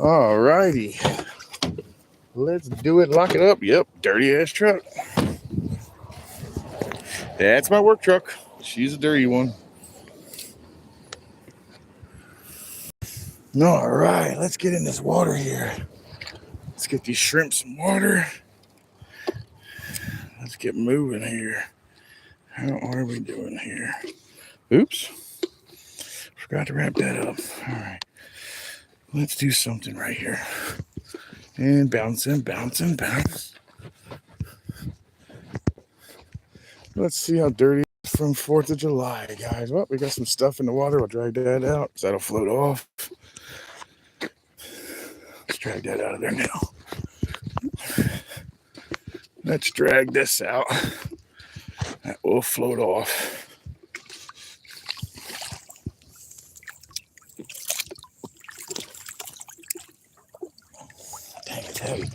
All righty. Let's do it. Lock it up. Yep. Dirty ass truck. That's my work truck. She's a dirty one. All right. Let's get in this water here. Let's get these shrimp some water. Let's get moving here. How are we doing here? Oops. Forgot to wrap that up. All right. Let's do something right here. And bouncing. Let's see how dirty it is from 4th of July, guys. Well, we got some stuff in the water. I'll drag that out because that'll float off. Let's drag that out of there now. Let's drag this out. That will float off. Dang, it's heavy.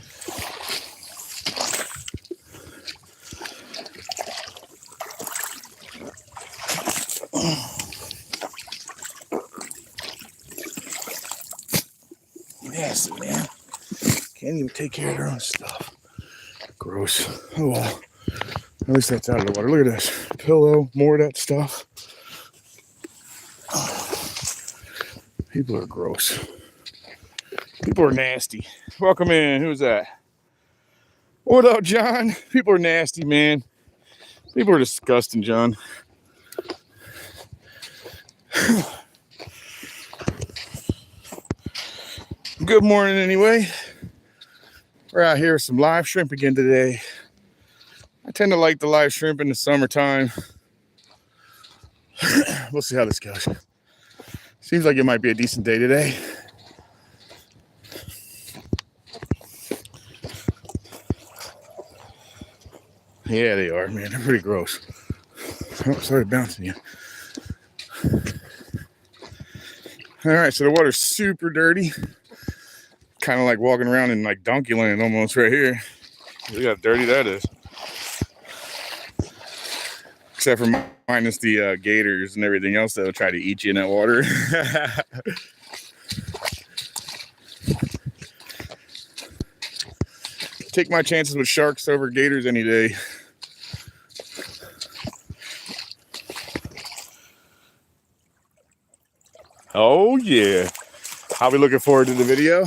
Nasty, man. Can't even take care of their own stuff. Gross. Oh well. At least that's out of the water. Look at this. Pillow, more of that stuff. People are gross. People are nasty. Welcome in. Who's that? What up, John? People are nasty, man. People are disgusting, John. Good morning, anyway. We're out here with some live shrimp again today. I tend to like the live shrimp in the summertime. We'll see how this goes. Seems like it might be a decent day today. Yeah, they are, man. They're pretty gross. Oh, sorry, bouncing you. All right, so the water's super dirty. Kind of like walking around in like donkey land almost right here. Look how dirty that is. Except for minus the gators and everything else that'll try to eat you in that water. Take my chances with sharks over gators any day. Oh yeah. I'll be looking forward to the video.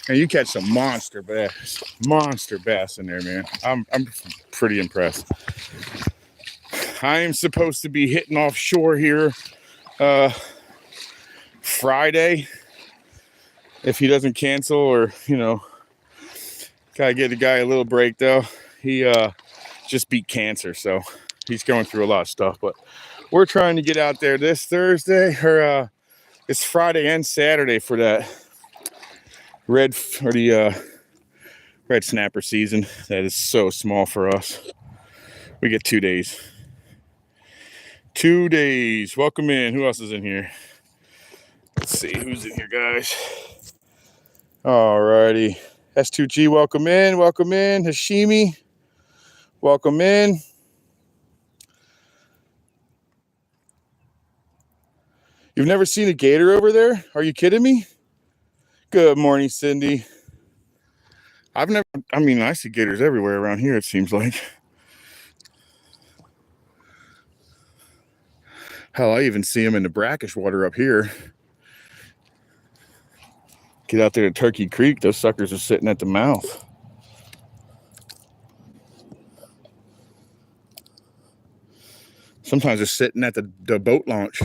And you catch some monster bass in there, man. I'm pretty impressed. I am supposed to be hitting offshore here Friday. If he doesn't cancel or, gotta get the guy a little break though. He just beat cancer, so he's going through a lot of stuff. But we're trying to get out there this Thursday or it's Friday and Saturday for that red snapper season. That is so small for us. We get 2 days. 2 days. Welcome in. Who else is in here? Let's see who's in here, guys. Alrighty. S2G, welcome in. Welcome in. Hashimi, welcome in. You've never seen a gator over there? Are you kidding me? Good morning, Cindy. I see gators everywhere around here, it seems like. Hell, I even see them in the brackish water up here. Get out there to Turkey Creek, those suckers are sitting at the mouth. Sometimes they're sitting at the boat launch.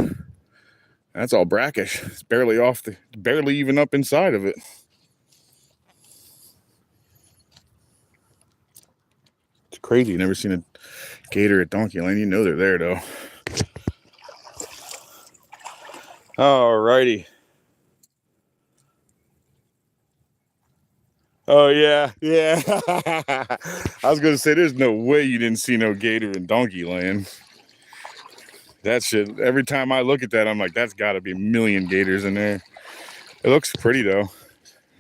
That's all brackish. It's barely even up inside of it. It's crazy. You never seen a gator at Donkey Lane. You know they're there though. Alrighty. Oh yeah. I was gonna say there's no way you didn't see no gator in Donkey Land. That shit, every time I look at that, I'm like, that's gotta be a million gators in there. It looks pretty though.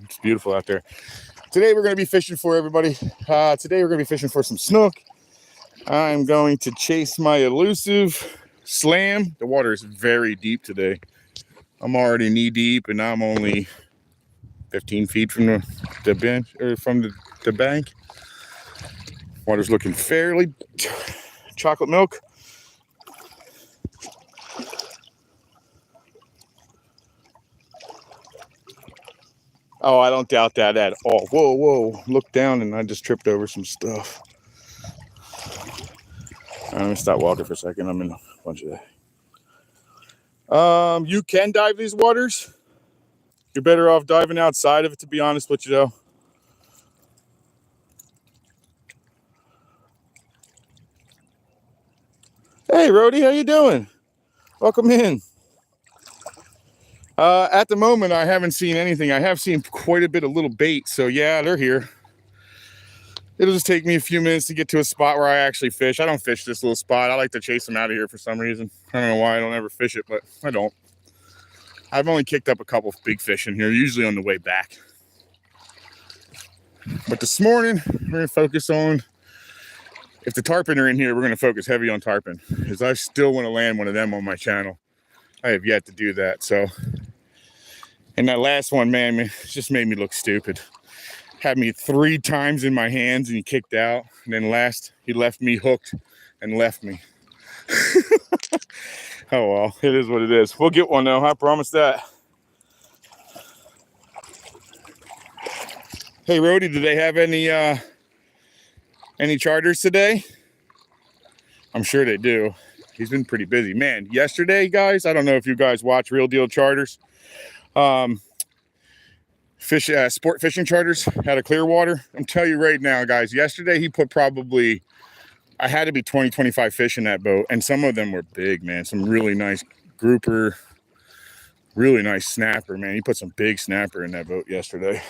It's beautiful out there. Today we're gonna be fishing for everybody. Today we're gonna be fishing for some snook. I'm going to chase my elusive slam. The water is very deep today. I'm already knee deep and I'm only 15 feet from the bench, or from the bank. Water's looking fairly chocolate milk. Oh, I don't doubt that at all. Whoa, whoa. Look down and I just tripped over some stuff. All right, let me stop walking for a second. I'm in a bunch of that. You can dive these waters. You're better off diving outside of it, to be honest with you, though. Hey, Rody, how you doing? Welcome in. At the moment, I haven't seen anything. I have seen quite a bit of little bait, so yeah, they're here. It'll just take me a few minutes to get to a spot where I actually fish. I don't fish this little spot. I like to chase them out of here for some reason. I don't know why I don't ever fish it, but I don't. I've only kicked up a couple of big fish in here, usually on the way back. But this morning, we're going to focus on, if the tarpon are in here, we're going to focus heavy on tarpon, because I still want to land one of them on my channel. I have yet to do that, so. And that last one, man, it just made me look stupid. Had me 3 times in my hands and he kicked out. And then last, he left me hooked and left me. Oh, well, it is what it is. We'll get one though, I promise that. Hey, Rody, do they have any charters today? I'm sure they do. He's been pretty busy. Man, yesterday, guys, I don't know if you guys watch Real Deal Charters. Sport fishing charters out of Clearwater. I'm telling you right now, guys, yesterday he put probably, I had to be 20, 25 fish in that boat. And some of them were big, man. Some really nice grouper, really nice snapper, man. He put some big snapper in that boat yesterday.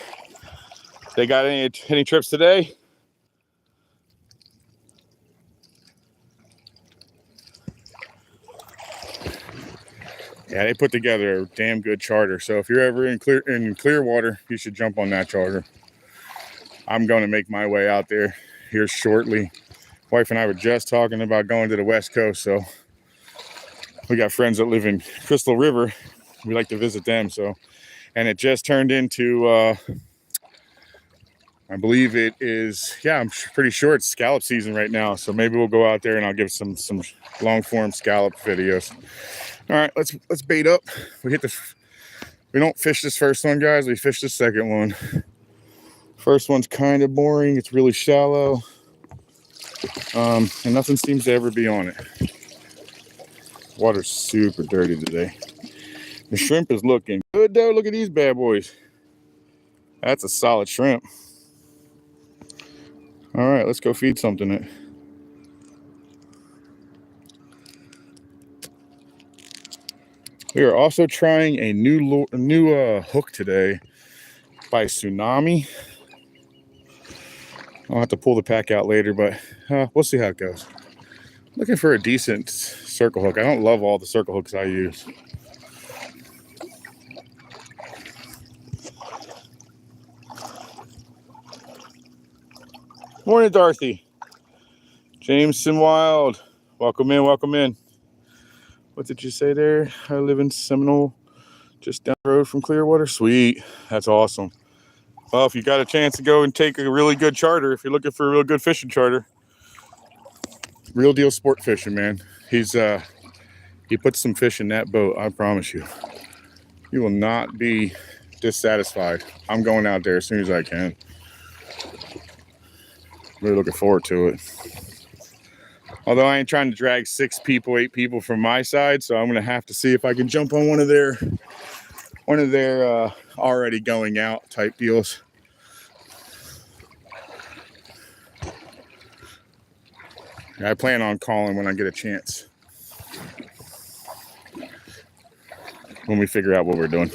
They got any trips today? Yeah, they put together a damn good charter. So if you're ever in Clearwater, you should jump on that charter. I'm going to make my way out there here shortly. Wife and I were just talking about going to the West Coast. So we got friends that live in Crystal River. We like to visit them. So, and it just turned into, I believe it is, yeah, I'm pretty sure it's scallop season right now. So maybe we'll go out there and I'll give some long form scallop videos. All right, let's bait up. We don't fish this first one, guys. We fish the second one. First one's kind of boring. It's really shallow. And nothing seems to ever be on it. Water's super dirty today. The shrimp is looking good though. Look at these bad boys. That's a solid shrimp. All right, let's go feed something. We are also trying a new hook today by Tsunami. I'll have to pull the pack out later, but we'll see how it goes. Looking for a decent circle hook. I don't love all the circle hooks I use. Morning, Dorothy. Jameson Wild. Welcome in, welcome in. What did you say there? I live in Seminole, just down the road from Clearwater. Sweet. That's awesome. Well, if you got a chance to go and take a really good charter, if you're looking for a real good fishing charter, Real Deal Sport Fishing, man. He puts some fish in that boat, I promise you. You will not be dissatisfied. I'm going out there as soon as I can. Really looking forward to it. Although I ain't trying to drag 6 people, 8 people from my side, so I'm gonna have to see if I can jump on one of their already going out type deals. I plan on calling when I get a chance. When we figure out what we're doing.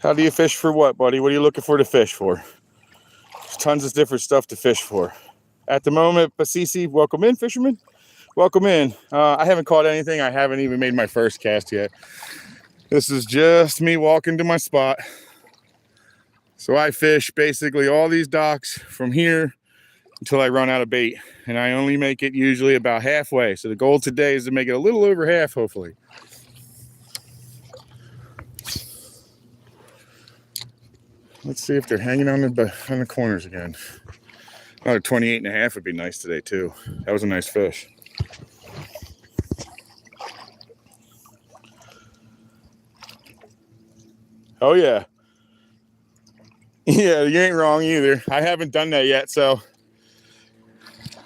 How do you fish for what, buddy? What are you looking for to fish for? There's tons of different stuff to fish for. At the moment, Pasisi, welcome in, fisherman. Welcome in. I haven't caught anything. I haven't even made my first cast yet. This is just me walking to my spot. So I fish basically all these docks from here until I run out of bait. And I only make it usually about halfway. So the goal today is to make it a little over half, hopefully. Let's see if they're hanging on the corners again. Another 28.5 would be nice today too. That was a nice fish. Oh yeah. Yeah, you ain't wrong either. I haven't done that yet, so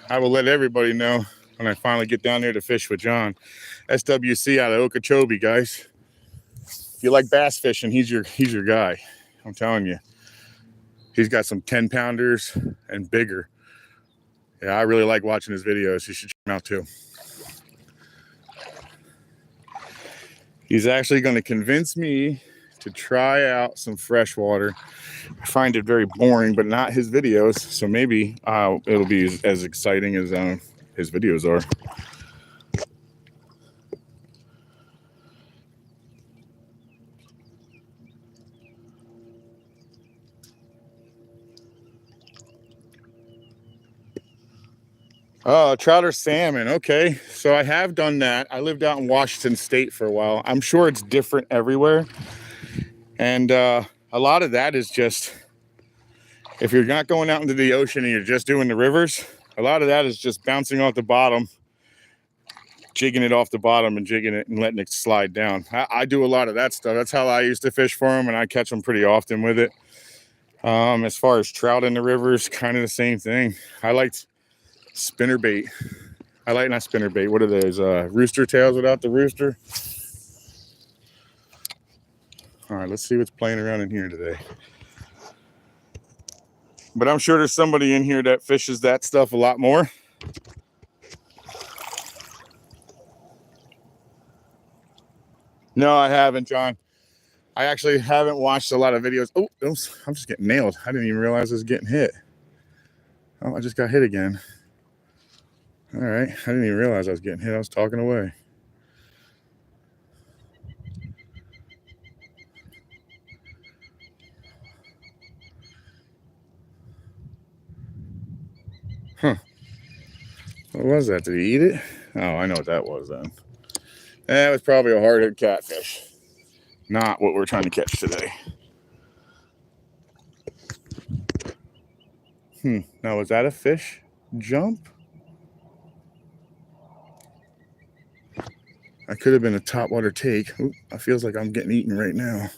I will let everybody know when I finally get down there to fish with John. SWC out of Okeechobee, guys. If you like bass fishing, he's your guy. I'm telling you. He's got some 10-pounders and bigger. Yeah, I really like watching his videos. You should check him out too. He's actually going to convince me to try out some freshwater. I find it very boring, but not his videos. So maybe it'll be as exciting as his videos are. Oh, trout or salmon. Okay. So I have done that. I lived out in Washington State for a while. I'm sure it's different everywhere. And a lot of that is just, if you're not going out into the ocean and you're just doing the rivers, a lot of that is just bouncing off the bottom, jigging it off the bottom and jigging it and letting it slide down. I do a lot of that stuff. That's how I used to fish for them, and I catch them pretty often with it. As far as trout in the rivers, kind of the same thing. I liked spinnerbait. I like not spinnerbait. What are those? Rooster tails without the rooster. All right, let's see what's playing around in here today. But I'm sure there's somebody in here that fishes that stuff a lot more. No, I haven't, John. I actually haven't watched a lot of videos. Oh, I'm just getting nailed. I didn't even realize I was getting hit. Oh, I just got hit again. All right. I didn't even realize I was getting hit. I was talking away. Huh. What was that? Did he eat it? Oh, I know what that was then. That was probably a hard-hit catfish. Not what we're trying to catch today. Now, was that a fish jump? I could have been a topwater take. Ooh, it feels like I'm getting eaten right now.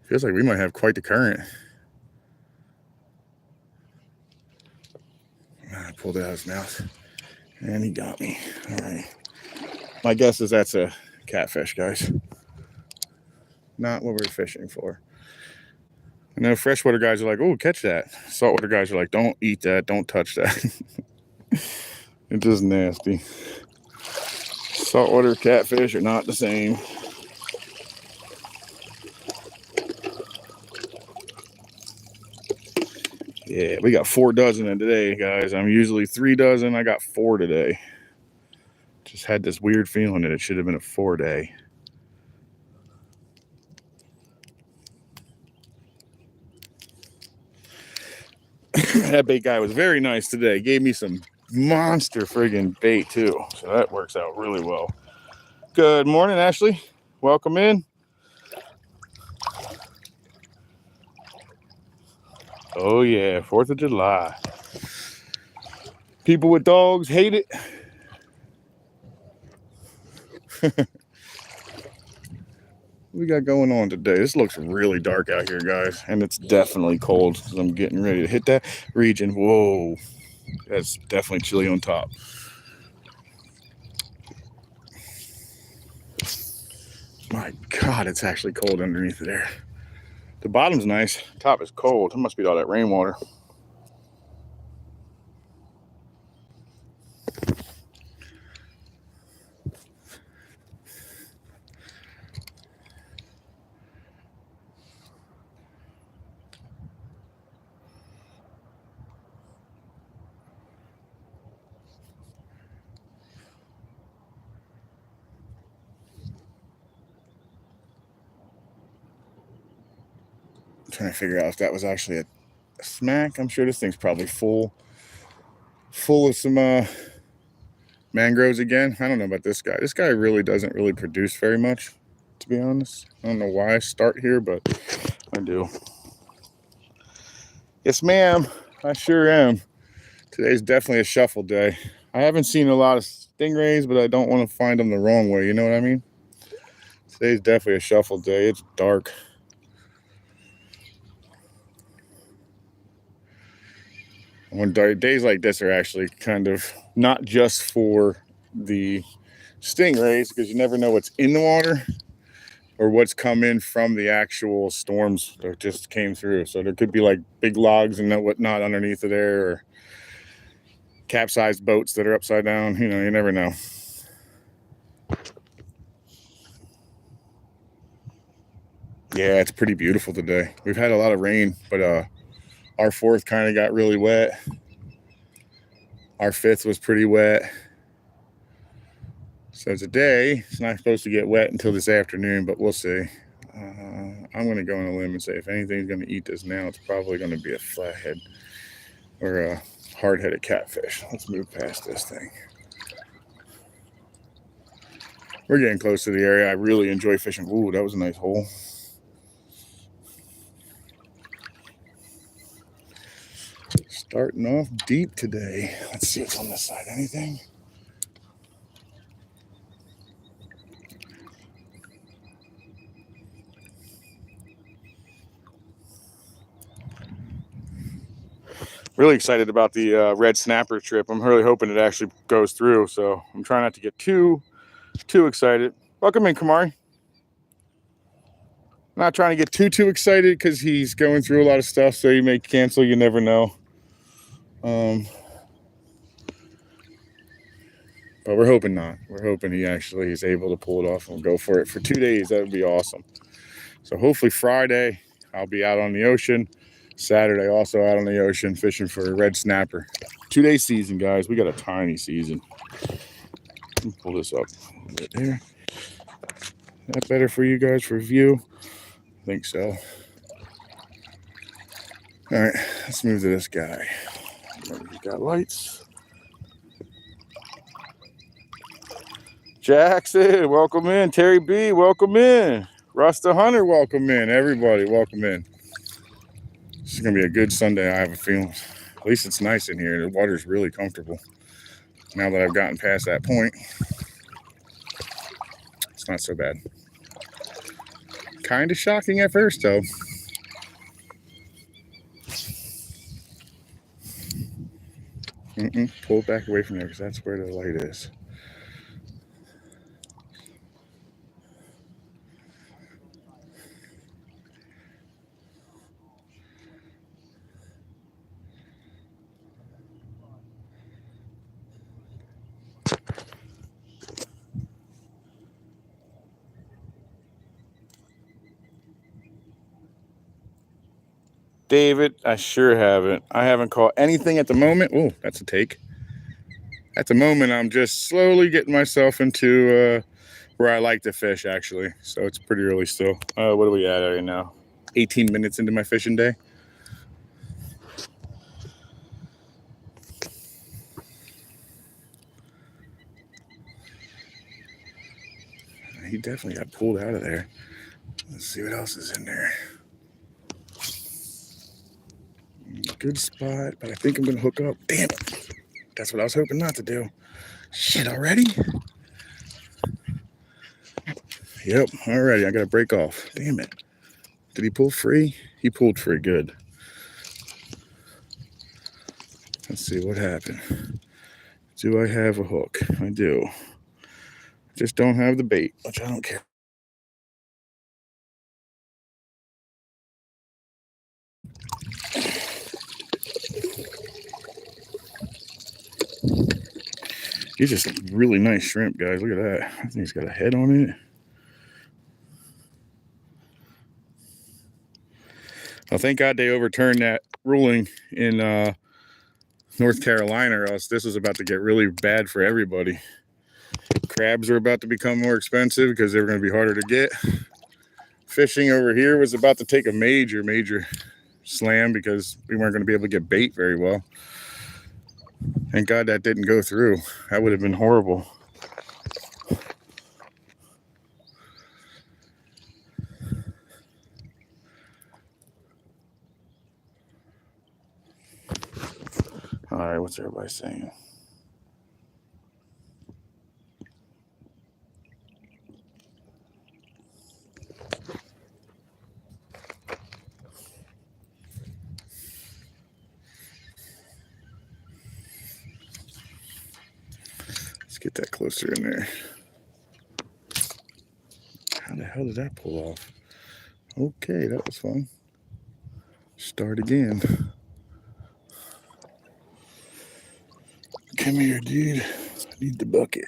Feels like we might have quite the current. I pulled it out of his mouth. And he got me. All right. My guess is that's a catfish, guys. Not what we're fishing for. I know freshwater guys are like, oh, catch that. Saltwater guys are like, don't eat that. Don't touch that. It's just nasty. Saltwater catfish are not the same. Yeah, we got 4 dozen in today, guys. I'm usually 3 dozen. I got 4 today. Just had this weird feeling that it should have been a 4-day. That bait guy was very nice today. Gave me some monster friggin' bait too. So that works out really well. Good morning, Ashley. Welcome in. Oh yeah, 4th of July. People with dogs hate it. What we got going on today? This looks really dark out here, guys. And it's definitely cold because I'm getting ready to hit that region. Whoa. That's definitely chilly on top. My God, it's actually cold underneath there. The bottom's nice. Top is cold. It must be all that rainwater. Trying to figure out if that was actually a smack. I'm sure this thing's probably full of some mangroves again. I don't know about this guy. This guy really doesn't really produce very much, to be honest. I don't know why I start here, but I do. Yes, ma'am. I sure am. Today's definitely a shuffle day. I haven't seen a lot of stingrays, but I don't want to find them the wrong way. You know what I mean? Today's definitely a shuffle day. It's dark. When days like this are actually kind of not just for the stingrays, because you never know what's in the water or what's come in from the actual storms that just came through. So there could be like big logs and whatnot underneath of there, or capsized boats that are upside down. You know, you never know. Yeah, it's pretty beautiful today. We've had a lot of rain, but our 4th kind of got really wet. Our 5th was pretty wet. So today, it's not supposed to get wet until this afternoon, but we'll see. I'm going to go on a limb and say if anything's going to eat this now, it's probably going to be a flathead or a hard-headed catfish. Let's move past this thing. We're getting close to the area I really enjoy fishing. Ooh, that was a nice hole. Starting off deep today. Let's see what's on this side. Anything? Really excited about the red snapper trip. I'm really hoping it actually goes through, so I'm trying not to get too excited. Welcome in, Kamari. Not trying to get too excited because he's going through a lot of stuff, so he may cancel. You never know. But we're hoping not. We're hoping he actually is able to pull it off and go for it for 2 days. That would be awesome. So hopefully Friday I'll be out on the ocean. Saturday also out on the ocean fishing for a red snapper. 2-day season, guys. We got a tiny season. Let me pull this up a little bit there. Is that better for you guys for view? I think so. All right, let's move to this guy. He's got lights. Jackson, welcome in. Terry B, welcome in. Rasta Hunter, welcome in. Everybody, welcome in. This is going to be a good Sunday, I have a feeling. At least it's nice in here. The water's really comfortable. Now that I've gotten past that point, it's not so bad. Kind of shocking at first, though. Pull it back away from there because that's where the light is. David, I sure haven't. I haven't caught anything at the moment. Oh, that's a take. At the moment, I'm just slowly getting myself into where I like to fish, actually. So it's pretty early still. What are we at right now? 18 minutes into my fishing day. He definitely got pulled out of there. Let's see what else is in there. Good spot, but I think I'm going to hook up. Damn it. That's what I was hoping not to do. Shit, already? Yep, already. I got to break off. Damn it. Did he pull free? He pulled free. Good. Let's see what happened. Do I have a hook? I do. Just don't have the bait, which I don't care. He's just a really nice shrimp, guys. Look at that. I think he's got a head on it. Well, thank God they overturned that ruling in North Carolina, or else this was about to get really bad for everybody. Crabs are about to become more expensive because they were going to be harder to get. fishing over here was about to take a major slam because we weren't going to be able to get bait very well. Thank God that didn't go through. That would have been horrible. All right, what's everybody saying? Let's get that closer in there. How the hell did that pull off? Okay, that was fun. Start again. Come here, dude. I need the bucket.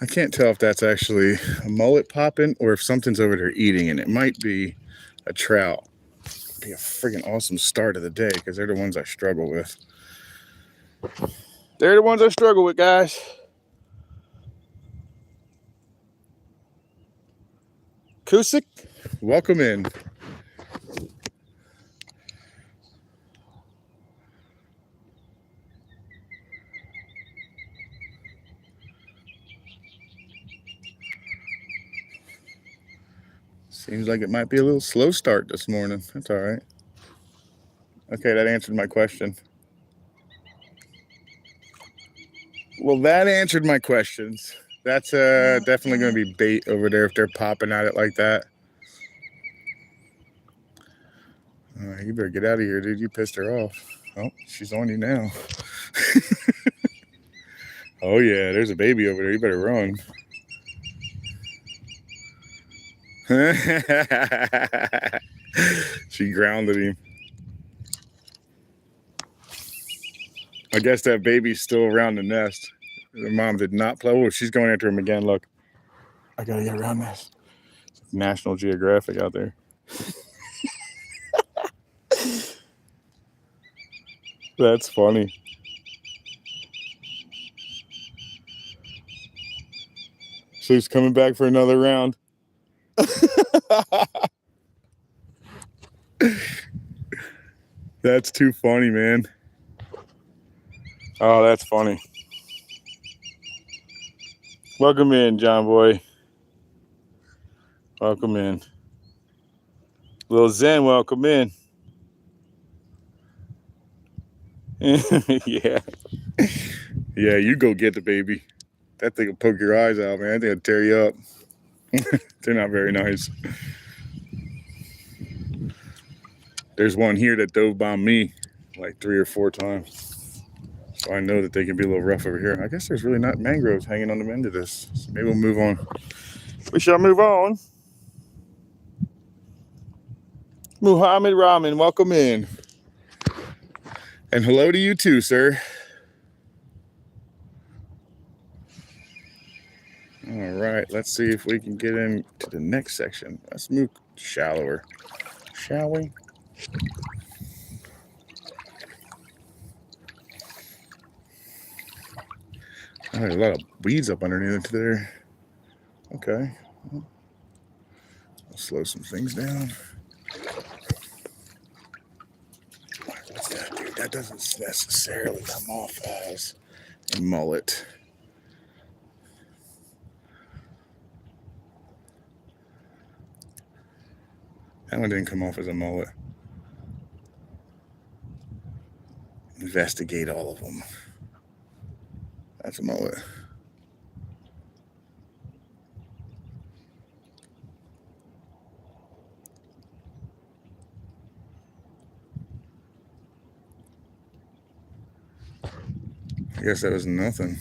I can't tell if that's actually a mullet popping or if something's over there eating, and it might be a trout. It'd be a freaking awesome start of the day because they're the ones I struggle with. They're the ones I struggle with, guys. Kusik, welcome in. Seems like it might be a little slow start this morning. That's all right. Okay, that answered my question. Well, that answered my questions. That's definitely going to be bait over there if they're popping at it like that. You better get out of here, dude. You pissed her off. Oh, she's on you now. Oh, yeah, there's a baby over there. You better run. She grounded him. I guess that baby's still around the nest. The mom did not play. Oh, she's going after him again. Look. I got to get around this. National Geographic out there. That's funny. So he's coming back for another round. That's too funny, man. Oh, that's funny. Welcome in, John Boy. Welcome in. Little Zen, welcome in. Yeah. Yeah, you go get the baby. That thing will poke your eyes out, man. I think it'll tear you up. They're not very nice. There's one here that dove bomb me like 3 or 4 times. So I know that they can be a little rough over here. I guess there's really not mangroves hanging on the end of this. So maybe we'll move on. We shall move on. Muhammad Rahman, welcome in. And hello to you too, sir. All right, let's see if we can get into the next section. Let's move shallower, shall we? Oh, there's a lot of weeds up underneath there. Okay. I'll slow some things down. What's that, dude? That doesn't necessarily come off as a mullet. That one didn't come off as a mullet. Investigate all of them. That's a mullet. I guess that was nothing.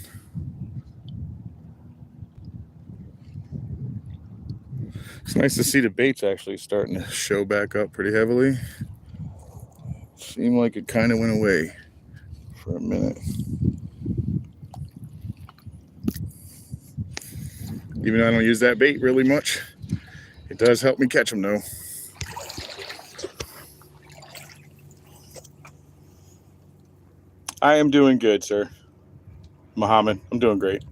It's nice to see the baits actually starting to show back up pretty heavily. Seemed like it kind of went away for a minute. Even though I don't use that bait really much, it does help me catch them though. I am doing good, sir. Muhammad, I'm doing great.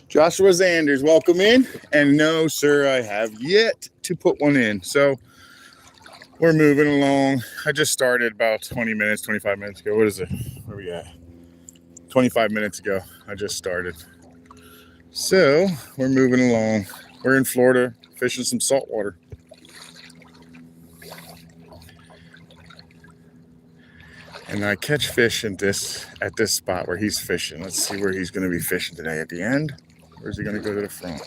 Joshua Zanders, welcome in. And no, sir, I have yet to put one in. So we're moving along. I just started about 20 minutes, 25 minutes ago. What is it? Where are we at? 25 minutes ago, I just started. So we're moving along. We're in Florida fishing some saltwater. And I catch fish at this spot where he's fishing. Let's see where he's going to be fishing today. At the end? Or is he going to go to the front?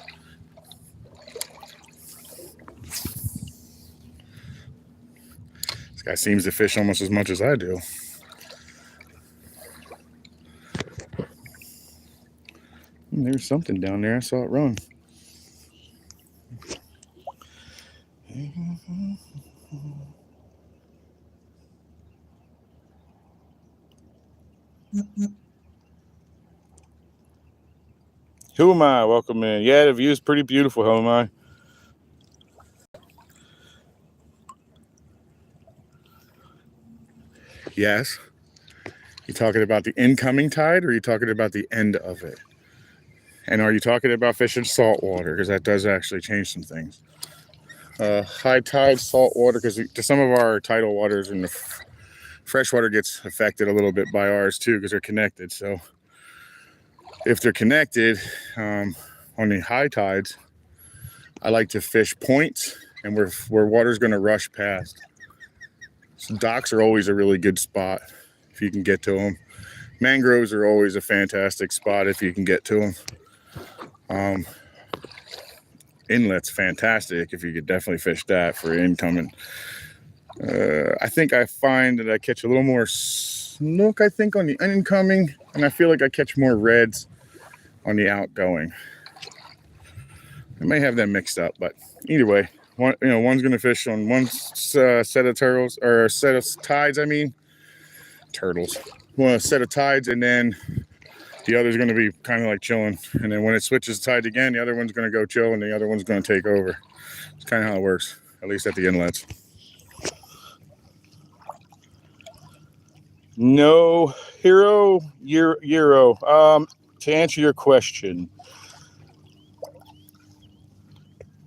This guy seems to fish almost as much as I do. There's something down there. I saw it run. Who am I? Welcome in. Yeah, the view is pretty beautiful. Who am I? Yes. You talking about the incoming tide, or are you talking about the end of it? And are you talking about fishing saltwater? Because that does actually change some things. High tide, saltwater, because some of our tidal waters and the freshwater gets affected a little bit by ours too, because they're connected. So if they're connected, on the high tides, I like to fish points and where water's going to rush past. So docks are always a really good spot if you can get to them. Mangroves are always a fantastic spot if you can get to them. Inlet's fantastic if you could definitely fish that for incoming. I think I find that I catch a little more snook, I think, on the incoming, and I feel like I catch more reds on the outgoing. I may have them mixed up, but either way, one's going to fish on one set of turtles, or a set of tides, turtles. One set of tides, and then the other's going to be kind of like chilling. And then when it switches tides again, the other one's going to go chill, and the other one's going to take over. It's kind of how it works, at least at the inlets. No, Euro. To answer your question,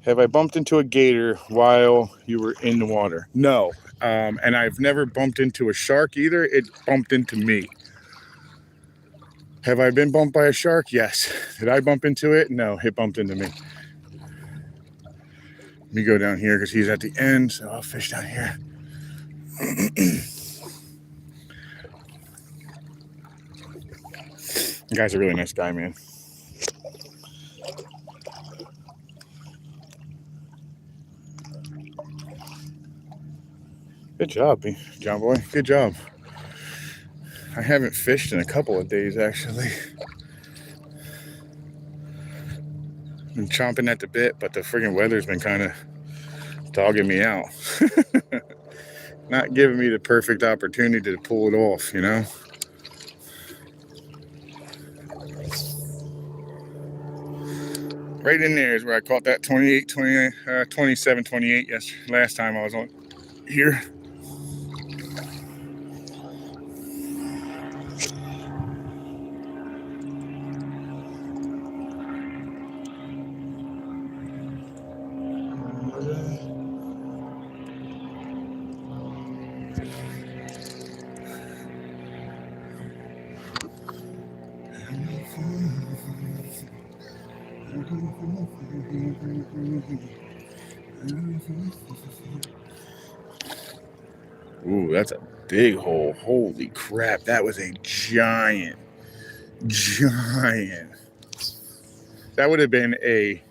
have I bumped into a gator while you were in the water? No. And I've never bumped into a shark either. It bumped into me. Have I been bumped by a shark? Yes. Did I bump into it? No, it bumped into me. Let me go down here because he's at the end, so I'll fish down here. The guy's a really nice guy, man. Good job, John boy. Good job. I haven't fished in a couple of days, actually. Been chomping at the bit, but the friggin' weather's been kind of dogging me out. Not giving me the perfect opportunity to pull it off, you know? Right in there is where I caught that 27, 28 last time I was on here. Ooh, that's a big hole. Holy crap. That was a giant. That would have been a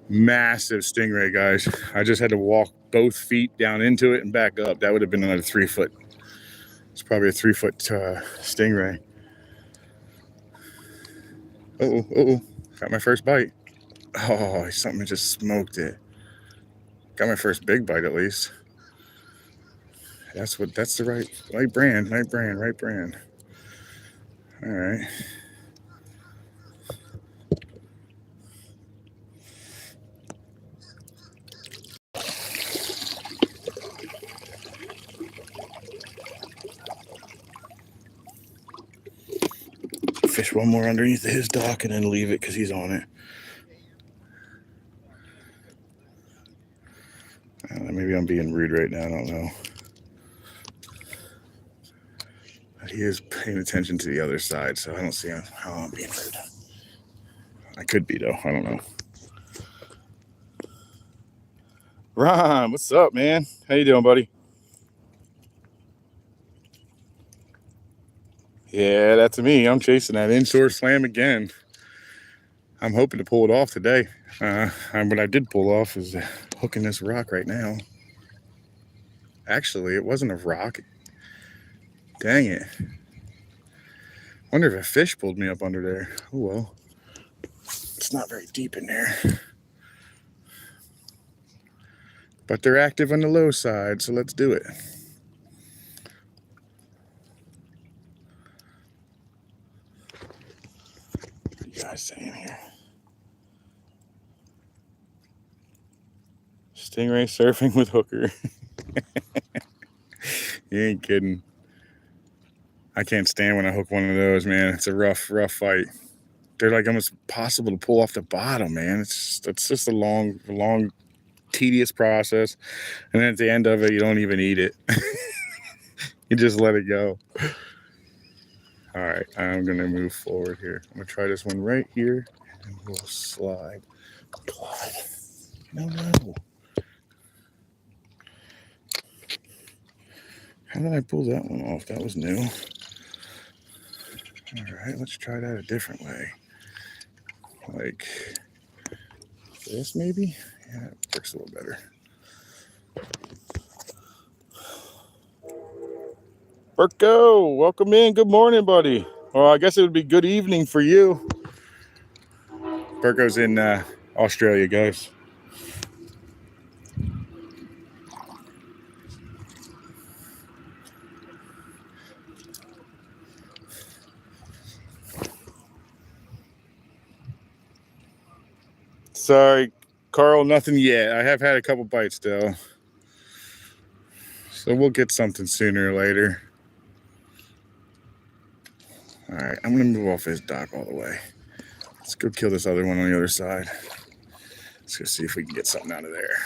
massive stingray, guys. I just had to walk both feet down into it and back up. That would have been another 3 foot. It's probably a 3 foot stingray. Got my first bite. Oh, something just smoked it. Got my first big bite at least. That's the right brand. All right. fish one more underneath his dock and then leave it because he's on it. Maybe I'm being rude right now, I don't know. He is paying attention to the other side, so I don't see how I'm being rude. I could be, though. I don't know. Ron, what's up, man? How you doing, buddy? Yeah, that's me. I'm chasing that inshore slam again. I'm hoping to pull it off today. What I did pull off is hooking this rock right now. Actually, it wasn't a rock. Dang it. Wonder if a fish pulled me up under there. Oh, well. It's not very deep in there. But they're active on the low side, so let's do it. What are you guys saying here? Stingray surfing with Hookr. You ain't kidding. I can't stand when I hook one of those, man. It's a rough fight. They're like almost impossible to pull off the bottom, man. It's just a long, tedious process. And then at the end of it, you don't even eat it. You just let it go. All right, I'm gonna move forward here. I'm gonna try this one right here, and we'll slide. No. How did I pull that one off? That was new. All right, let's try that a different way. Like this, maybe? Yeah, it works a little better. Berko, welcome in. Good morning, buddy. Well, I guess it would be good evening for you. Berko's in Australia, guys. Sorry, Carl, nothing yet. I have had a couple bites, though. So we'll get something sooner or later. All right, I'm going to move off his dock all the way. Let's go kill this other one on the other side. Let's go see if we can get something out of there.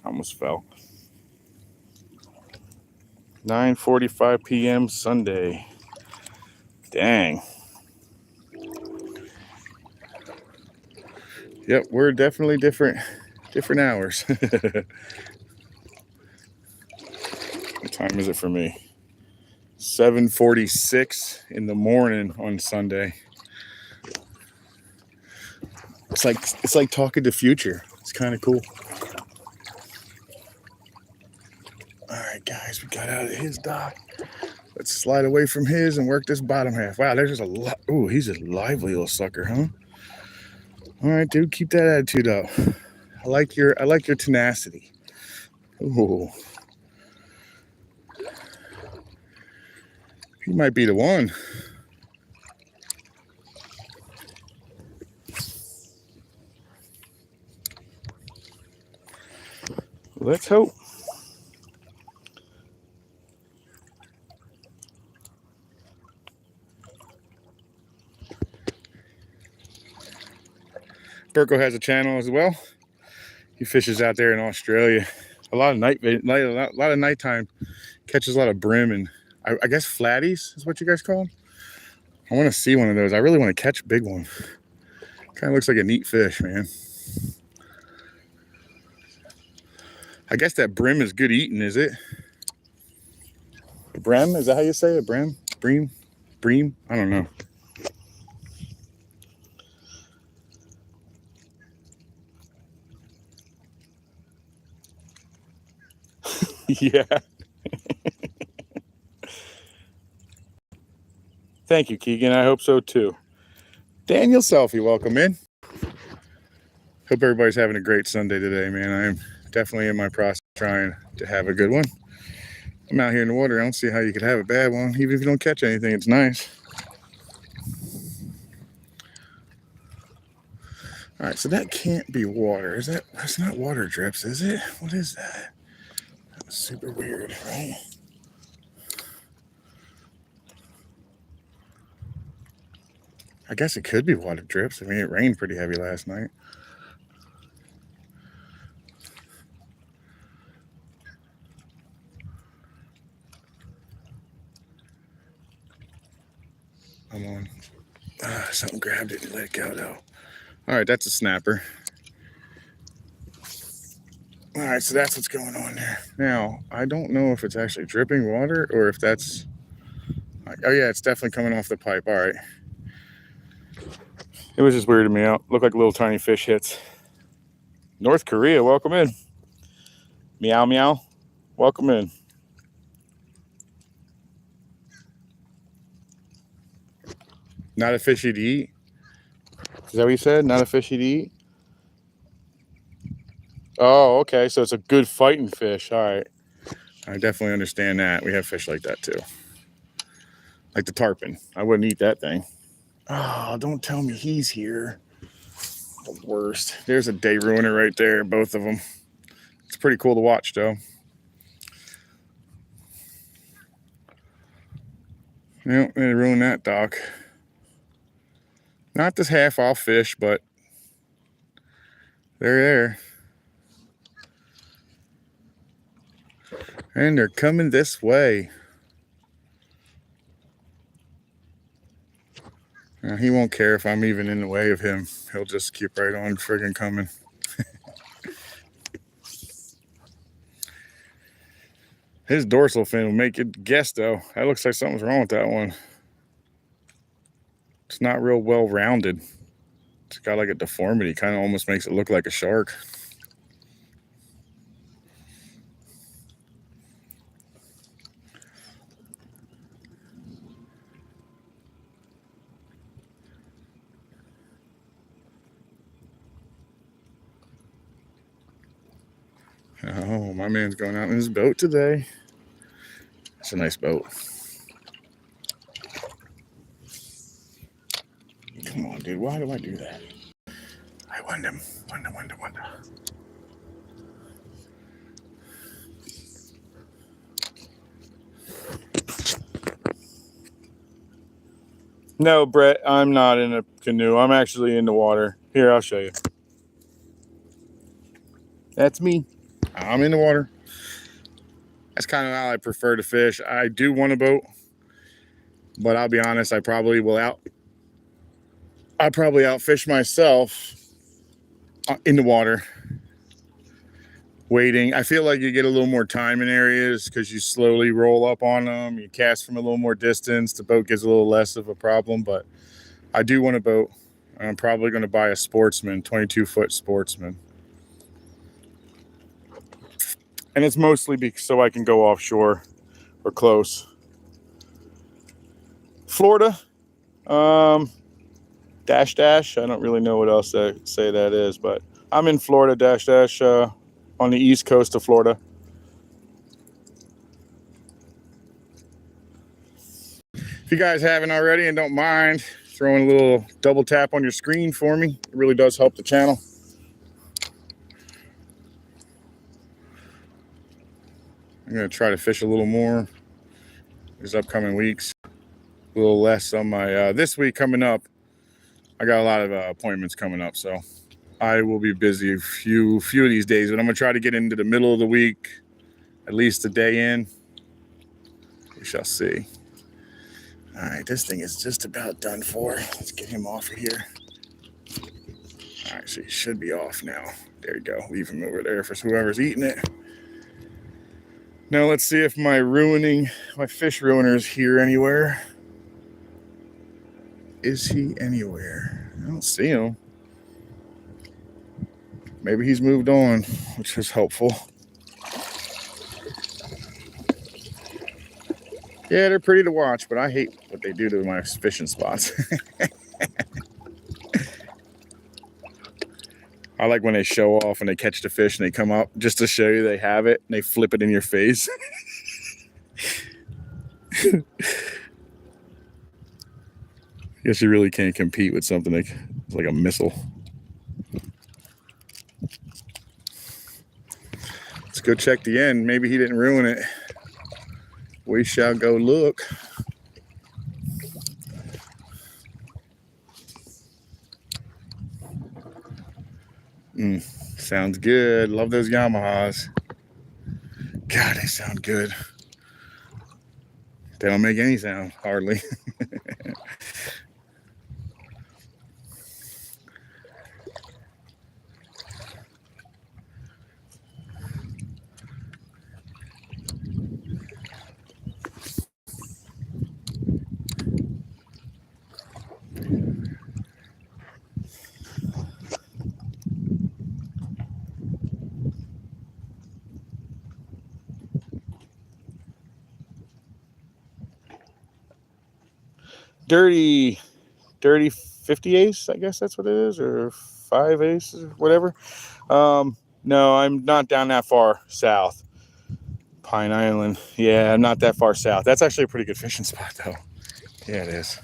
Almost fell. 9:45 p.m. Sunday. Dang. Yep, we're definitely different hours. What time is it for me? 7:46 in the morning on Sunday. It's like talking to future. It's kind of cool. All right, guys, we got out of his dock. Let's slide away from his and work this bottom half. Wow, there's just a lot. Ooh, he's a lively little sucker, huh? All right, dude, keep that attitude up. I like your tenacity. Ooh. He might be the one. Let's hope. Berko has a channel as well. He fishes out there in Australia. A lot of nighttime. Catches a lot of brim and I guess flatties is what you guys call them. I want to see one of those. I really want to catch a big one. Kind of looks like a neat fish, man. I guess that brim is good eating, is it? Brim? Is that how you say it? Brim? Bream? I don't know. Yeah. Thank you, Keegan. I hope so too. Daniel Selfie, welcome in. Hope everybody's having a great Sunday today, man. I am definitely in my process trying to have a good one. I'm out here in the water. I don't see how you could have a bad one. Even if you don't catch anything, it's nice. All right, so that can't be water. That's not water drips, is it? What is that? That's super weird, right? I guess it could be water drips. I mean, it rained pretty heavy last night. Come on. Something grabbed it and let it go, though. All right, that's a snapper. All right, so that's what's going on there. Now, I don't know if it's actually dripping water or if that's... Oh, yeah, it's definitely coming off the pipe. All right. It was just weirding me out. Looked like little tiny fish hits. North Korea, welcome in. Meow, meow. Welcome in. Not a fish you'd eat? Is that what you said? Not a fish you'd eat? Oh, okay. So it's a good fighting fish. All right. I definitely understand that. We have fish like that too. Like the tarpon. I wouldn't eat that thing. Oh, don't tell me he's here. The worst. There's a day ruiner right there, both of them. It's pretty cool to watch, though. Yep, they ruined that dock. Not this half-off fish, but they're there. And they're coming this way. Now, he won't care if I'm even in the way of him. He'll just keep right on friggin' coming. His dorsal fin will make it guess, though. That looks like something's wrong with that one. It's not real well rounded. It's got like a deformity. Kind of almost makes it look like a shark. Oh, my man's going out in his boat today. It's a nice boat. Come on, dude. Why do I do that? I wonder. No, Brett, I'm not in a canoe. I'm actually in the water. Here, I'll show you. That's me. I'm in the water. That's kind of how I prefer to fish. I do want a boat, but I'll be honest, I probably outfish myself in the water, waiting. I feel like you get a little more time in areas because you slowly roll up on them. You cast from a little more distance. The boat gets a little less of a problem, but I do want a boat. I'm probably going to buy a Sportsman, 22-foot Sportsman. And it's mostly so I can go offshore or close. Florida, dash. I don't really know what else to say that is, but I'm in Florida, dash, on the east coast of Florida. If you guys haven't already and don't mind throwing a little double tap on your screen for me, it really does help the channel. I'm going to try to fish a little more these upcoming weeks. A little less on my, this week coming up, I got a lot of appointments coming up, so I will be busy a few of these days, but I'm going to try to get into the middle of the week, at least a day in. We shall see. All right, this thing is just about done for. Let's get him off of here. All right, so he should be off now. There you go. Leave him over there for whoever's eating it. Now let's see if my fish ruiner is here anywhere. Is he anywhere? I don't see him. Maybe he's moved on, which is helpful. Yeah, they're pretty to watch, but I hate what they do to my fishing spots. I like when they show off and they catch the fish and they come up just to show you they have it and they flip it in your face. Guess you really can't compete with something like a missile. Let's go check the end. Maybe he didn't ruin it. We shall go look. Sounds good. Love those Yamahas. God, they sound good. They don't make any sound, hardly. Dirty 50 ace, I guess that's what it is, or 5 ace, or whatever. No, I'm not down that far south. Pine Island. Yeah, I'm not that far south. That's actually a pretty good fishing spot, though. Yeah, it is.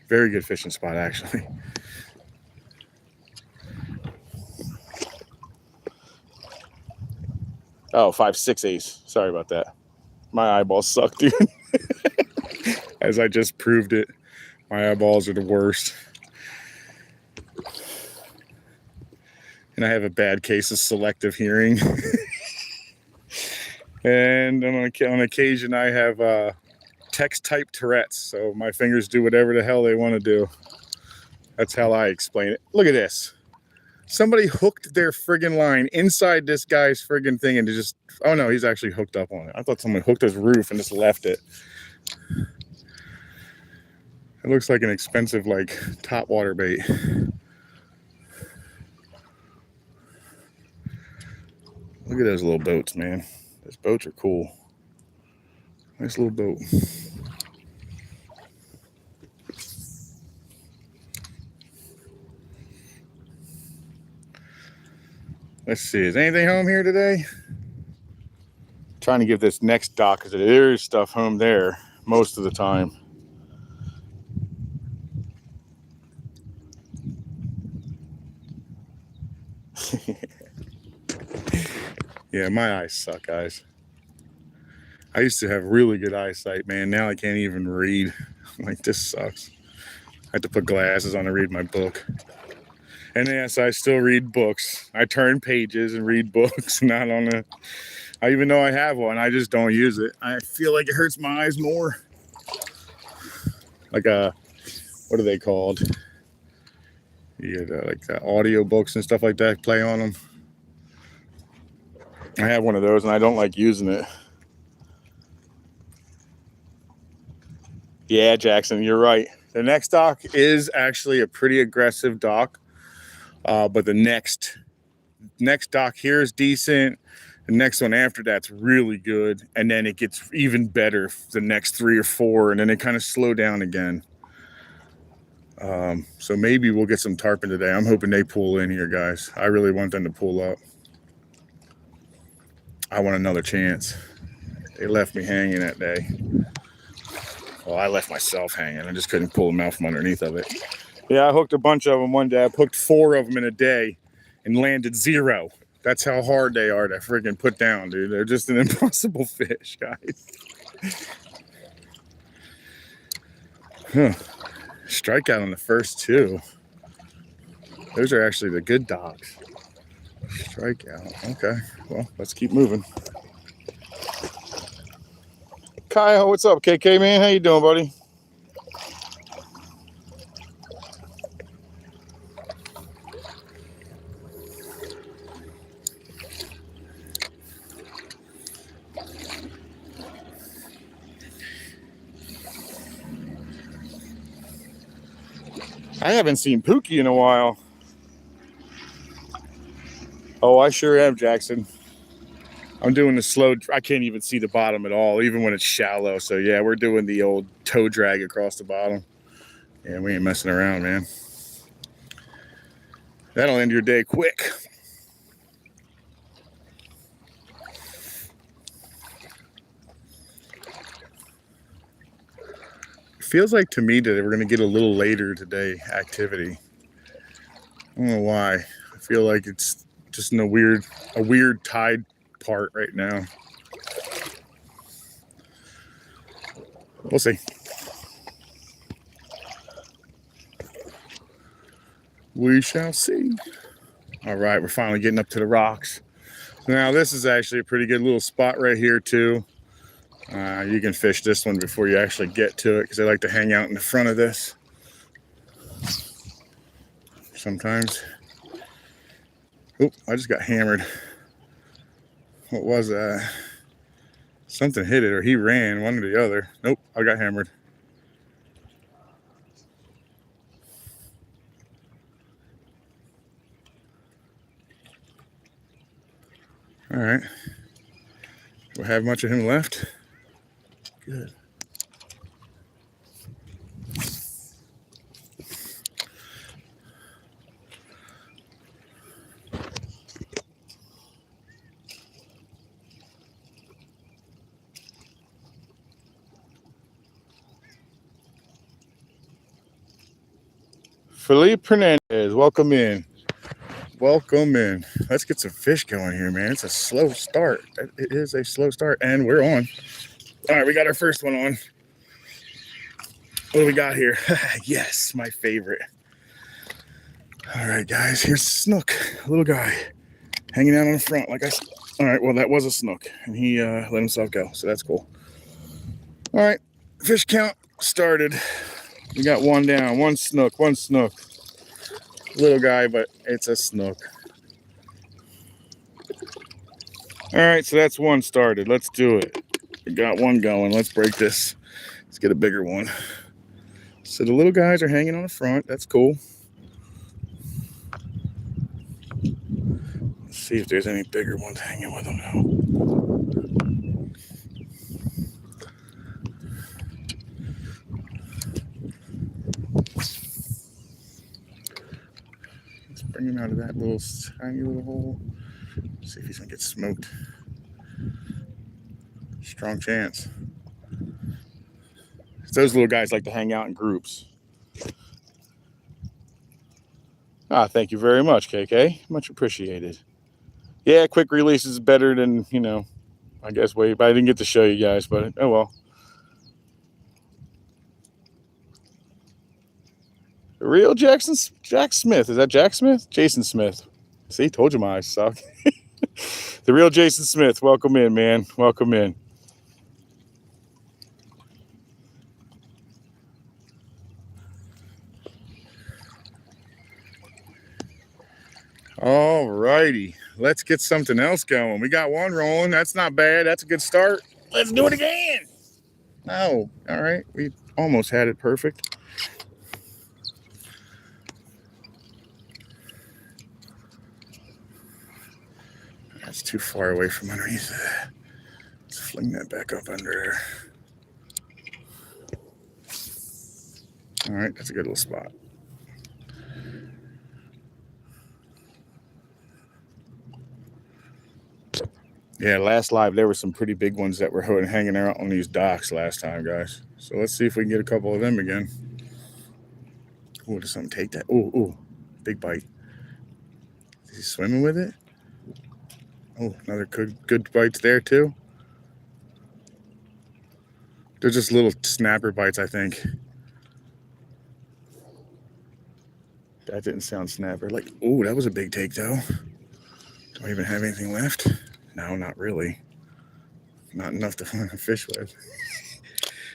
Very good fishing spot, actually. Oh, 5-6 ace. Sorry about that. My eyeballs suck, dude. As I just proved it, my eyeballs are the worst. And I have a bad case of selective hearing. And on occasion, I have text type Tourette's. So my fingers do whatever the hell they want to do. That's how I explain it. Look at this. Somebody hooked their friggin' line inside this guy's friggin' thing and just, oh no, he's actually hooked up on it. I thought someone hooked his roof and just left it. It looks like an expensive, like, top water bait. Look at those little boats, man. Those boats are cool. Nice little boat. Let's see, is anything home here today? Trying to give this next dock, because there's stuff home there most of the time. Yeah, my eyes suck, guys. I used to have really good eyesight, man. Now I can't even read. Like, this sucks. I have to put glasses on to read my book. And yes, I still read books. I turn pages and read books, not on a... I even know I have one, I just don't use it. I feel like it hurts my eyes more. Like what are they called? Yeah, like audio books and stuff like that, play on them. I have one of those and I don't like using it. Yeah, Jackson, you're right. The next dock is actually a pretty aggressive dock, but the next dock here is decent. The next one after that's really good, and then it gets even better the next 3 or 4, and then it kind of slow down again. So maybe we'll get some tarpon today. I'm hoping they pull in here, guys. I really want them to pull up. I want another chance. They left me hanging that day. Well, I left myself hanging. I just couldn't pull them out from underneath of it. Yeah, I hooked a bunch of them one day. I hooked 4 of them in a day and landed 0. That's how hard they are to freaking put down, dude. They're just an impossible fish, guys. Huh. Strikeout on the first 2. Those are actually the good dogs. Strikeout. Okay. Well, let's keep moving. Kyle, what's up, KK, man? How you doing, buddy? I haven't seen Pookie in a while. Oh, I sure am, Jackson. I'm doing the slow, I can't even see the bottom at all, even when it's shallow. So yeah, we're doing the old toe drag across the bottom. Yeah, we ain't messing around, man. That'll end your day quick. It feels like to me that we're gonna get a little later today activity. I don't know why. I feel like it's just in a weird tide part right now. We'll see. We shall see. All right, we're finally getting up to the rocks. Now this is actually a pretty good little spot right here too. You can fish this one before you actually get to it because they like to hang out in the front of this sometimes. Oh, I just got hammered. What was that? Something hit it or he ran, one or the other. Nope, I got hammered. All right. We'll have much of him left. Good. Felipe Hernandez, welcome in. Welcome in. Let's get some fish going here, man. It's a slow start. It is a slow start, and we're on. All right, we got our first one on. What do we got here? Yes, my favorite. All right, guys, here's the snook, a little guy hanging out on the front. Like I said. All right, well, that was a snook, and he let himself go, so that's cool. All right, fish count started. We got one down, one snook. Little guy, but it's a snook. All right, so that's one started. Let's do it. We got one going. Let's break this. Let's get a bigger one. So the little guys are hanging on the front. That's cool. Let's see if there's any bigger ones hanging with them now. Let's bring him out of that little tiny little hole. See if he's gonna get smoked. Strong chance. Those little guys like to hang out in groups. Thank you very much, KK. Much appreciated. Yeah, quick release is better than, I guess wait, but I didn't get to show you guys, but oh well. The real Jack Smith. Is that Jack Smith? Jason Smith. See, told you my eyes suck. The real Jason Smith. Welcome in, man. Welcome in. All righty. Let's get something else going. We got one rolling. That's not bad. That's a good start. Let's do it again. Oh, all right. We almost had it perfect. That's too far away from underneath it. Let's fling that back up under there. All right, that's a good little spot. Yeah, last live, there were some pretty big ones that were hanging out on these docks last time, guys. So let's see if we can get a couple of them again. Oh, does something take that? Oh, big bite. Is he swimming with it? Oh, another good bites there too. They're just little snapper bites, I think. That didn't sound snapper. Like, oh, that was a big take though. Do I even have anything left? No, not really. Not enough to find a fish with.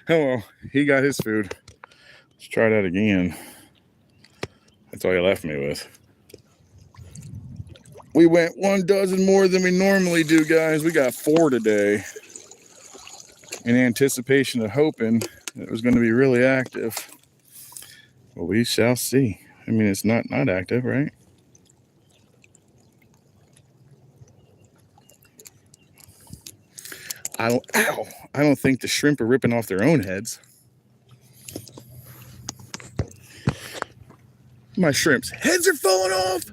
Oh well, he got his food. Let's try that again. That's all he left me with. We went 1 dozen more than we normally do, guys. We got 4 today. In anticipation of hoping it was going to be really active. Well, we shall see. I mean, it's not active, right? I don't think the shrimp are ripping off their own heads. My shrimp's heads are falling off.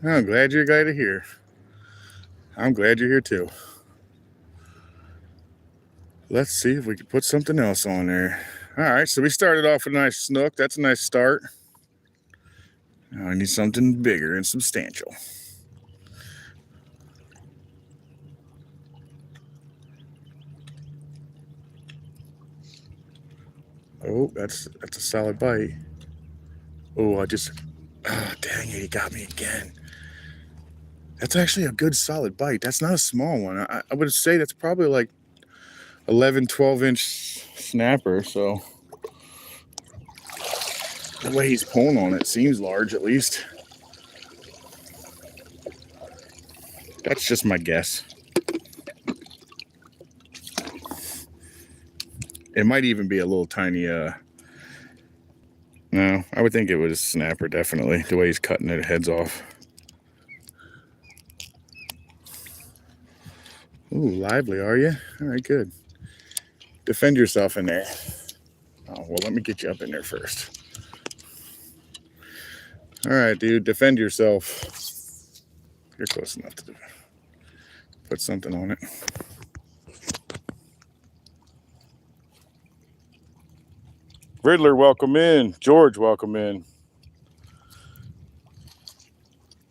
I'm glad you're glad to hear. I'm glad you're here too. Let's see if we can put something else on there. All right, so we started off with a nice snook. That's a nice start. Now I need something bigger and substantial. Oh, that's a solid bite. Oh, dang it, he got me again. That's actually a good solid bite. That's not a small one. I would say that's probably like 11, 12-inch snapper. So the way he's pulling on it seems large, at least. That's just my guess. It might even be a little tiny, no, I would think it was a snapper, definitely, the way he's cutting their heads off. Ooh, lively, are you? All right, good. Defend yourself in there. Oh, well, let me get you up in there first. All right, dude, defend yourself. You're close enough to put something on it. Riddler, welcome in. George, welcome in.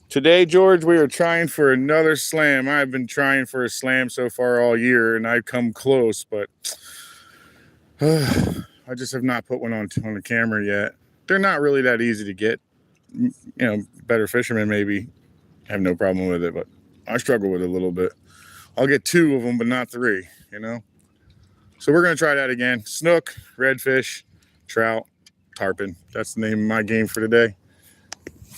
Today, George, we are trying for another slam. I've been trying for a slam so far all year, and I've come close, but I just have not put one on the camera yet. They're not really that easy to get. You know, better fishermen maybe have no problem with it, but I struggle with it a little bit. I'll get 2 of them, but not 3, you know? So we're going to try that again. Snook, redfish, trout, tarpon. That's the name of my game for today.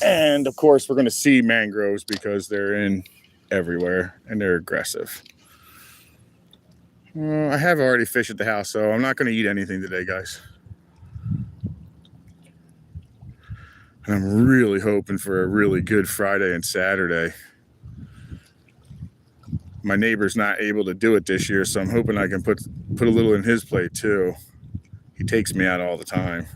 And of course, we're going to see mangroves because they're in everywhere and they're aggressive. I have already fished at the house, so I'm not going to eat anything today, guys. And I'm really hoping for a really good Friday and Saturday. My neighbor's not able to do it this year, so I'm hoping I can put a little in his plate too. He takes me out all the time.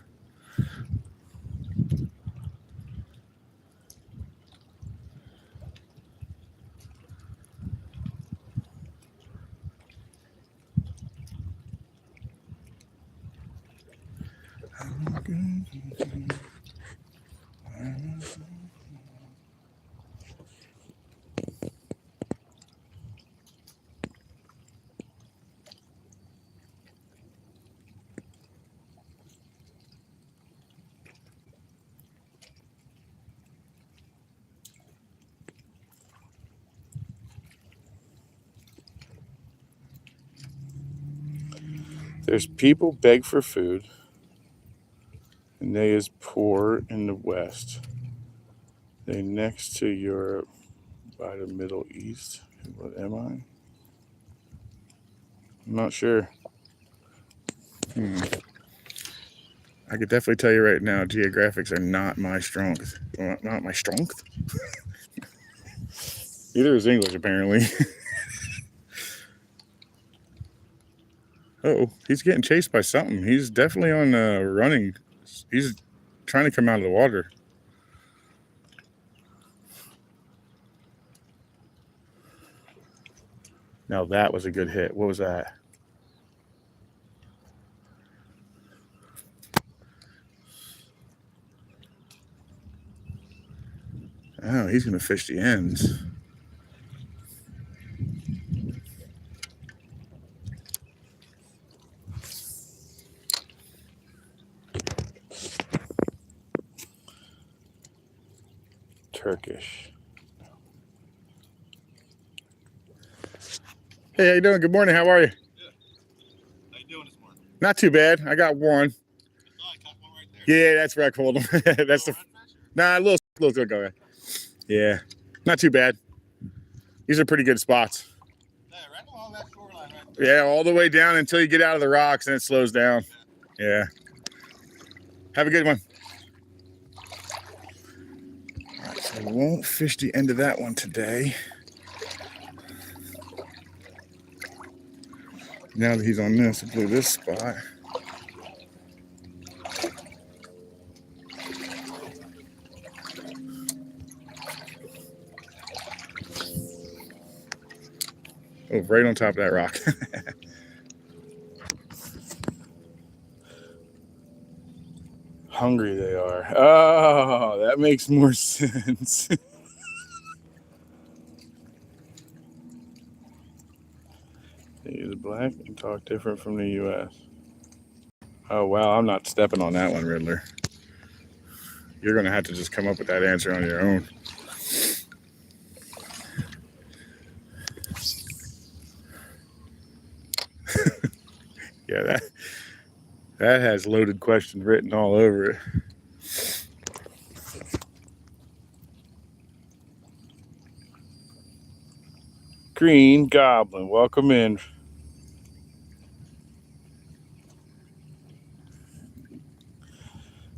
There's people beg for food, and they is poor in the West. They next to Europe by the Middle East. What am I? I'm not sure. I could definitely tell you right now, geographics are not my strength. Well, not my strength. Neither is English, apparently. Oh, he's getting chased by something. He's definitely on running. He's trying to come out of the water. Now that was a good hit. What was that? Oh, he's going to fish the ends. Turkish. Hey, how you doing? Good morning. How are you? Good. How you doing this morning? Not too bad. I got one. I caught one right there. Yeah, that's where I called him. That's the. Nah, a little guy. Yeah, not too bad. These are pretty good spots. Yeah, right along that shoreline right there. Yeah, all the way down until you get out of the rocks and it slows down. Yeah. Have a good one. All right, so we won't fish the end of that one today. Now that he's on this, we'll do this spot. Oh, right on top of that rock. hungry they are. Oh, that makes more sense. They use black and talk different from the U.S. Oh, wow, I'm not stepping on that one, Riddler. You're going to have to just come up with that answer on your own. Yeah, that has loaded questions written all over it. Green Goblin, welcome in.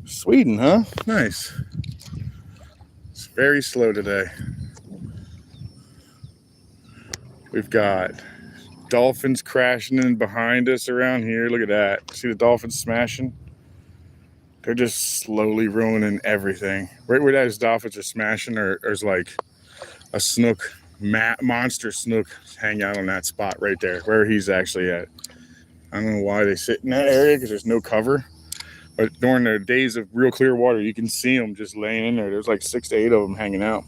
Sweden, huh? Nice. It's very slow today. We've got dolphins crashing in behind us around here. Look at that. See the dolphins smashing? They're just slowly ruining everything. Right where those dolphins are smashing, there's like a snook, monster snook hang out on that spot right there, where he's actually at. I don't know why they sit in that area because there's no cover. But during the days of real clear water, you can see them just laying in there. There's like 6 to 8 of them hanging out.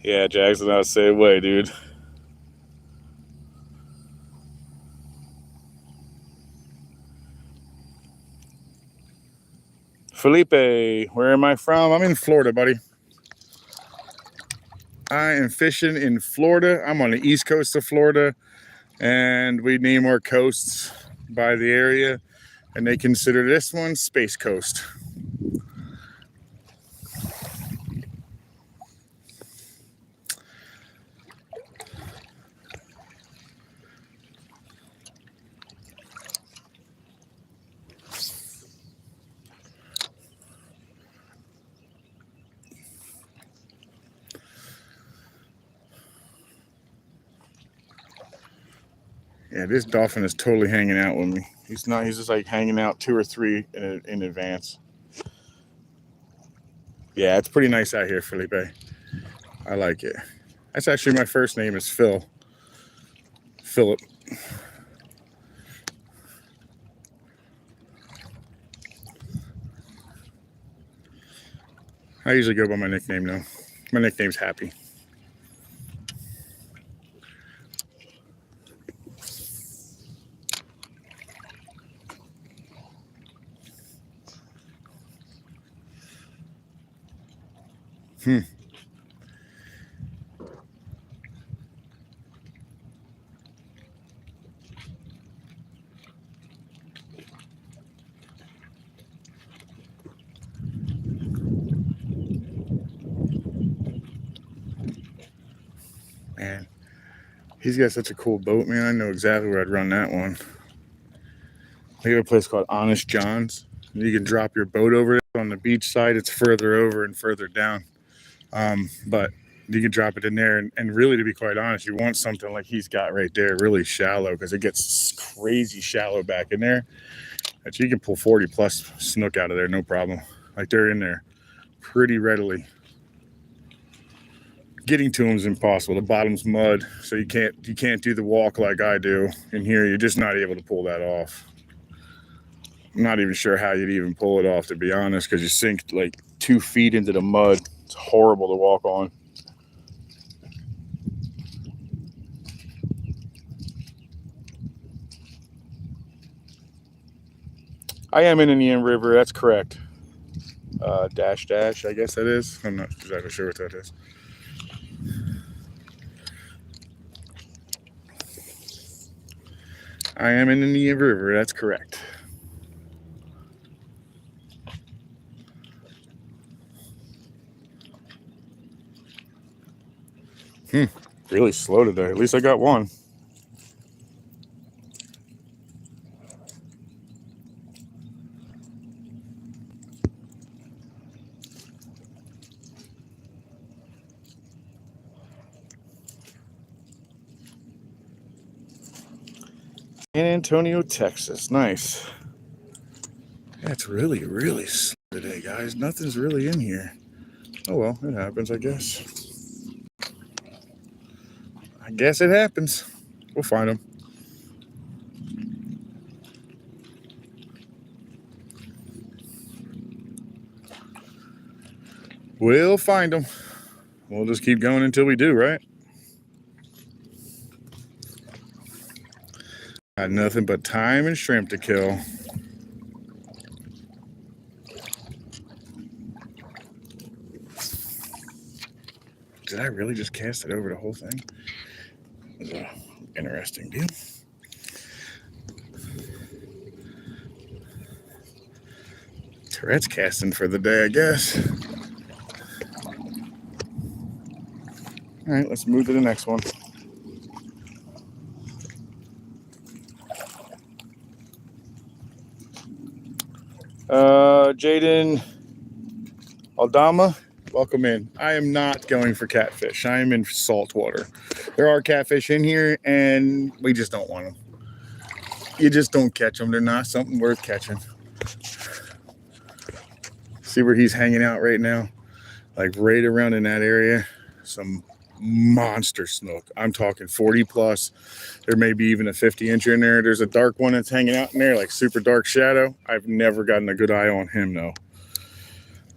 Yeah, Jackson, I'll say away, dude. Felipe, where am I from? I'm in Florida, buddy. I am fishing in Florida. I'm on the east coast of Florida, and we name our coasts by the area, and they consider this one Space Coast. Yeah, this dolphin is totally hanging out with me. He's not, he's just like hanging out 2 or 3 in advance. Yeah, it's pretty nice out here, Felipe. I like it. That's actually my first name is Phil. Philip. I usually go by my nickname now. My nickname's Happy. Man, he's got such a cool boat, man. I know exactly where I'd run that one. We have a place called Honest John's. You can drop your boat over it on the beach side. It's further over and further down. But you can drop it in there. And really, to be quite honest, you want something like he's got right there, really shallow, because it gets crazy shallow back in there. But you can pull 40 plus snook out of there, no problem. Like they're in there pretty readily. Getting to them is impossible. The bottom's mud, so you can't do the walk like I do. In here, you're just not able to pull that off. I'm not even sure how you'd even pull it off, to be honest, because you sink like 2 feet into the mud. It's horrible to walk on. I am in Indian River, that's correct. Dash, I guess that is. I'm not exactly sure what that is. I am in Indian River, that's correct. Really slow today. At least I got one. San Antonio, Texas. Nice. That's really, really slow today, guys. Nothing's really in here. Oh well, it happens, I guess. I guess it happens. We'll find them. We'll find them. We'll just keep going until we do, right? Got nothing but time and shrimp to kill. Did I really just cast it over the whole thing? That's an interesting deal. Tourette's casting for the day, I guess. All right, let's move to the next one. Jaden Aldama, welcome in. I am not going for catfish. I am in saltwater. There are catfish in here, and we just don't want them. You just don't catch them. They're not something worth catching. See where he's hanging out right now? Like right around in that area. Some monster snook. I'm talking 40 plus. There may be even a 50-incher in there. There's a dark one that's hanging out in there, like super dark shadow. I've never gotten a good eye on him though.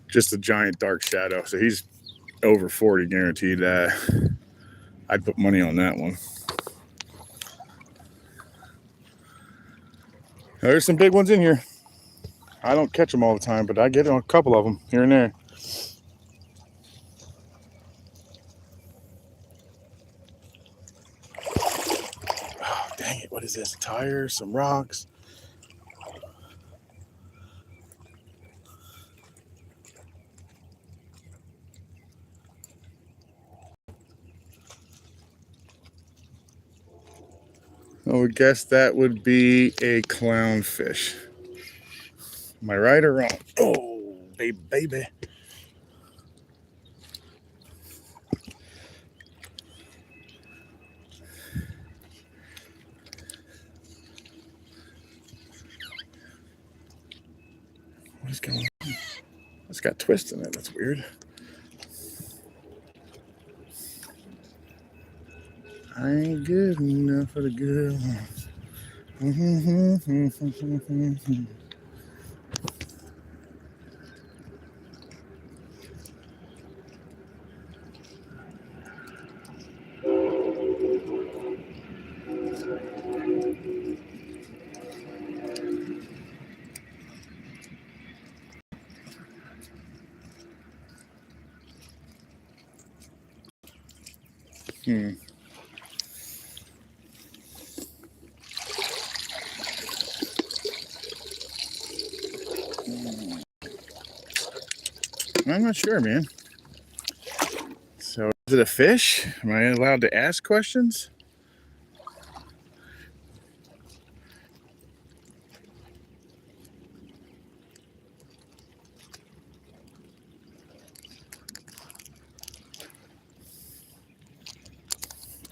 Just a giant dark shadow. So he's over 40 guaranteed. I'd put money on that one. There's some big ones in here. I don't catch them all the time, but I get a couple of them here and there. Oh, dang it. What is this? Tires, some rocks. I would guess that would be a clownfish. Am I right or wrong? Oh, baby. What is going on? It's got twists in it. That's weird. I ain't good enough for the good ones. I'm not sure, man. So, is it a fish? Am I allowed to ask questions?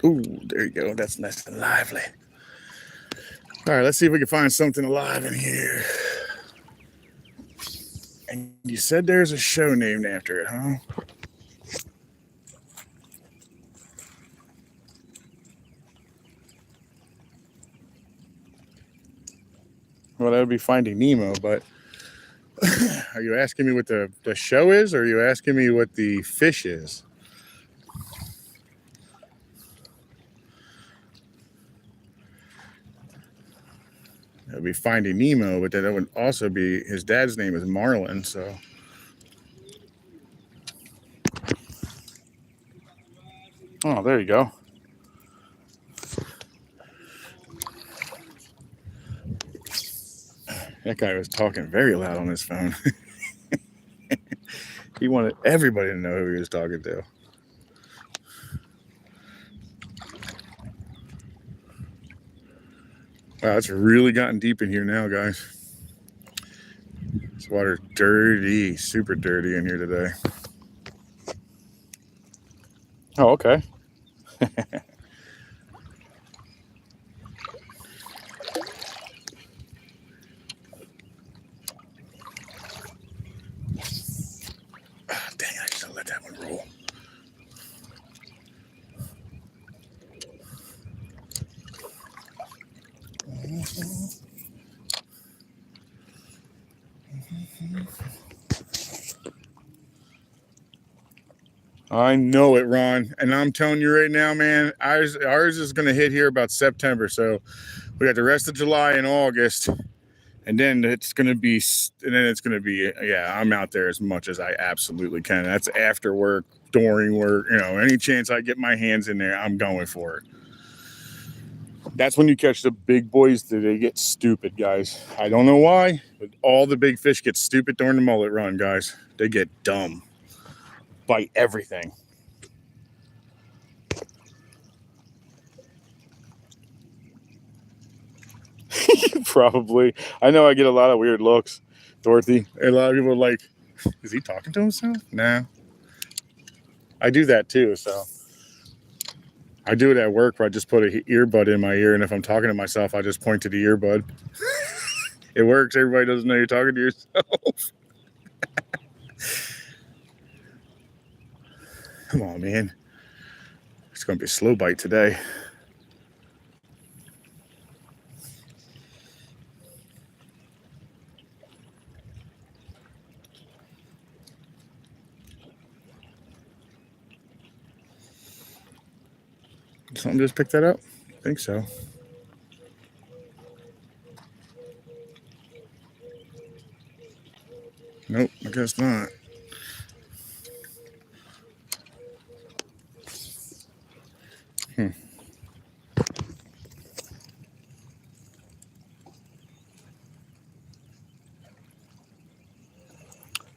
Ooh, there you go. That's nice and lively. All right, let's see if we can find something alive in here. And you said there's a show named after it, huh? Well, that would be Finding Nemo, but are you asking me what the show is, or are you asking me what the fish is? That would be Finding Nemo, but that would also be, his dad's name is Marlin, so. Oh, there you go. That guy was talking very loud on his phone. He wanted everybody to know who he was talking to. Wow, it's really gotten deep in here now, guys. This water's dirty, super dirty in here today. Oh, okay. Dang, I just let that one roll. I know it, Ron. And I'm telling you right now, man, ours is going to hit here about September. So we got the rest of July and August. And then it's going to be, yeah, I'm out there as much as I absolutely can. That's after work, during work, any chance I get my hands in there, I'm going for it. That's when you catch the big boys. They get stupid, guys. I don't know why, but all the big fish get stupid during the mullet run, guys. They get dumb. Bite everything. Probably. I know I get a lot of weird looks, Dorothy. And a lot of people are like, is he talking to himself? Nah. I do that too, so. I do it at work where I just put an earbud in my ear, and if I'm talking to myself, I just point to the earbud. It works. Everybody doesn't know you're talking to yourself. Come on, man. It's going to be a slow bite today. Did something just pick that up? I think so. Nope, I guess not.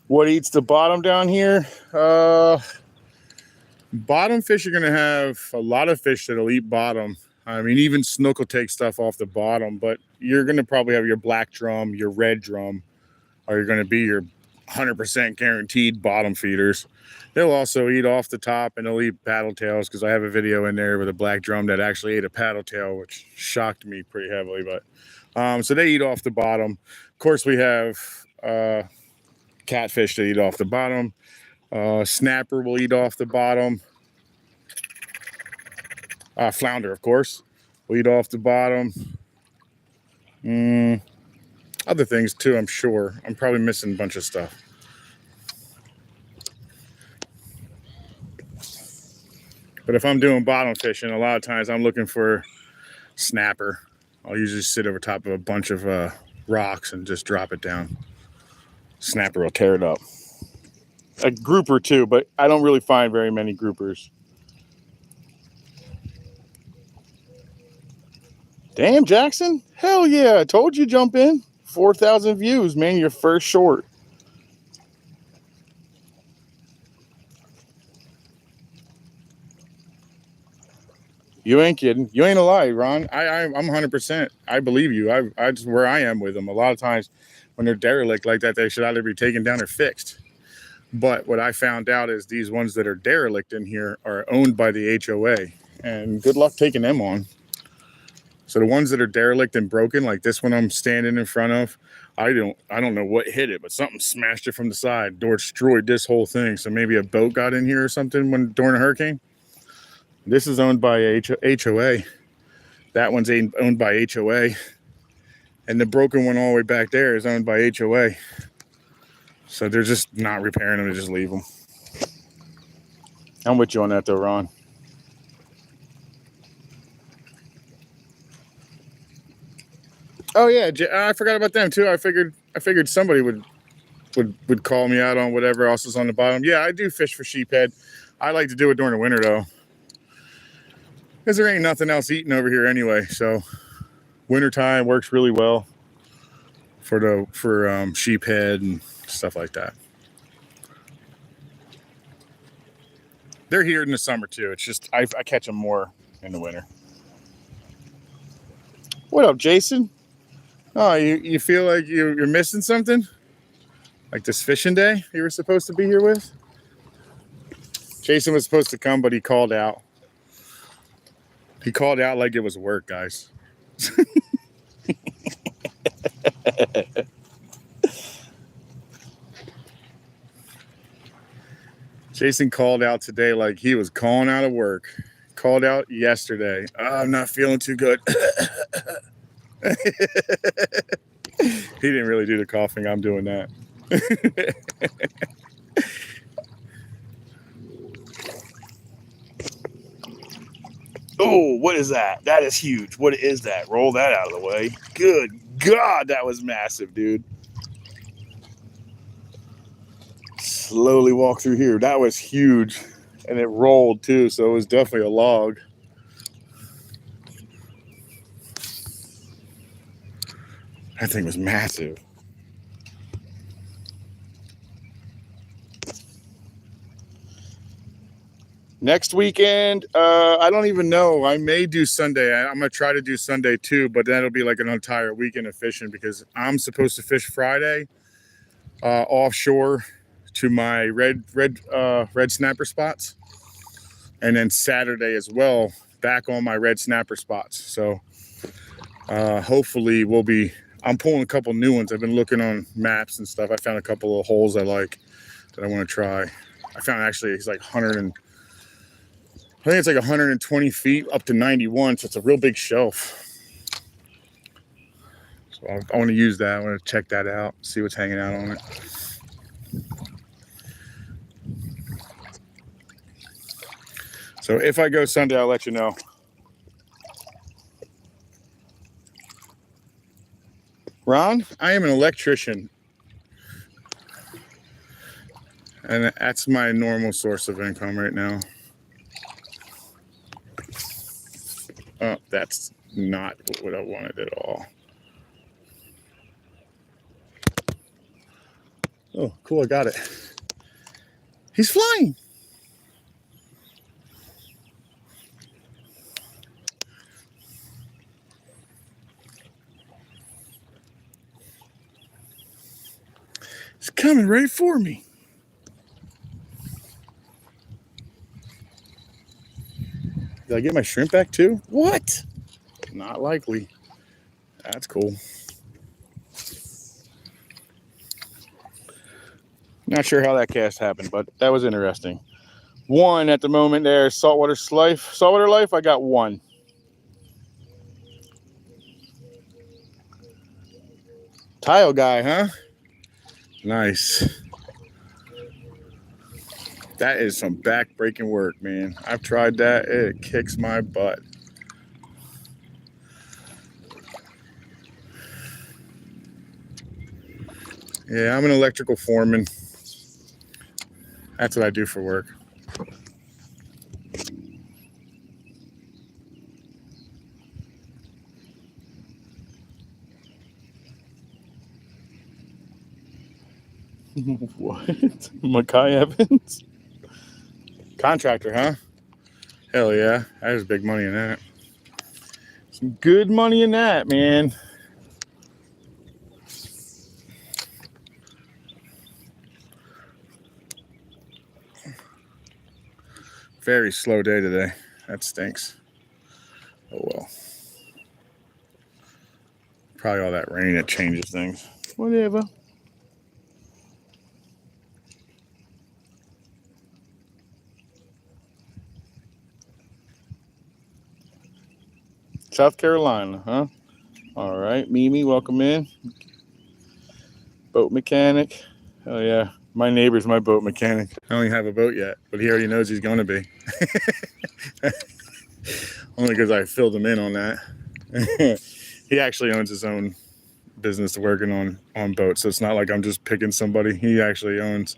What eats the bottom down here? Bottom fish are going to have a lot of fish that'll eat bottom. I mean, even snook will take stuff off the bottom, but you're going to probably have your black drum, your red drum, or you're going to be your 100% guaranteed bottom feeders. They'll also eat off the top, and they'll eat paddle tails, because I have a video in there with a black drum that actually ate a paddle tail, which shocked me pretty heavily. But so they eat off the bottom. Of course, we have catfish that eat off the bottom. Snapper will eat off the bottom. Flounder, of course, will eat off the bottom. Other things too, I'm sure. I'm probably missing a bunch of stuff. But if I'm doing bottom fishing, a lot of times I'm looking for snapper. I'll usually sit over top of a bunch of rocks and just drop it down. Snapper will tear it up. A grouper too, but I don't really find very many groupers. Damn, Jackson. Hell yeah, I told you jump in. 4,000 views, man, your first short. You ain't kidding. You ain't a lie, Ron. I'm 100%. I believe you. I just where I am with them. A lot of times when they're derelict like that, they should either be taken down or fixed. But what I found out is these ones that are derelict in here are owned by the HOA, and good luck taking them on. So the ones that are derelict and broken, like this one I'm standing in front of, I don't know what hit it, but something smashed it from the side, destroyed this whole thing. So maybe a boat got in here or something during a hurricane. This is owned by HOA. That one's owned by HOA. And the broken one all the way back there is owned by HOA. So they're just not repairing them, they just leave them. I'm with you on that though, Ron. Oh yeah, I forgot about them too. I figured somebody would call me out on whatever else is on the bottom. Yeah, I do fish for sheephead. I like to do it during the winter though, because there ain't nothing else eating over here anyway. So wintertime works really well for sheephead and stuff like that. They're here in the summer too. It's just I catch them more in the winter. What up, Jason? Oh, you feel like you're missing something? Like this fishing day you were supposed to be here with? Jason was supposed to come, but he called out. He called out like it was work, guys. Jason called out today like he was calling out of work. Called out yesterday. Oh, I'm not feeling too good. He didn't really do the coughing. I'm doing that. Oh, what is that? That is huge. What is that? Roll that out of the way. Good God, that was massive, dude. Slowly walk through here. That was huge. And it rolled too, so it was definitely a log. That thing was massive. Next weekend, I don't even know. I may do Sunday. I'm going to try to do Sunday too, but that'll be like an entire weekend of fishing because I'm supposed to fish Friday offshore to my red snapper spots. And then Saturday as well, back on my red snapper spots. So hopefully I'm pulling a couple new ones. I've been looking on maps and stuff. I found a couple of holes I like that I want to try. I found actually it's like 120 feet up to 91, so it's a real big shelf. So I want to use that. I want to check that out, see what's hanging out on it. So if I go Sunday, I'll let you know. Ron, I am an electrician. And that's my normal source of income right now. Oh, that's not what I wanted at all. Oh, cool, I got it. He's flying. It's coming right for me. Did I get my shrimp back too? What? Not likely. That's cool. Not sure how that cast happened, but that was interesting. One at the moment there, saltwater life. Saltwater life, I got one. Tile guy, huh? Nice. That is some back-breaking work, man. I've tried that. It kicks my butt. Yeah, I'm an electrical foreman. That's what I do for work. What? Mackay Evans? Contractor, huh? Hell yeah. There's big money in that. Some good money in that, man. Very slow day today. That stinks. Oh well. Probably all that rain that changes things. Whatever. South Carolina, huh? All right, Mimi, welcome in. Boat mechanic. Oh yeah, my neighbor's my boat mechanic. I don't even have a boat yet, but he already knows he's going to be. Only because I filled him in on that. He actually owns his own business working on boats, so it's not like I'm just picking somebody. He actually owns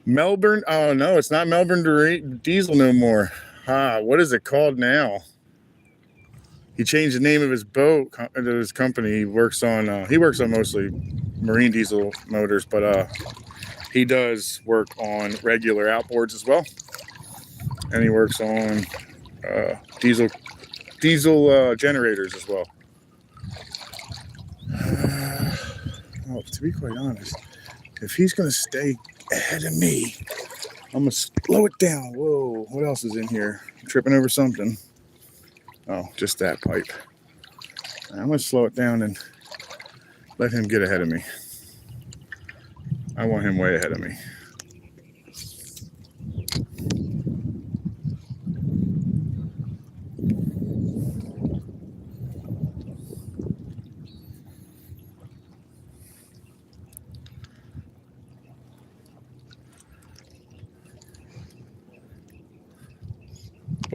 Melbourne. Oh no, it's not Melbourne Diesel no more. What is it called now? He changed the name of his boat, of his company. He works on mostly marine diesel motors, but he does work on regular outboards as well, and he works on diesel generators as well. Well, to be quite honest, if he's gonna stay ahead of me, I'm gonna slow it down. Whoa, what else is in here? I'm tripping over something. Oh, just that pipe. I'm gonna slow it down and let him get ahead of me. I want him way ahead of me.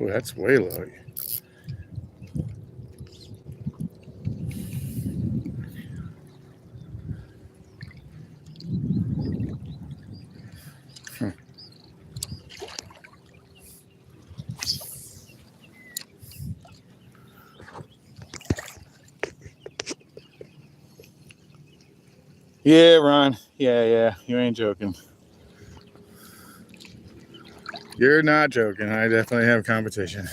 Oh, that's way low. Yeah, Ron. Yeah. You ain't joking. You're not joking. I definitely have competition.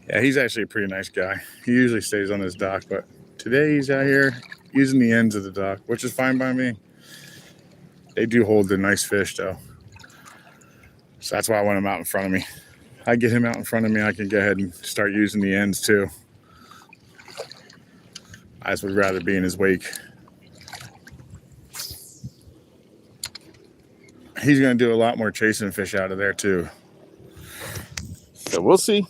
Yeah, he's actually a pretty nice guy. He usually stays on his dock, but today he's out here using the ends of the dock, which is fine by me. They do hold the nice fish, though. So that's why I want him out in front of me. I get him out in front of me, I can go ahead and start using the ends, too. I just would rather be in his wake. He's going to do a lot more chasing fish out of there, too. So we'll see.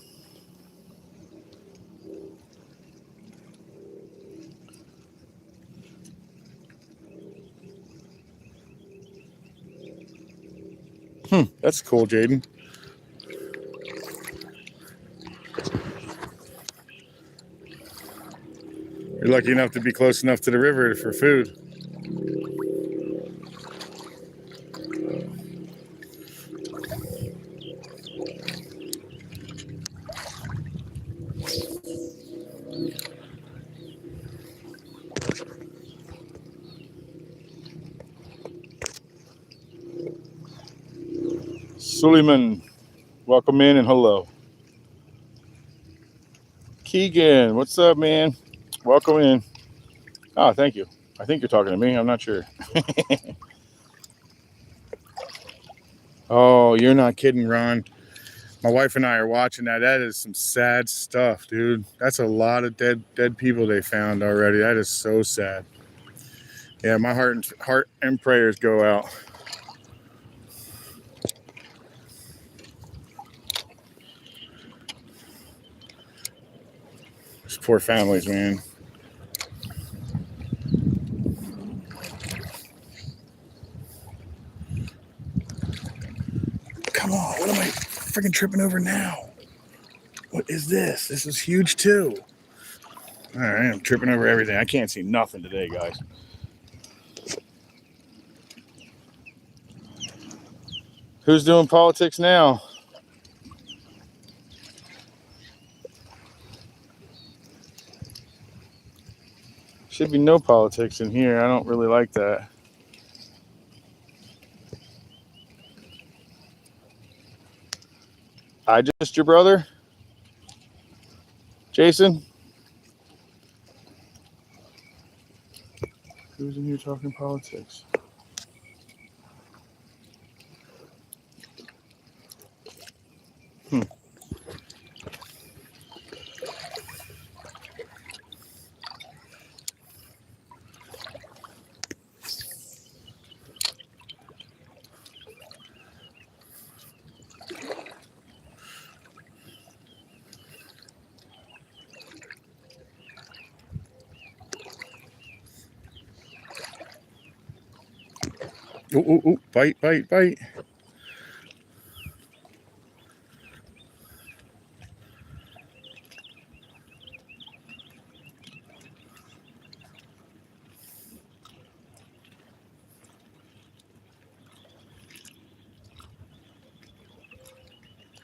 That's cool, Jaden. You're lucky enough to be close enough to the river for food. Suleiman, welcome in and hello. Keegan, what's up, man? Welcome in. Oh, thank you. I think you're talking to me. I'm not sure. Oh, you're not kidding, Ron. My wife and I are watching that. That is some sad stuff, dude. That's a lot of dead people they found already. That is so sad. Yeah, my heart and prayers go out. These poor families, man. Come on, what am I freaking tripping over now? What is this? This is huge too. All right, I'm tripping over everything. I can't see nothing today, guys. Who's doing politics now? Should be no politics in here. I don't really like that. I just your brother? Jason? Who's in here talking politics? Oh, bite.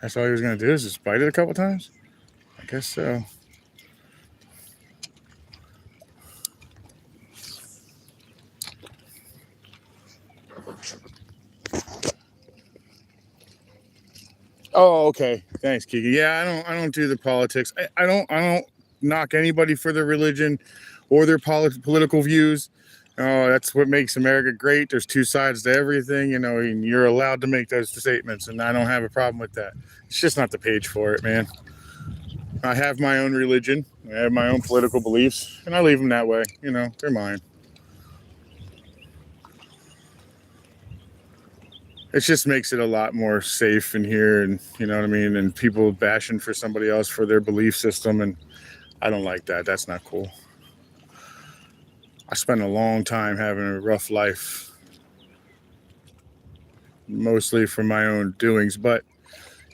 That's all he was going to do is just bite it a couple times? I guess so. Oh, okay. Thanks, Kiki. Yeah, I don't do the politics. I don't knock anybody for their religion or their political views. Oh, that's what makes America great. There's two sides to everything, and you're allowed to make those statements, and I don't have a problem with that. It's just not the page for it, man. I have my own religion. I have my own political beliefs, and I leave them that way. They're mine. It just makes it a lot more safe in here, and you know what I mean, and people bashing for somebody else for their belief system, and I don't like that. That's not cool. I spent a long time having a rough life, mostly from my own doings, but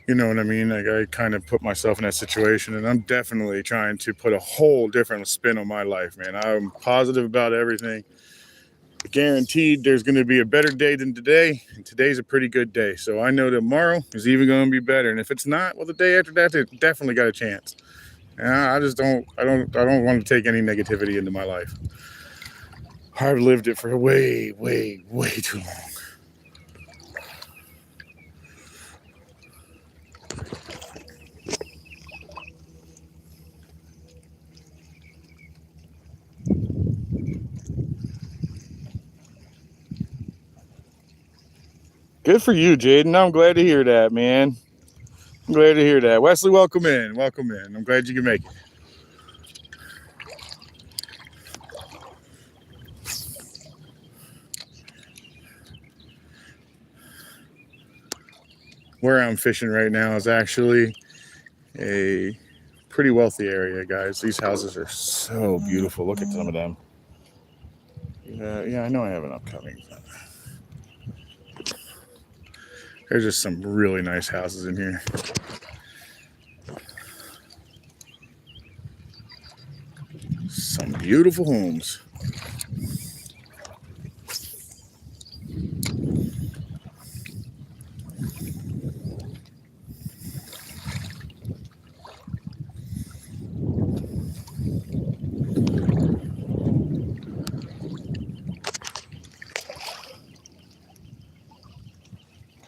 You know what I mean? Like, I kind of put myself in that situation, and I'm definitely trying to put a whole different spin on my life, man. I'm positive about everything. Guaranteed there's going to be a better day than today, and today's a pretty good day. So I know tomorrow is even going to be better, and if it's not, well, the day after that, it definitely got a chance. And I just I don't want to take any negativity into my life. I've lived it for way, way, way too long. Good for you, Jaden. I'm glad to hear that, man. I'm glad to hear that. Wesley, welcome in. Welcome in. I'm glad you can make it. Where I'm fishing right now is actually a pretty wealthy area, guys. These houses are so beautiful. Look at some of them. Yeah, I know I have an upcoming. There's just some really nice houses in here. Some beautiful homes.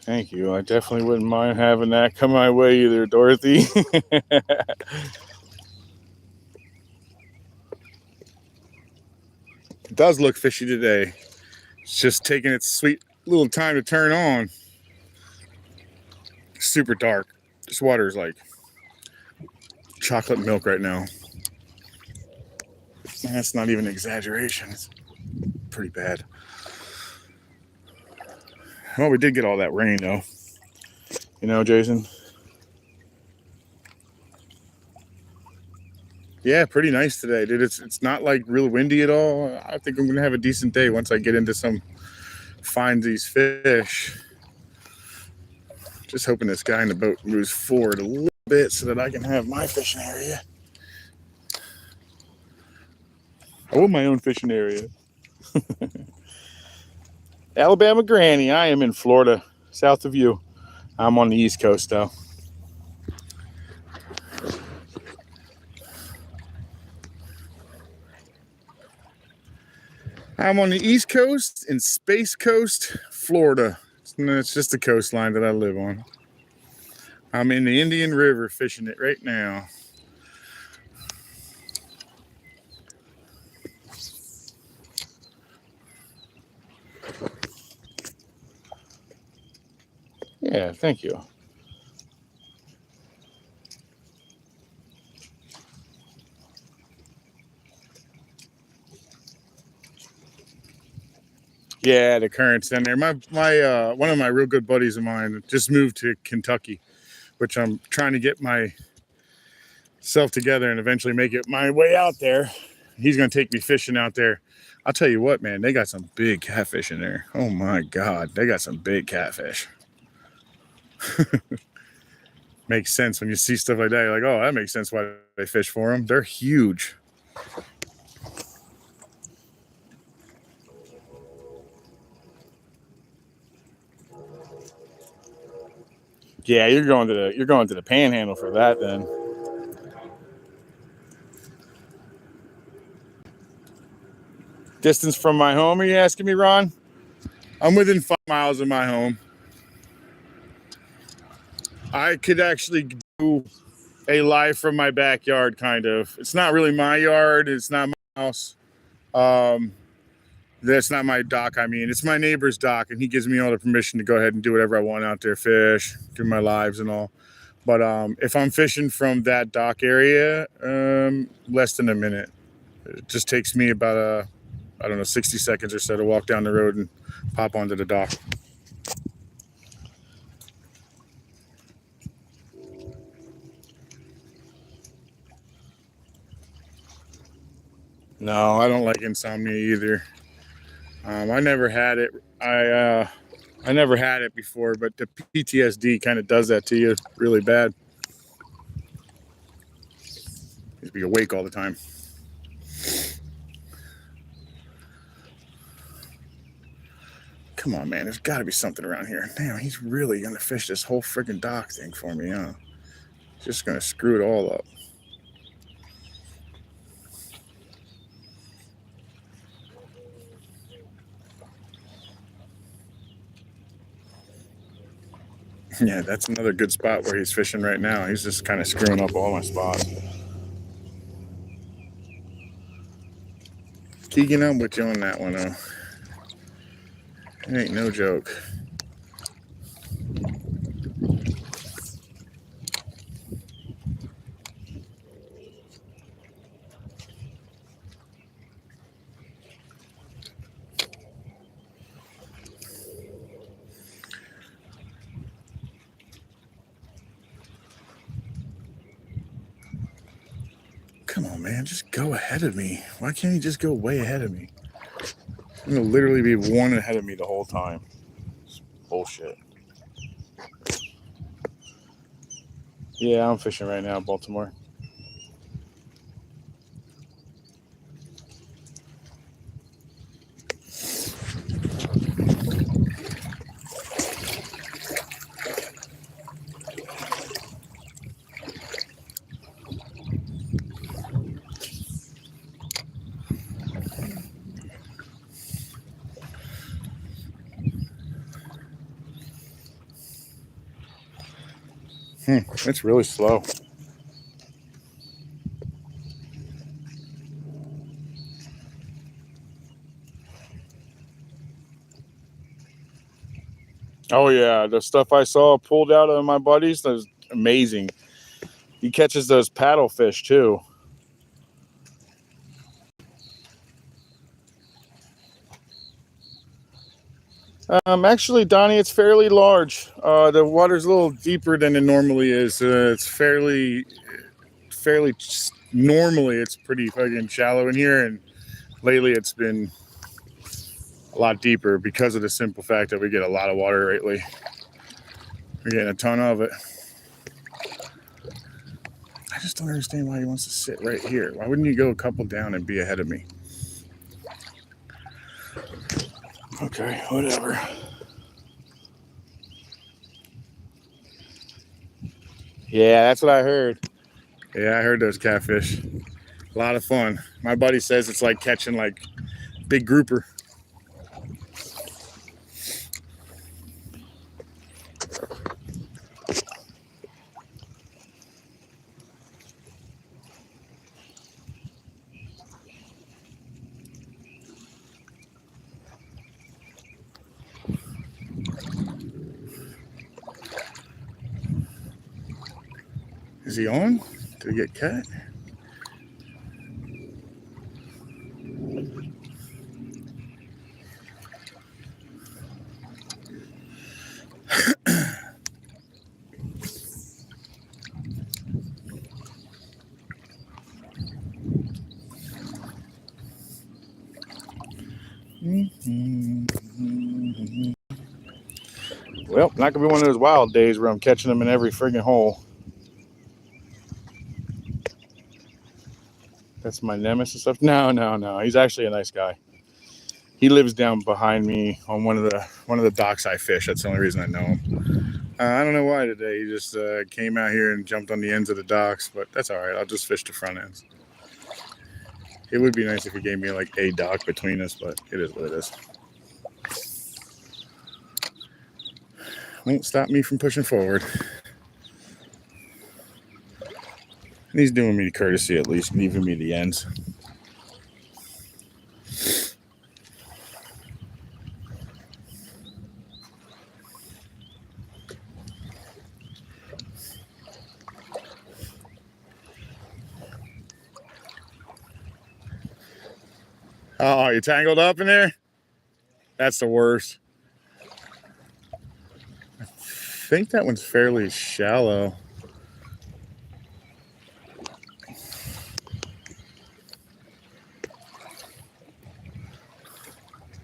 Thank you. I definitely wouldn't mind having that come my way either, Dorothy. It does look fishy today. It's just taking its sweet little time to turn on. Super dark. This water is like chocolate milk right now. And that's not even an exaggeration. It's pretty bad. Well, we did get all that rain though. You know, Jason? Yeah, pretty nice today, dude. It's not like real windy at all. I think I'm gonna have a decent day once I get into find these fish. Just hoping this guy in the boat moves forward a little bit so that I can have my fishing area. I want my own fishing area. Alabama Granny, I am in Florida, south of you. I'm on the East Coast though. I'm on the East Coast in Space Coast, Florida. It's just the coastline that I live on. I'm in the Indian River fishing it right now. Yeah, thank you. Yeah, the current's in there. My one of my real good buddies of mine just moved to Kentucky, which I'm trying to get myself together and eventually make it my way out there. He's gonna take me fishing out there. I'll tell you what, man, they got some big catfish in there. Oh my God, they got some big catfish. Makes sense when you see stuff like that. You're like, oh, that makes sense why they fish for them. They're huge. Yeah, you're going to the Panhandle for that then. Distance from my home? Are you asking me, Ron? I'm within 5 miles of my home. I could actually do a live from my backyard, kind of. It's not really my yard. It's not my house. That's not my dock. I mean, it's my neighbor's dock, and he gives me all the permission to go ahead and do whatever I want out there, fish, do my lives and all. But if I'm fishing from that dock area, less than a minute. It just takes me about 60 seconds or so to walk down the road and pop onto the dock. No, I don't like insomnia either. I never had it. I never had it before, but the PTSD kind of does that to you really bad. Just be awake all the time. Come on, man. There's got to be something around here. Damn, he's really going to fish this whole freaking dock thing for me, huh? Just going to screw it all up. Yeah, that's another good spot where he's fishing right now. He's just kind of screwing up all my spots. Keegan, I'm with you on that one, though. It ain't no joke. Come on, man. Just go ahead of me. Why can't he just go way ahead of me? I'm going to literally be one ahead of me the whole time. It's bullshit. Yeah, I'm fishing right now, Baltimore. It's really slow. Oh yeah, the stuff I saw pulled out of my buddies, that's amazing. He catches those paddlefish too. Actually, Donnie, it's fairly large. The water's a little deeper than it normally is. It's fairly normally it's pretty fucking shallow in here, and lately it's been a lot deeper because of the simple fact that we get a lot of water lately. We're getting a ton of it. I just don't understand why he wants to sit right here. Why wouldn't you go a couple down and be ahead of me? Okay, whatever. Yeah, that's what I heard. Yeah, I heard those catfish. A lot of fun. My buddy says it's like catching like big grouper. Is he on? Did he get cut? Well, not gonna be one of those wild days where I'm catching them in every friggin' hole. That's my nemesis stuff. No. He's actually a nice guy. He lives down behind me on one of the docks I fish. That's the only reason I know him. I don't know why today. He just came out here and jumped on the ends of the docks, but that's all right. I'll just fish the front ends. It would be nice if he gave me like a dock between us, but it is what it is. Won't stop me from pushing forward. And he's doing me the courtesy, at least leaving me the ends. Oh, you tangled up in there? That's the worst. I think that one's fairly shallow.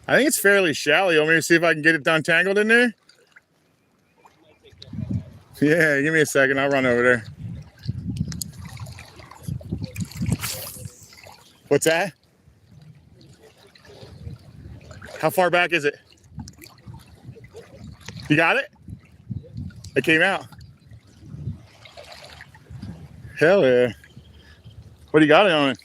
I think it's fairly shallow. You want me to see if I can get it untangled in there? Yeah, give me a second. I'll run over there. What's that? How far back is it? You got it? It came out. Hell yeah. What do you got it on it?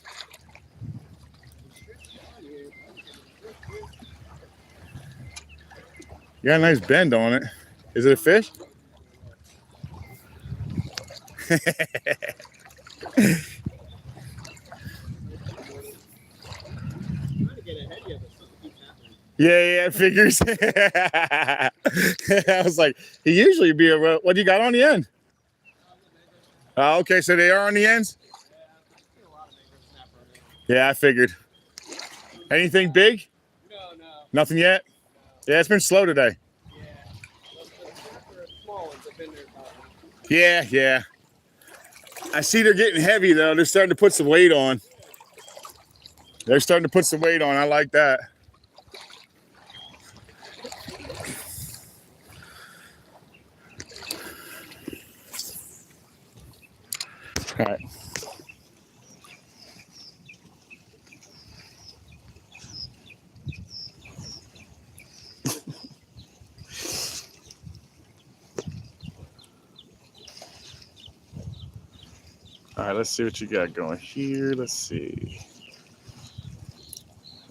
You got a nice bend on it. Is it a fish? Yeah, figures. I was like, he usually be a. What do you got on the end? Oh, okay, so they are on the ends? Yeah, I figured. Anything big? No. Nothing yet? Yeah, it's been slow today. Yeah. I see they're getting heavy, though. They're starting to put some weight on. I like that. All right. All right, let's see what you got going here. Let's see.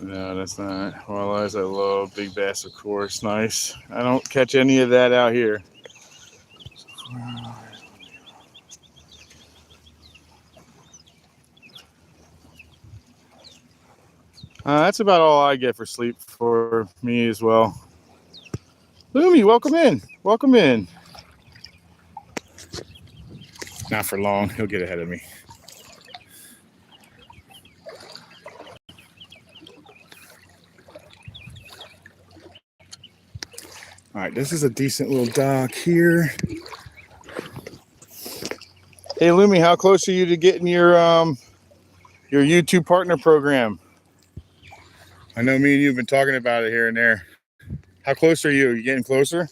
No, that's not. Walleyes I love. Big bass, of course. Nice. I don't catch any of that out here. That's about all I get for sleep for me as well. Lumi, welcome in. Welcome in. Not for long. He'll get ahead of me. All right, this is a decent little dock here. Hey, Lumi, how close are you to getting your YouTube partner program? I know me and you have been talking about it here and there. How close are you? Are you getting closer?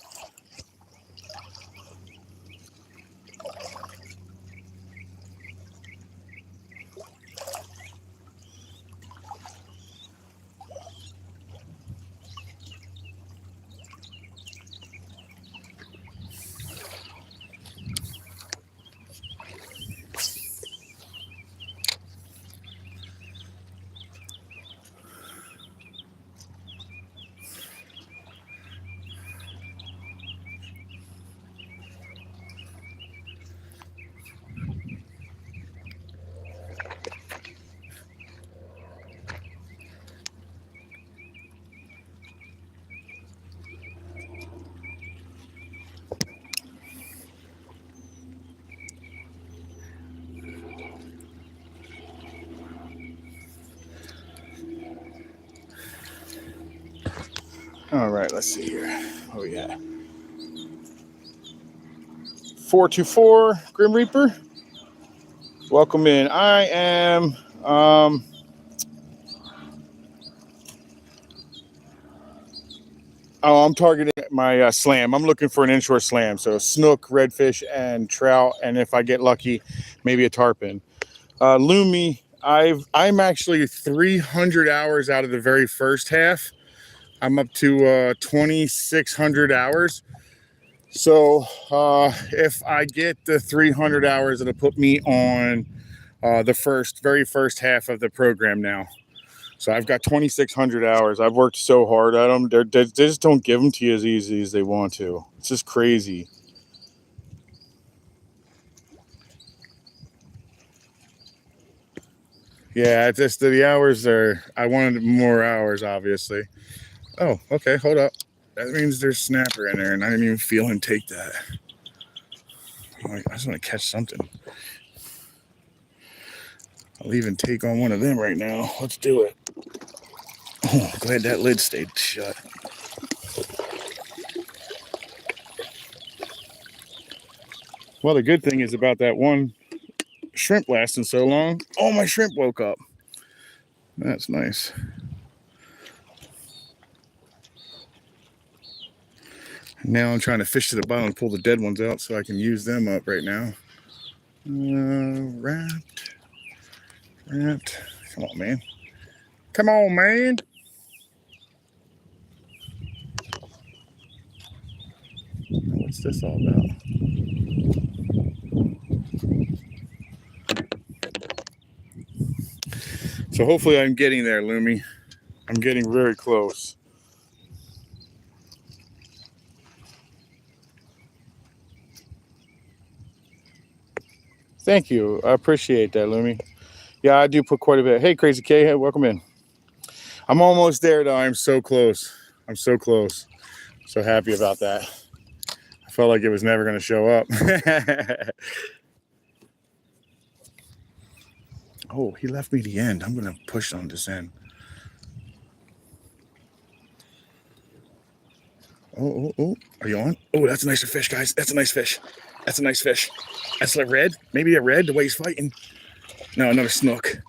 All right, let's see here. What we got? 424 Grim Reaper. Welcome in. I am I'm targeting my slam. I'm looking for an inshore slam. So snook, redfish, and trout. And if I get lucky, maybe a tarpon. Lumi, I'm actually 300 hours out of the very first half. I'm up to 2,600 hours. So if I get the 300 hours, it'll put me on the very first half of the program now. So I've got 2,600 hours. I've worked so hard at them. They just don't give them to you as easy as they want to. It's just crazy. Yeah, it's just the hours are. I wanted more hours, obviously. Oh, okay. Hold up. That means there's snapper in there, and I didn't even feel him take that. I just want to catch something. I'll even take on one of them right now. Let's do it. Oh, glad that lid stayed shut. Well, the good thing is about that one shrimp lasting so long. Oh, my shrimp woke up. That's nice. Now I'm trying to fish to the bottom and pull the dead ones out so I can use them up right now. Wrapped. Come on, man. Come on, man. What's this all about? So hopefully I'm getting there, Lumi. I'm getting very close. Thank you. I appreciate that, Lumi. Yeah, I do put quite a bit. Hey, Crazy K, hey, welcome in. I'm almost there, though. I'm so close. I'm so close. So happy about that. I felt like it was never going to show up. Oh, he left me the end. I'm going to push on this end. Oh. Are you on? Oh, that's a nicer fish, guys. That's a nice fish. That's a nice fish. That's a red. Maybe a red, the way he's fighting. No, another snook.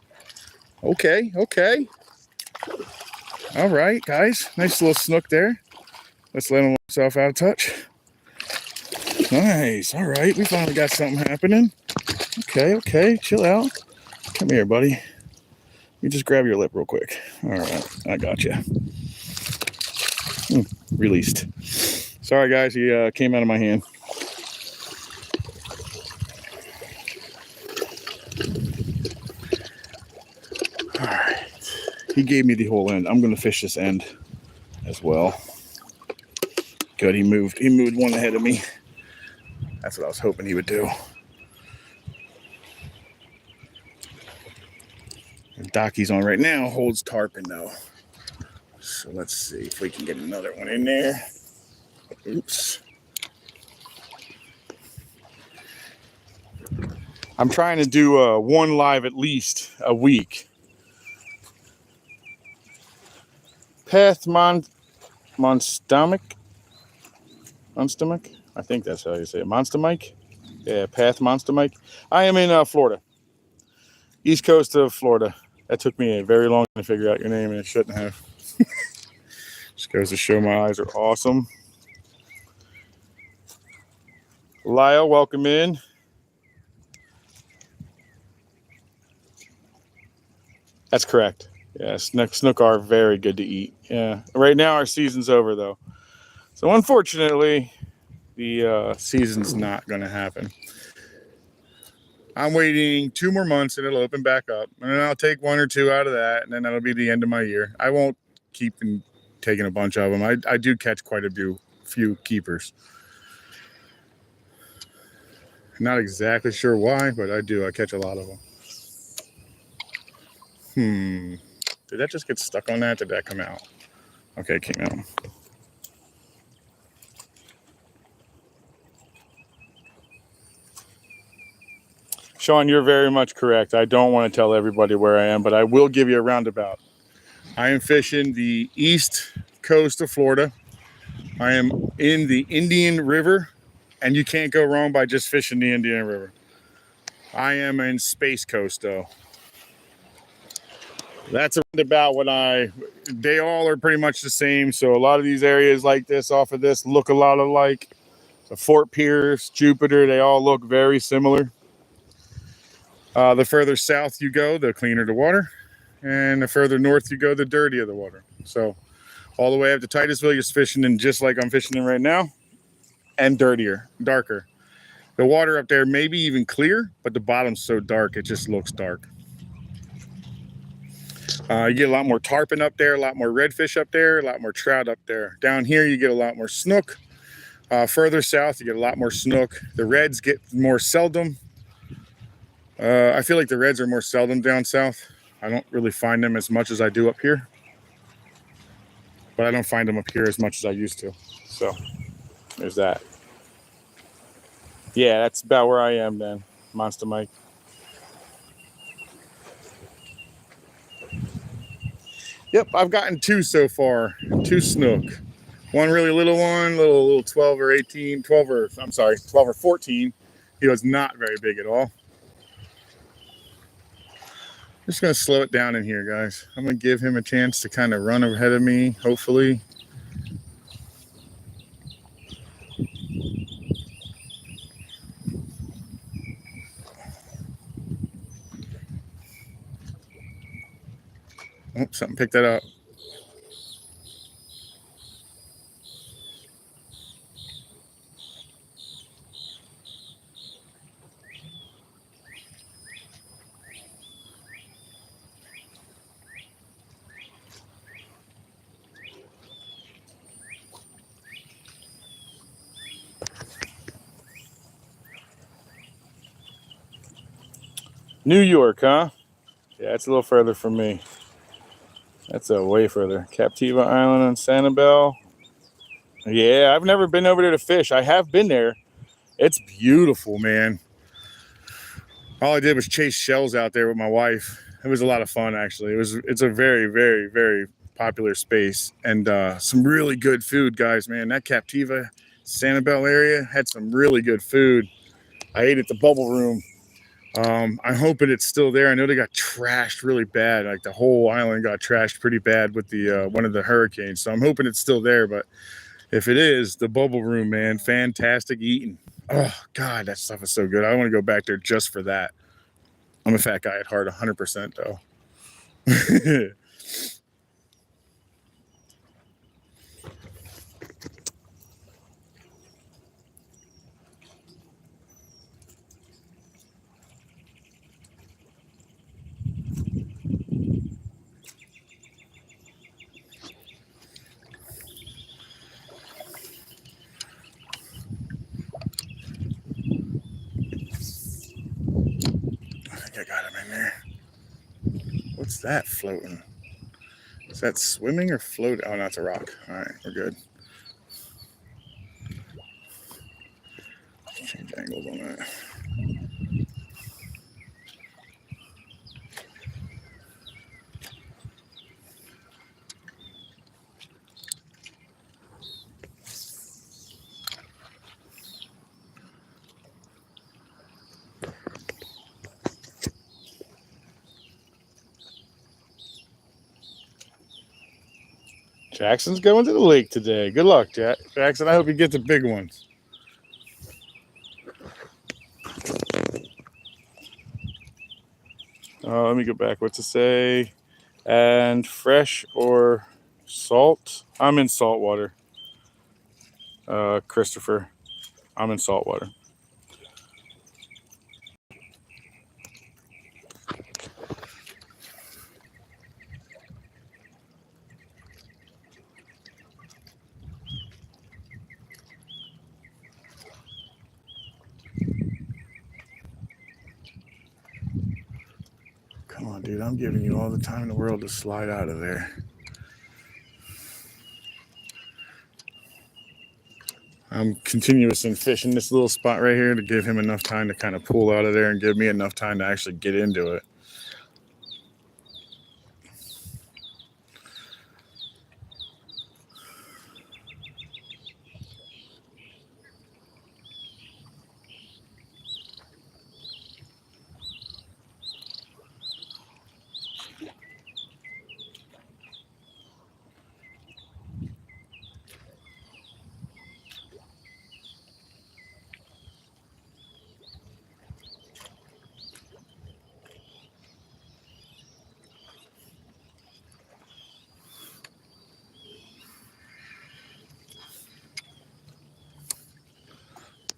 Okay. All right, guys. Nice little snook there. Let's let him himself out of touch. Nice. All right. We finally got something happening. Okay. Chill out. Come here, buddy. Let me just grab your lip real quick. All right. I got you. Released. Sorry, guys. He came out of my hand. All right. He gave me the whole end. I'm going to fish this end as well. Good. He moved one ahead of me. That's what I was hoping he would do. The dock he's on right now holds tarpon though. So let's see if we can get another one in there. Oops. I'm trying to do one live at least a week. Path Monstomach? I think that's how you say it. Monstomach? Yeah, Path Monstomach. I am in Florida. East coast of Florida. That took me a very long time to figure out your name, and it shouldn't have. Just goes to show my eyes are awesome. Lyle, welcome in. That's correct. Yeah, snook are very good to eat. Yeah. Right now our season's over though. So unfortunately, the season's not going to happen. I'm waiting 2 more months and it'll open back up. And then I'll take 1 or 2 out of that, and then that'll be the end of my year. I won't keep taking a bunch of them. I do catch quite a few keepers. Not exactly sure why, but I do. I catch a lot of them. Did that just get stuck on that? Did that come out? Okay, it came out. Sean, you're very much correct. I don't want to tell everybody where I am, but I will give you a roundabout. I am fishing the east coast of Florida. I am in the Indian River, and you can't go wrong by just fishing the Indian River. I am in Space Coast, though. That's about what they all are pretty much the same. So a lot of these areas like this, off of this, look a lot alike. So Fort Pierce, Jupiter, they all look very similar. The further south you go, the cleaner the water. And the further north you go, the dirtier the water. So all the way up to Titusville, you're fishing in just like I'm fishing in right now. And darker. The water up there may be even clear, but the bottom's so dark, it just looks dark. You get a lot more tarpon up there, a lot more redfish up there, a lot more trout up there. Down here, you get a lot more snook. Further south, you get a lot more snook. The reds get more seldom. I feel like the reds are more seldom down south. I don't really find them as much as I do up here. But I don't find them up here as much as I used to. So, there's that. Yeah, that's about where I am then, Monster Mike. Yep, I've gotten 2 so far. 2 snook. One really little one, little 12 or 14. He was not very big at all. Just going to slow it down in here, guys. I'm going to give him a chance to kind of run ahead of me, hopefully. Oh, something picked that up. New York, huh? Yeah, it's a little further from me. That's a way further. Captiva Island on Sanibel. Yeah, I've never been over there to fish. I have been there. It's beautiful, man. All I did was chase shells out there with my wife. It was a lot of fun, actually. It's a very, very, very popular space and some really good food, guys, man. That Captiva Sanibel area had some really good food. I ate at the Bubble Room. I'm hoping it's still there. I know they got trashed really bad. Like the whole island got trashed pretty bad with the one of the hurricanes. So I'm hoping it's still there. But if it is, the Bubble Room, man, fantastic eating. Oh God, that stuff is so good. I want to go back there just for that. I'm a fat guy at heart, 100% though. I think I got him in there. What's that floating? Is that swimming or floating? Oh, no, it's a rock. All right, we're good. Change angles on that. Jackson's going to the lake today. Good luck, Jackson. I hope you get the big ones. Let me go back. What's it say? And fresh or salt? I'm in salt water. Christopher, I'm in salt water. Come on, dude. I'm giving you all the time in the world to slide out of there. I'm continuous in fishing this little spot right here to give him enough time to kind of pull out of there and give me enough time to actually get into it.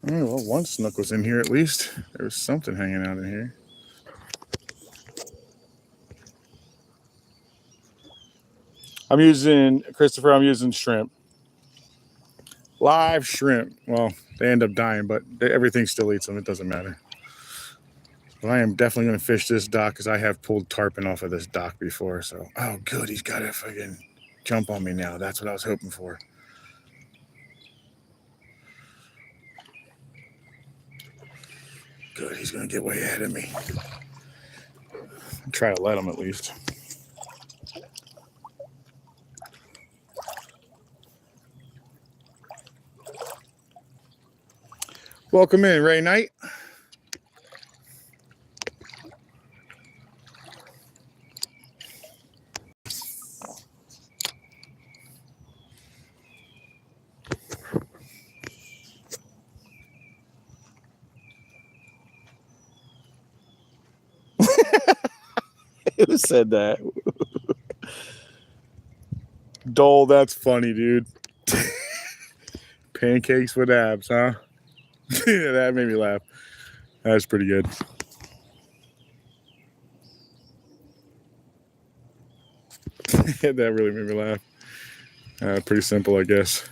All right, well, one snook was in here at least. There was something hanging out in here. I'm using shrimp. Live shrimp. Well, they end up dying, but everything still eats them. It doesn't matter. But I am definitely going to fish this dock because I have pulled tarpon off of this dock before. So, oh, good. He's got to fucking jump on me now. That's what I was hoping for. Good. He's going to get way ahead of me. I'll try to let him at least. Welcome in, Ray Knight. Who said that? Dole, that's funny, dude. Pancakes with abs, huh? Yeah, that made me laugh. That's pretty good. That really made me laugh. Pretty simple, I guess.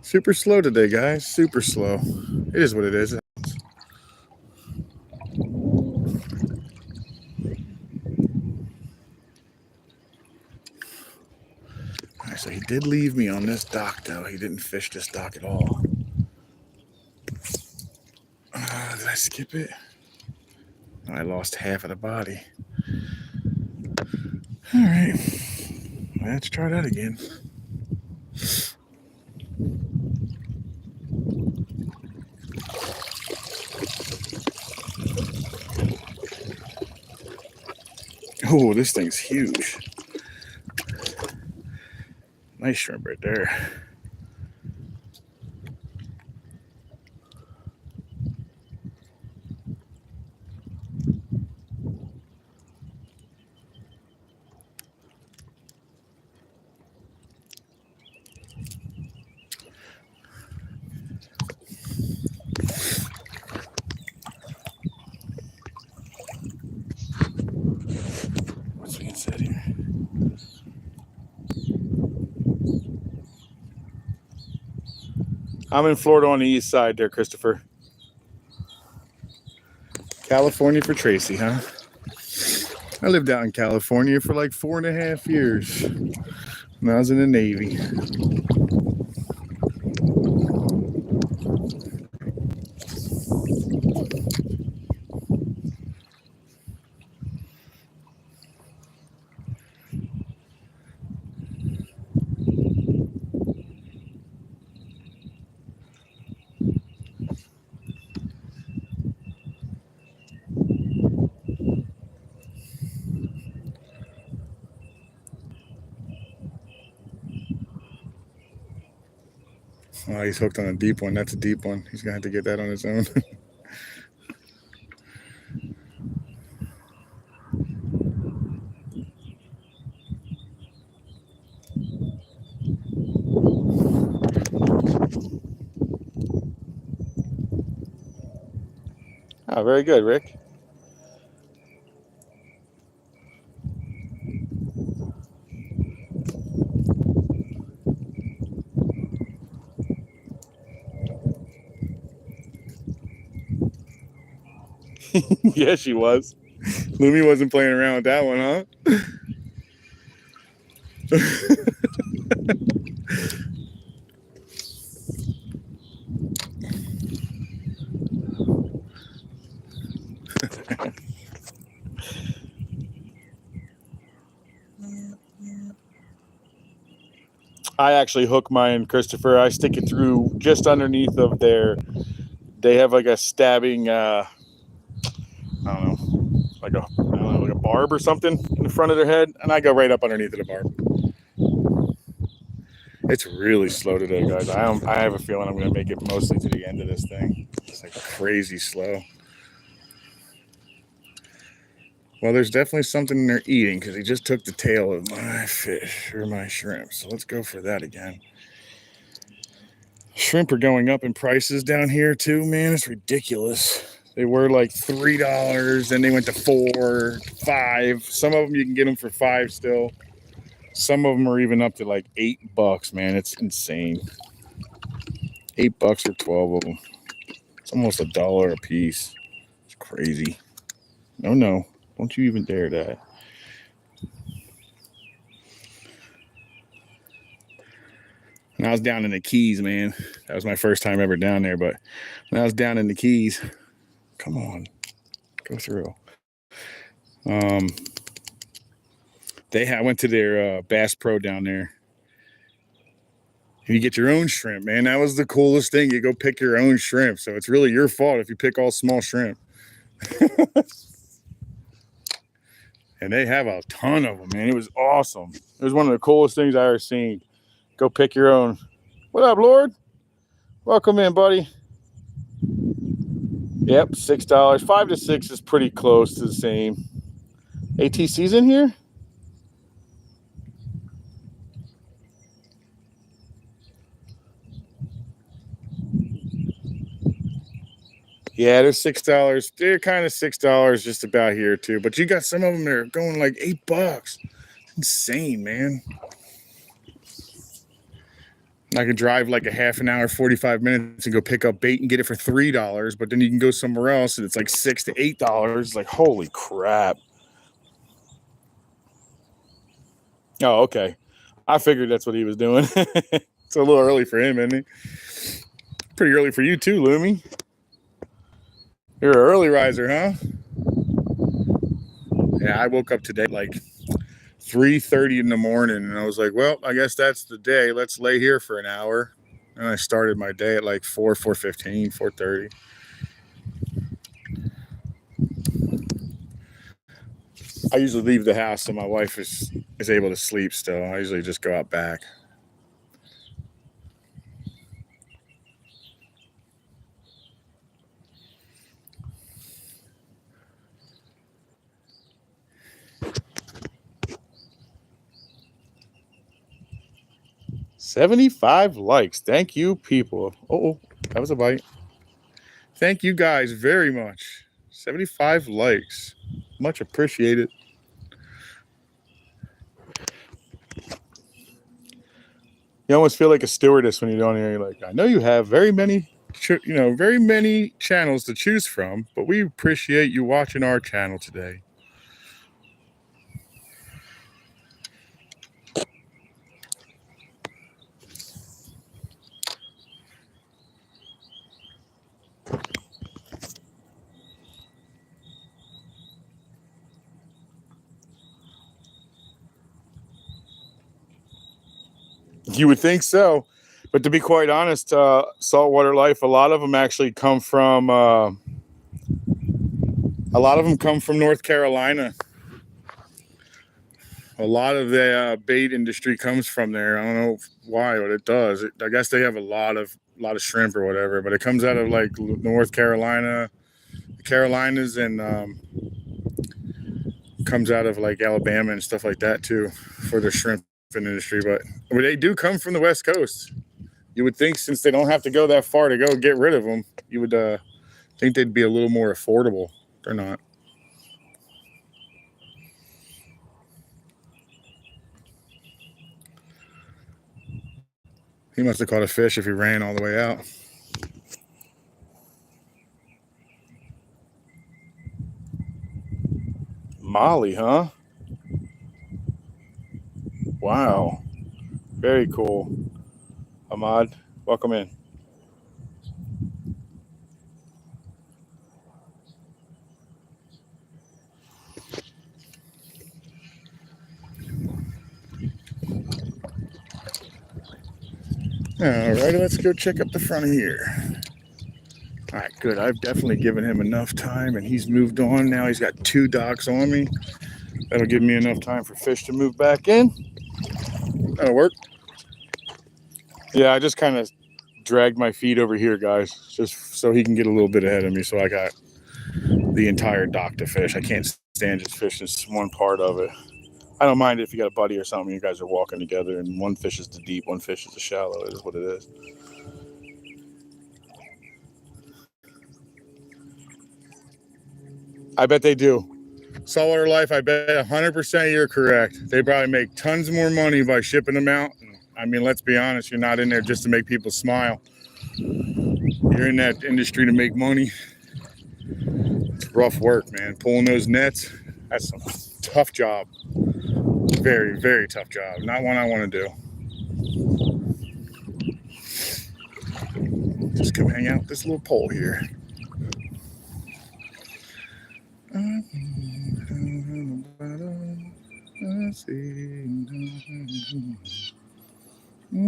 Super slow today, guys. Super slow. It is what it is. Alright, so he did leave me on this dock, though. He didn't fish this dock at all. Did I skip it? I lost half of the body. All right. Let's try that again. Oh, this thing's huge. Nice shrimp right there. What's being said here? I'm in Florida on the east side there, Christopher. California for Tracy, huh? I lived out in California for like 4.5 years when I was in the Navy. Oh, he's hooked on a deep one. That's a deep one. He's going to have to get that on his own. Oh, very good, Rick. Yeah, she was. Lumi wasn't playing around with that one, huh? I actually hook mine, Christopher. I stick it through just underneath of their. They have like a stabbing. I don't know, like a barb or something in the front of their head, and I go right up underneath of the barb. It's really slow today, guys. I have a feeling I'm going to make it mostly to the end of this thing. It's like crazy slow. Well, there's definitely something they're eating because he just took the tail of my fish or my shrimp. So let's go for that again. Shrimp are going up in prices down here too, man. It's ridiculous. They were like $3, then they went to $4, $5. Some of them you can get them for $5 still. Some of them are even up to like $8, man. It's insane. $8 for 12 of them. It's almost $1 a piece. It's crazy. No, don't you even dare that. When I was down in the Keys, man, that was my first time ever down there. But when I was down in the Keys, come on, go through. I went to their Bass Pro down there, You get your own shrimp, man. That was the coolest thing. You go pick your own shrimp. So it's really your fault if you pick all small shrimp. And they have a ton of them, man. It was awesome. It was one of the coolest things I ever seen. Go pick your own. What up, Lord? Welcome in, buddy. Yep, $6. 5 to 6 is pretty close to the same. ATC's in here? Yeah, they're $6. They're kind of $6 just about here too. But you got some of them that are going like $8. Insane, man. I could drive like a half an hour, 45 minutes and go pick up bait and get it for $3, but then you can go somewhere else and it's like $6 to $8. Like, holy crap. Oh, okay. I figured that's what he was doing. It's a little early for him, isn't it? Pretty early for you too, Loomy. You're an early riser, huh? Yeah, I woke up today like 3:30 in the morning, and I was like, well, I guess that's the day. Let's lay here for an hour. And I started my day at like 4:15, 4:30. I usually leave the house so my wife is able to sleep still. I usually just go out back. $75 likes. Thank you, people. Oh, that was a bite. Thank you guys very much. 75 likes. Much appreciated. You almost feel like a stewardess when you're down here. You're like, I know you have very many channels to choose from, but we appreciate you watching our channel today. You would think so, but to be quite honest, saltwater life, a lot of them actually come from North Carolina. A lot of the bait industry comes from there. I don't know why, but it does. I guess they have a lot of shrimp or whatever, but it comes out of like North Carolina, the Carolinas, and comes out of like Alabama and stuff like that too for the shrimp industry. But they do come from the West Coast. You would think since they don't have to go that far to go get rid of them, you would think they'd be a little more affordable. They're not. He must have caught a fish if he ran all the way out. Molly, huh? Wow. Very cool. Ahmad, welcome in. All right, let's go check up the front of here. All right, good. I've definitely given him enough time, and he's moved on. Now he's got 2 docks on me. That'll give me enough time for fish to move back in. That'll work. Yeah, I just kind of dragged my feet over here, guys, just so he can get a little bit ahead of me. So I got the entire dock to fish. I can't stand just fishing this one part of it. I don't mind if you got a buddy or something, you guys are walking together and one fish is the deep, one fish is the shallow. It is what it is. I bet they do. Saltwater Life, I bet 100% you're correct. They probably make tons more money by shipping them out. I mean, let's be honest, you're not in there just to make people smile. You're in that industry to make money. It's rough work, man. Pulling those nets, that's a tough job. Very, very tough job. Not one I want to do. Just come hang out with this little pole here. Tell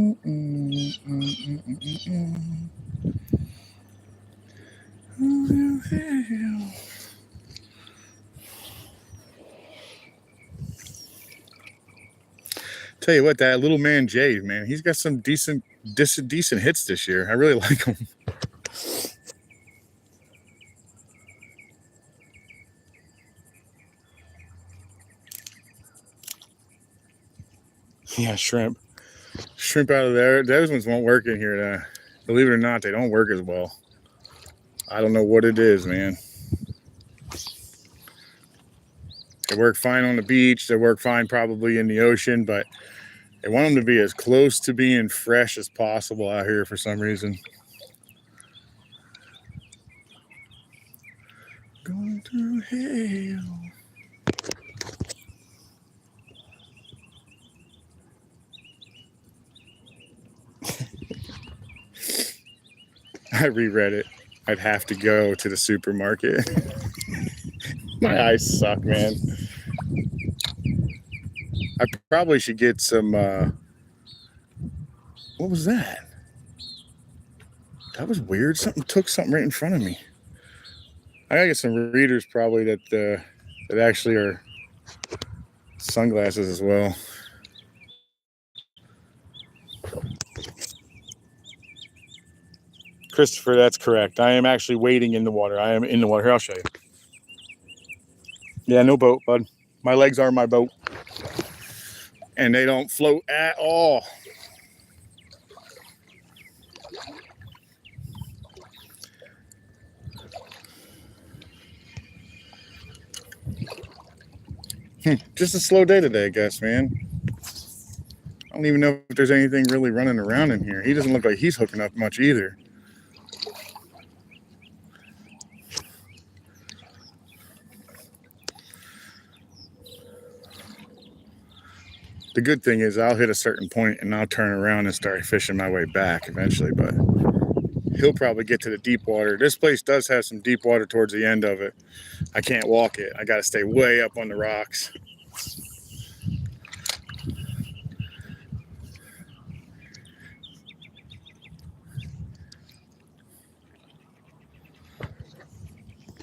you what, that little man Jay, man, he's got some decent hits this year. I really like him. Yeah, shrimp out of there. Those ones won't work in here. Believe it or not, they don't work as well. I don't know what it is, man. They work fine on the beach. They work fine probably in the ocean, but they want them to be as close to being fresh as possible out here for some reason. Going through hell. I reread it. I'd have to go to the supermarket. My eyes suck, man. I probably should get some, what was that? That was weird. Something took something right in front of me. I gotta get some readers probably that actually are sunglasses as well. Christopher, that's correct. I am actually wading in the water. I am in the water. Here, I'll show you. Yeah, no boat, bud. My legs are my boat. And they don't float at all. Just a slow day today, I guess, man. I don't even know if there's anything really running around in here. He doesn't look like he's hooking up much either. The good thing is I'll hit a certain point and I'll turn around and start fishing my way back eventually, but he'll probably get to the deep water. This place does have some deep water towards the end of it. I can't walk it. I got to stay way up on the rocks.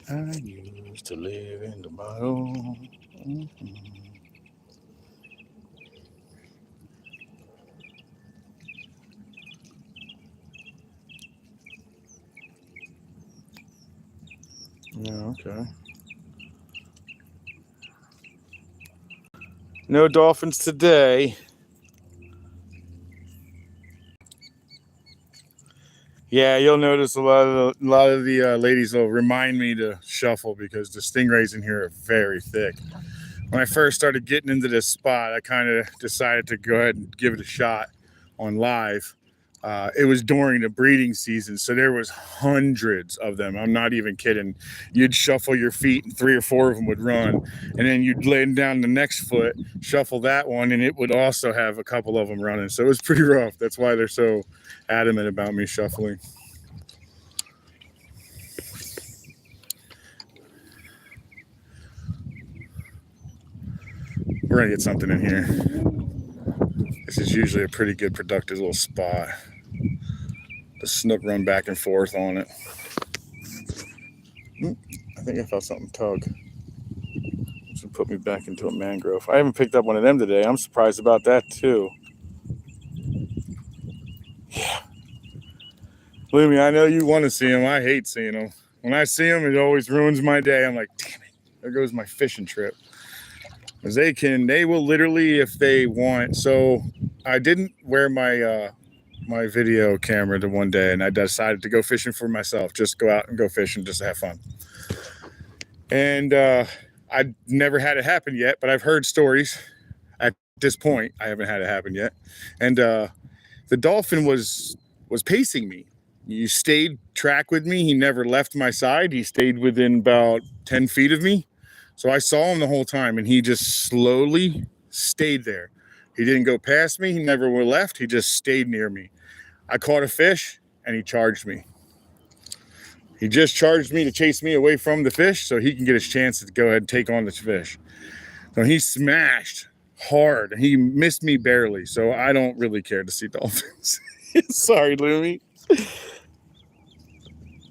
I used to live in the bottle. Yeah, okay. No dolphins today. Yeah, you'll notice a lot of the ladies will remind me to shuffle because the stingrays in here are very thick. When I first started getting into this spot, I kind of decided to go ahead and give it a shot on live. It was during the breeding season, so there was hundreds of them. I'm not even kidding. You'd shuffle your feet and 3 or 4 of them would run, and then you'd lay down the next foot, shuffle that one, and it would also have a couple of them running. So it was pretty rough. That's why they're so adamant about me shuffling. We're gonna get something in here. This is usually a pretty good productive little spot. The snook run back and forth on it. I think I felt something tug. This would put me back into a mangrove. I haven't picked up one of them today. I'm surprised about that too. Yeah. Believe me, I know you want to see them. I hate seeing them. When I see them, it always ruins my day. I'm like, damn it, there goes my fishing trip. Because they will literally, if they want. So I didn't wear my my video camera the one day, and I decided to go fishing for myself. Just go out and go fishing, just to have fun. And I never had it happen yet, but I've heard stories. At this point, I haven't had it happen yet. And the dolphin was pacing me. He stayed track with me. He never left my side. He stayed within about 10 feet of me. So I saw him the whole time, and he just slowly stayed there. He didn't go past me. He never left. He just stayed near me. I caught a fish, and he charged me. He just charged me to chase me away from the fish so he can get his chance to go ahead and take on this fish. So he smashed hard. He missed me barely, so I don't really care to see dolphins. Sorry, Lumi.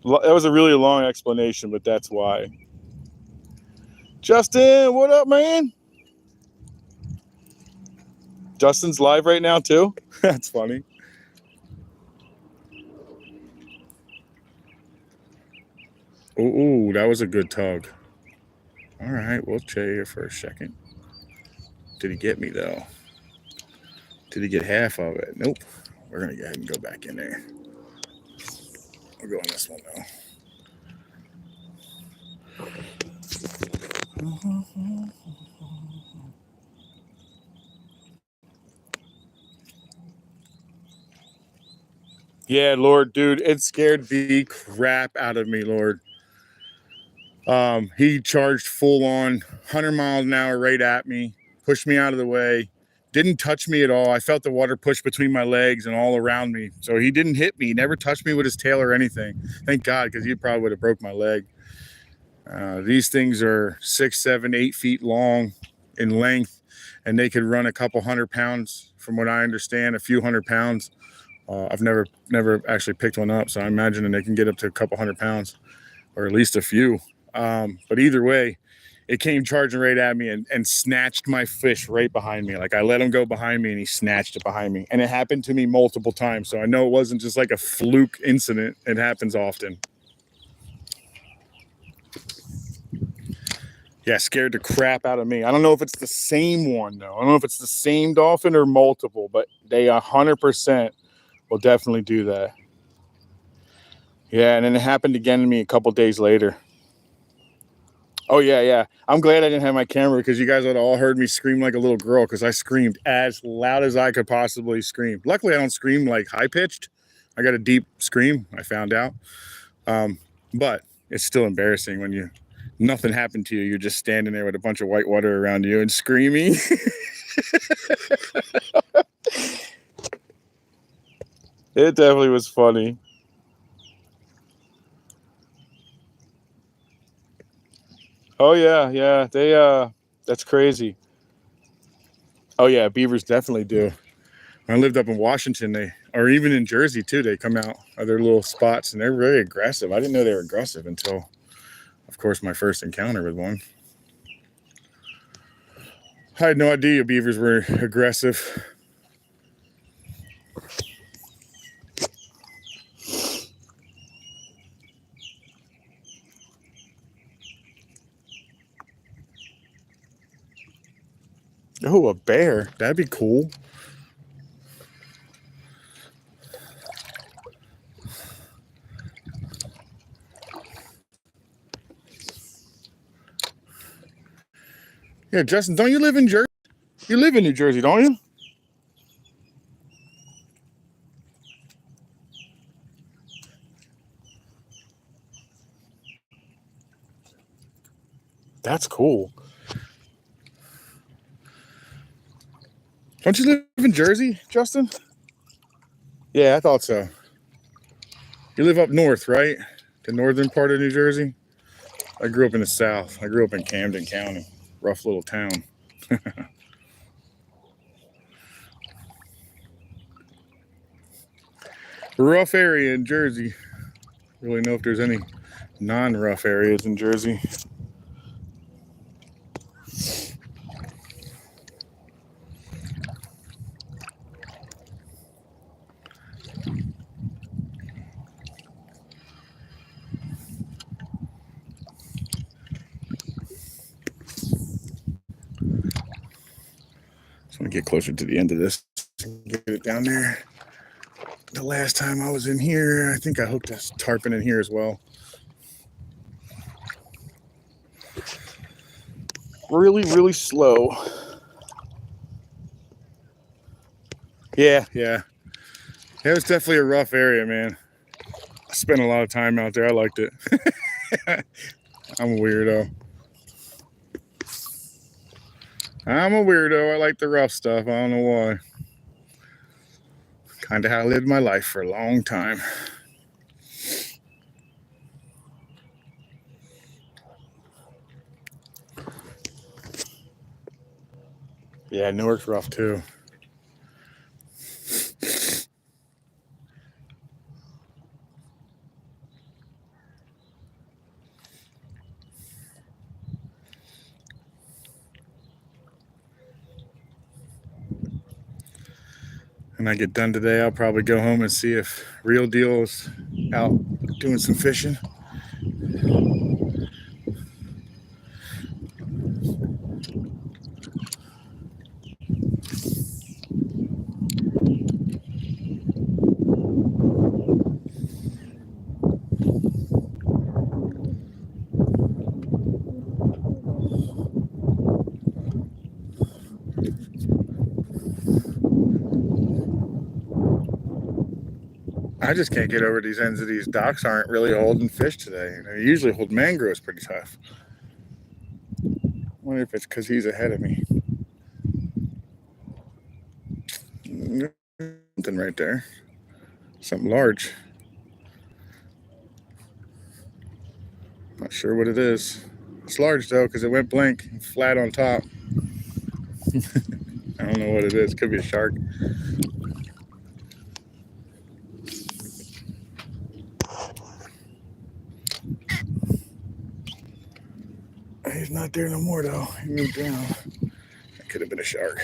That was a really long explanation, but that's why. Justin, what up, man? Justin's live right now, too? That's funny. Ooh, that was a good tug. All right, we'll chill here for a second. Did he get me, though? Did he get half of it? Nope. We're going to go ahead and go back in there. We'll go on this one, though. Yeah, Lord, dude, it scared the crap out of me, Lord. He charged full on 100 miles an hour right at me, pushed me out of the way, didn't touch me at all. I felt the water push between my legs and all around me. So he didn't hit me, never touched me with his tail or anything. Thank God, because he probably would have broke my leg. These things are 6, 7, 8 feet long in length, and they could run a couple 100 pounds, from what I understand, a few 100 pounds. I've never actually picked one up, so I imagine they can get up to a couple 100 pounds, or at least a few. But either way, it came charging right at me and snatched my fish right behind me. Like, I let him go behind me and he snatched it behind me. And it happened to me multiple times. So I know it wasn't just like a fluke incident. It happens often. Yeah, scared the crap out of me. I don't know if it's the same one, though. I don't know if it's the same dolphin or multiple, but they 100% will definitely do that. Yeah, and then it happened again to me a couple days later. Oh, yeah. I'm glad I didn't have my camera, because you guys would have all heard me scream like a little girl, because I screamed as loud as I could possibly scream. Luckily, I don't scream like high-pitched. I got a deep scream, I found out. But it's still embarrassing when nothing happened to you. You're just standing there with a bunch of white water around you and screaming. It definitely was funny. Oh, yeah. That's crazy. Oh, yeah, beavers definitely do. When I lived up in Washington, or even in Jersey too, they come out of their little spots and they're really aggressive. I didn't know they were aggressive until, of course, my first encounter with one. I had no idea beavers were aggressive. Oh, a bear. That'd be cool. Yeah, Justin, don't you live in Jersey? You live in New Jersey, don't you? That's cool. Don't you live in Jersey, Justin? Yeah, I thought so. You live up north, right? The northern part of New Jersey? I grew up in the south. I grew up in Camden County. Rough little town. Rough area in Jersey. Really know if there's any non-rough areas in Jersey. Just want to get closer to the end of this. Get it down there. The last time I was in here, I think I hooked a tarpon in here as well. Really, really slow. Yeah. It was definitely a rough area, man. I spent a lot of time out there. I liked it. I'm a weirdo. I like the rough stuff. I don't know why. Kind of how I lived my life for a long time. Yeah, Newark's rough too. When I get done today, I'll probably go home and see if Real Deal's out doing some fishing. I just can't get over these ends of these docks aren't really holding fish today. They usually hold mangroves pretty tough. I wonder if it's because he's ahead of me. Something right there. Something large. Not sure what it is. It's large though because it went blank, flat on top. I don't know what it is. Could be a shark. He's not there no more though. He moved down. That could have been a shark.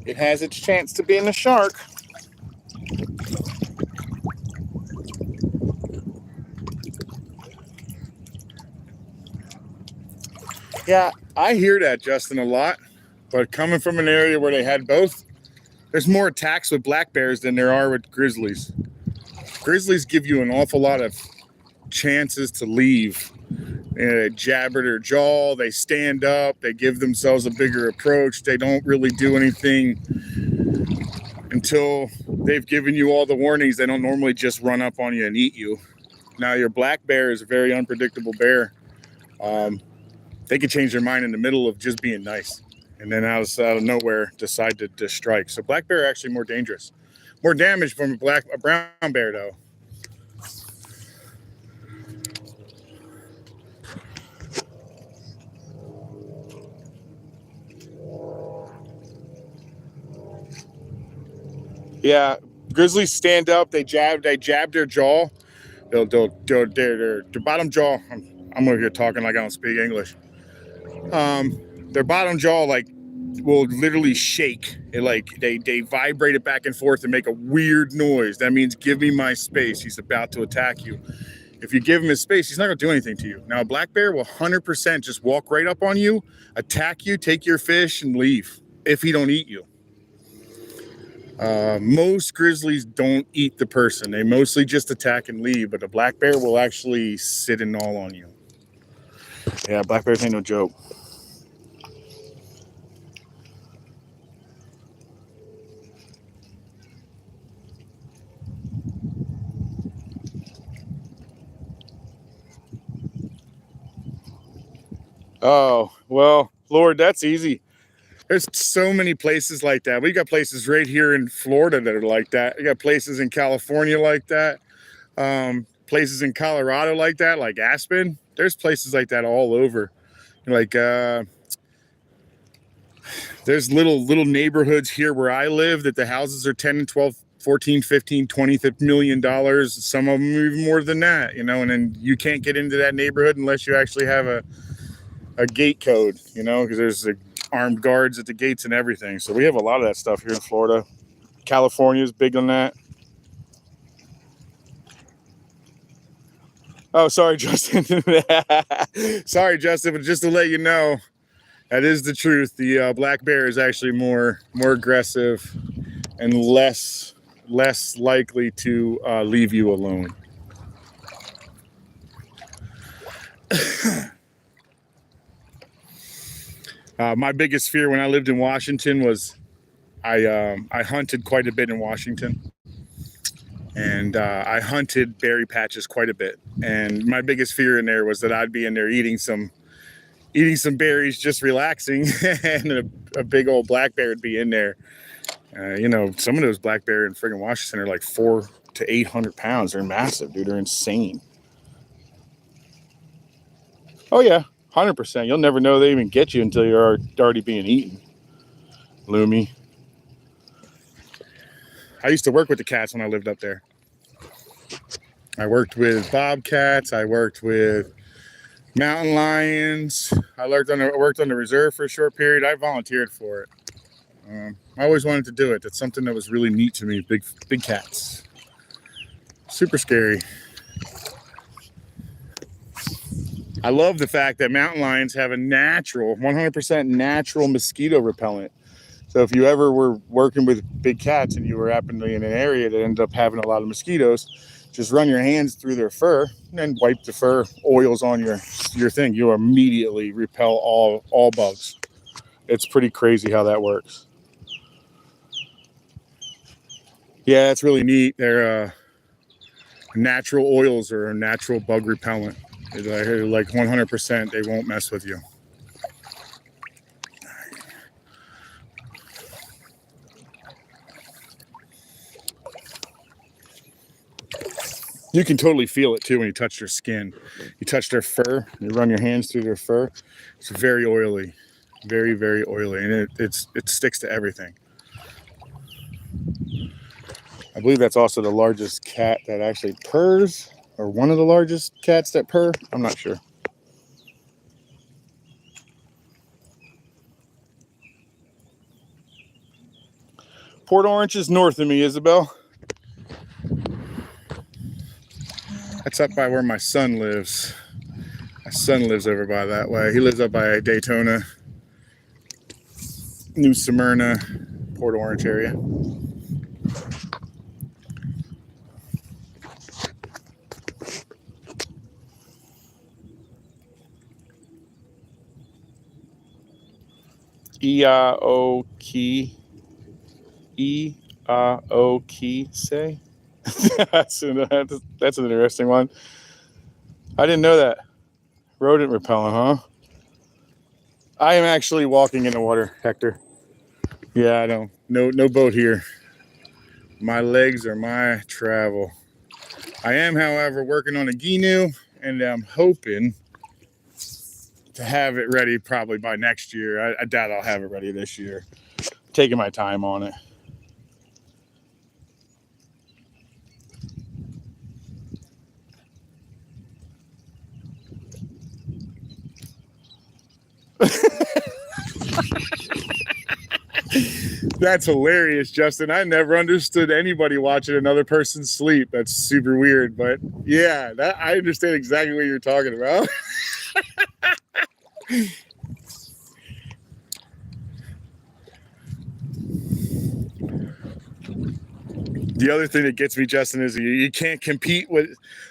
It has its chance to being a shark. Yeah, I hear that, Justin, a lot. But coming from an area where they had both, there's more attacks with black bears than there are with grizzlies. Grizzlies give you an awful lot of chances to leave. They jab at their jaw, they stand up, they give themselves a bigger approach. They don't really do anything until they've given you all the warnings. They don't normally just run up on you and eat you. Now, your black bear is a very unpredictable bear. They could change their mind in the middle of just being nice, and then out of nowhere decide to strike. So black bear are actually more dangerous, more damage from a brown bear though. Yeah, grizzlies stand up. They jab their jaw. Their bottom jaw. I'm over here talking like I don't speak English. Their bottom jaw will literally shake. They vibrate it back and forth and make a weird noise. That means give me my space. He's about to attack you. If you give him his space, he's not going to do anything to you. Now, a black bear will 100% just walk right up on you, attack you, take your fish, and leave if he don't eat you. Most grizzlies don't eat the person. They mostly just attack and leave, but a black bear will actually sit and gnaw on you. Yeah, black bears ain't no joke. Oh, well, Lord, that's easy. There's so many places like that. We got places right here in Florida that are like that. We got places in California like that. Places in Colorado like that, like Aspen. There's places like that all over. Like there's little neighborhoods here where I live that the houses are 10 and 12, 14, 15, 20 million dollars. Some of them even more than that, and then you can't get into that neighborhood unless you actually have a gate code, because there's armed guards at the gates and everything. So we have a lot of that stuff here in Florida. California is big on that. Oh, sorry, Justin. Sorry, Justin, but just to let you know, that is the truth. The black bear is actually more aggressive and less likely to leave you alone. My biggest fear when I lived in Washington was I hunted quite a bit in Washington, and I hunted berry patches quite a bit. And my biggest fear in there was that I'd be in there eating some berries, just relaxing, and a big old black bear would be in there. Some of those black bear in friggin' Washington are like 400 to 800 pounds. They're massive, dude. They're insane. Oh yeah, 100%. You'll never know they even get you until you're already being eaten. Loomy. I used to work with the cats when I lived up there. I worked with bobcats. I worked with mountain lions. I worked on the reserve for a short period. I volunteered for it. I always wanted to do it. That's something that was really neat to me. Big cats. Super scary. I love the fact that mountain lions have a natural, 100% natural mosquito repellent. So if you ever were working with big cats and you were happening in an area that ended up having a lot of mosquitoes, just run your hands through their fur and then wipe the fur oils on your thing. You immediately repel all bugs. It's pretty crazy how that works. Yeah, it's really neat. They're natural oils or a natural bug repellent. They're like 100%, they won't mess with you. You can totally feel it too when you touch their skin. You touch their fur, you run your hands through their fur. It's very oily, very, very oily, and it sticks to everything. I believe that's also the largest cat that actually purrs, or one of the largest cats that purr. I'm not sure. Port Orange is north of me, Isabel. That's up by where my son lives. My son lives over by that way. He lives up by Daytona, New Smyrna, Port Orange area. E-I-O-Key. E-I-O-Key say? That's an interesting one. I didn't know that. Rodent repellent, huh? I am actually walking in the water, Hector. Yeah, I know. No boat here. My legs are my travel. I am, however, working on a Gnu, and I'm hoping to have it ready probably by next year. I doubt I'll have it ready this year. Taking my time on it. That's hilarious, Justin. I never understood anybody watching another person sleep. That's super weird, but yeah, I understand exactly what you're talking about. The other thing that gets me, Justin, is you can't compete with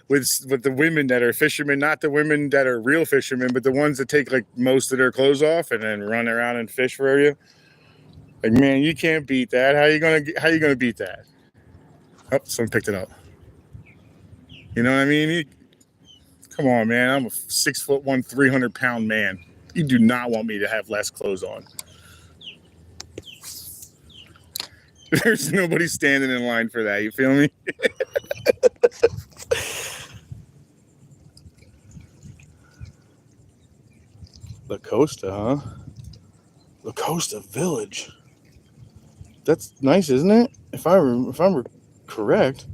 the women that are fishermen, not the women that are real fishermen, but the ones that take like most of their clothes off and then run around and fish for you. Like, man, you can't beat that. How you gonna beat that? Oh, someone picked it up. You know what I mean? Come on, man. I'm a 6'1", 300-pound man. You do not want me to have less clothes on. There's nobody standing in line for that. You feel me? La Costa, huh? La Costa Village. That's nice, isn't it? If I'm correct.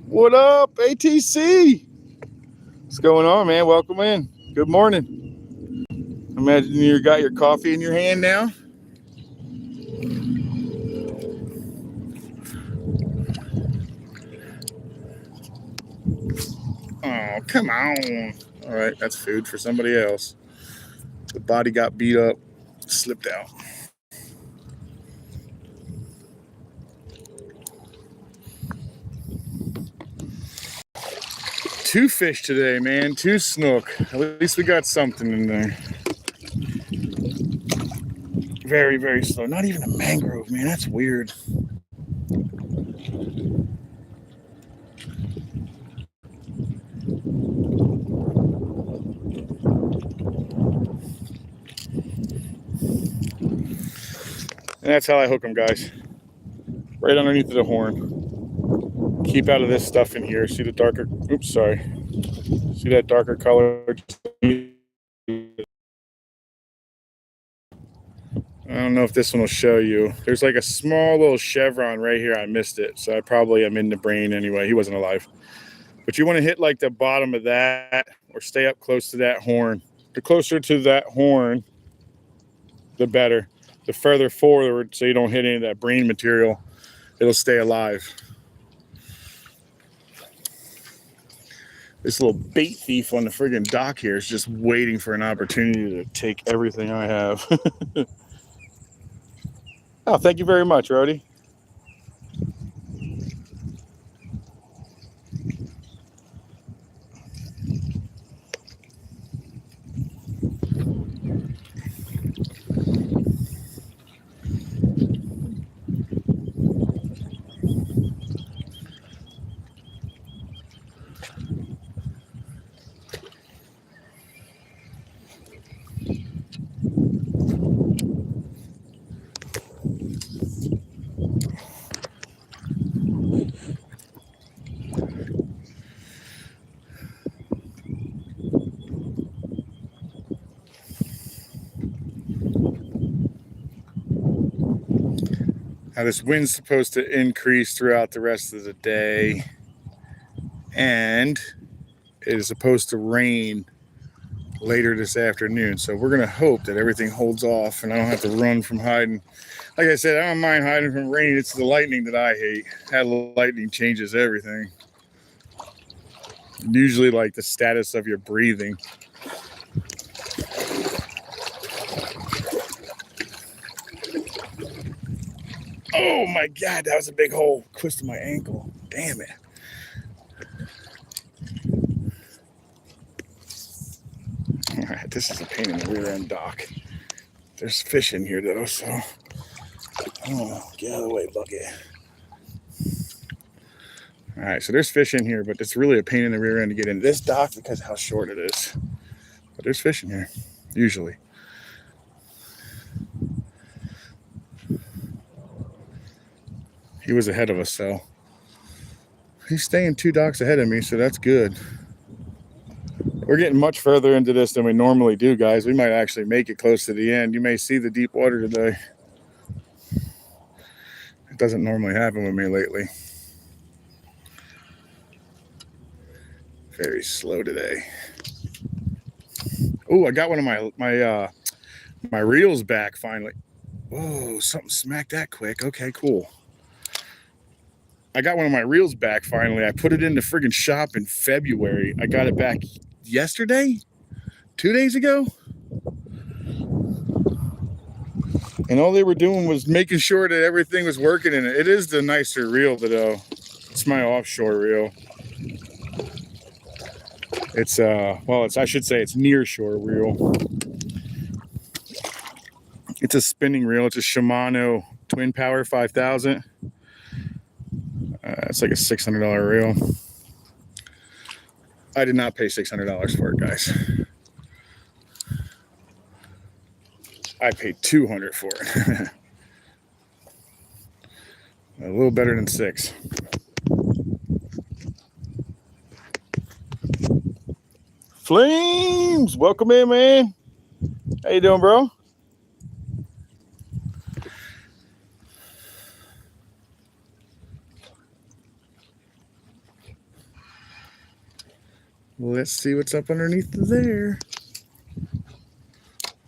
What up, ATC? What's going on, man? Welcome in. Good morning. Imagine you got your coffee in your hand now. Oh, come on. All right, that's food for somebody else. The body got beat up, slipped out. Two fish today, man. Two snook. At least we got something in there. Very, very slow. Not even a mangrove, man. That's weird. And that's how I hook them, guys. Right underneath the horn. Keep out of this stuff in here. See the darker, oops, sorry. See that darker color? I don't know if this one will show you. There's like a small little chevron right here. I missed it. So I probably am in the brain anyway. He wasn't alive. But you want to hit like the bottom of that or stay up close to that horn. The closer to that horn, the better. The further forward so you don't hit any of that brain material, it'll stay alive. This little bait thief on the friggin' dock here is just waiting for an opportunity to take everything I have. Oh, thank you very much, Rody. Now this wind's supposed to increase throughout the rest of the day, and it is supposed to rain later this afternoon. So we're gonna hope that everything holds off and I don't have to run from hiding. Like I said, I don't mind hiding from rain. It's the lightning that I hate. That lightning changes everything. Usually like the status of your breathing. Oh my God, that was a big hole. Twisted my ankle. Damn it. All right, this is a pain in the rear end dock. There's fish in here though, so oh, get out of the way, bucket. All right, so there's fish in here, but it's really a pain in the rear end to get in this dock because of how short it is. But there's fish in here, usually. He was ahead of us, so he's staying 2 docks ahead of me, so that's good. We're getting much further into this than we normally do, guys. We might actually make it close to the end. You may see the deep water today. It doesn't normally happen with me lately. Very slow today. Oh, I got one of my reels back finally. Whoa, something smacked that quick. Okay, cool. I got one of my reels back finally. I put it in the friggin' shop in February. I got it back yesterday, 2 days ago. And all they were doing was making sure that everything was working in it. It is the nicer reel though. It's my offshore reel. It's I should say it's near shore reel. It's a spinning reel. It's a Shimano Twin Power 5000. It's like a $600 reel. I did not pay $600 for it, guys. I paid $200 for it. A little better than $6. Flames, welcome in, man. How you doing, bro? Let's see what's up underneath there.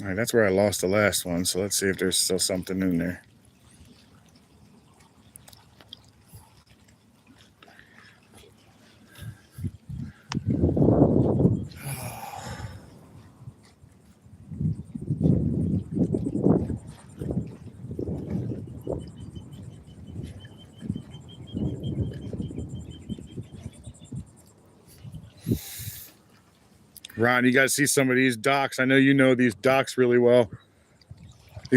All right, that's where I lost the last one. So let's see if there's still something in there. Ron, you got to see some of these docks. I know you know these docks really well.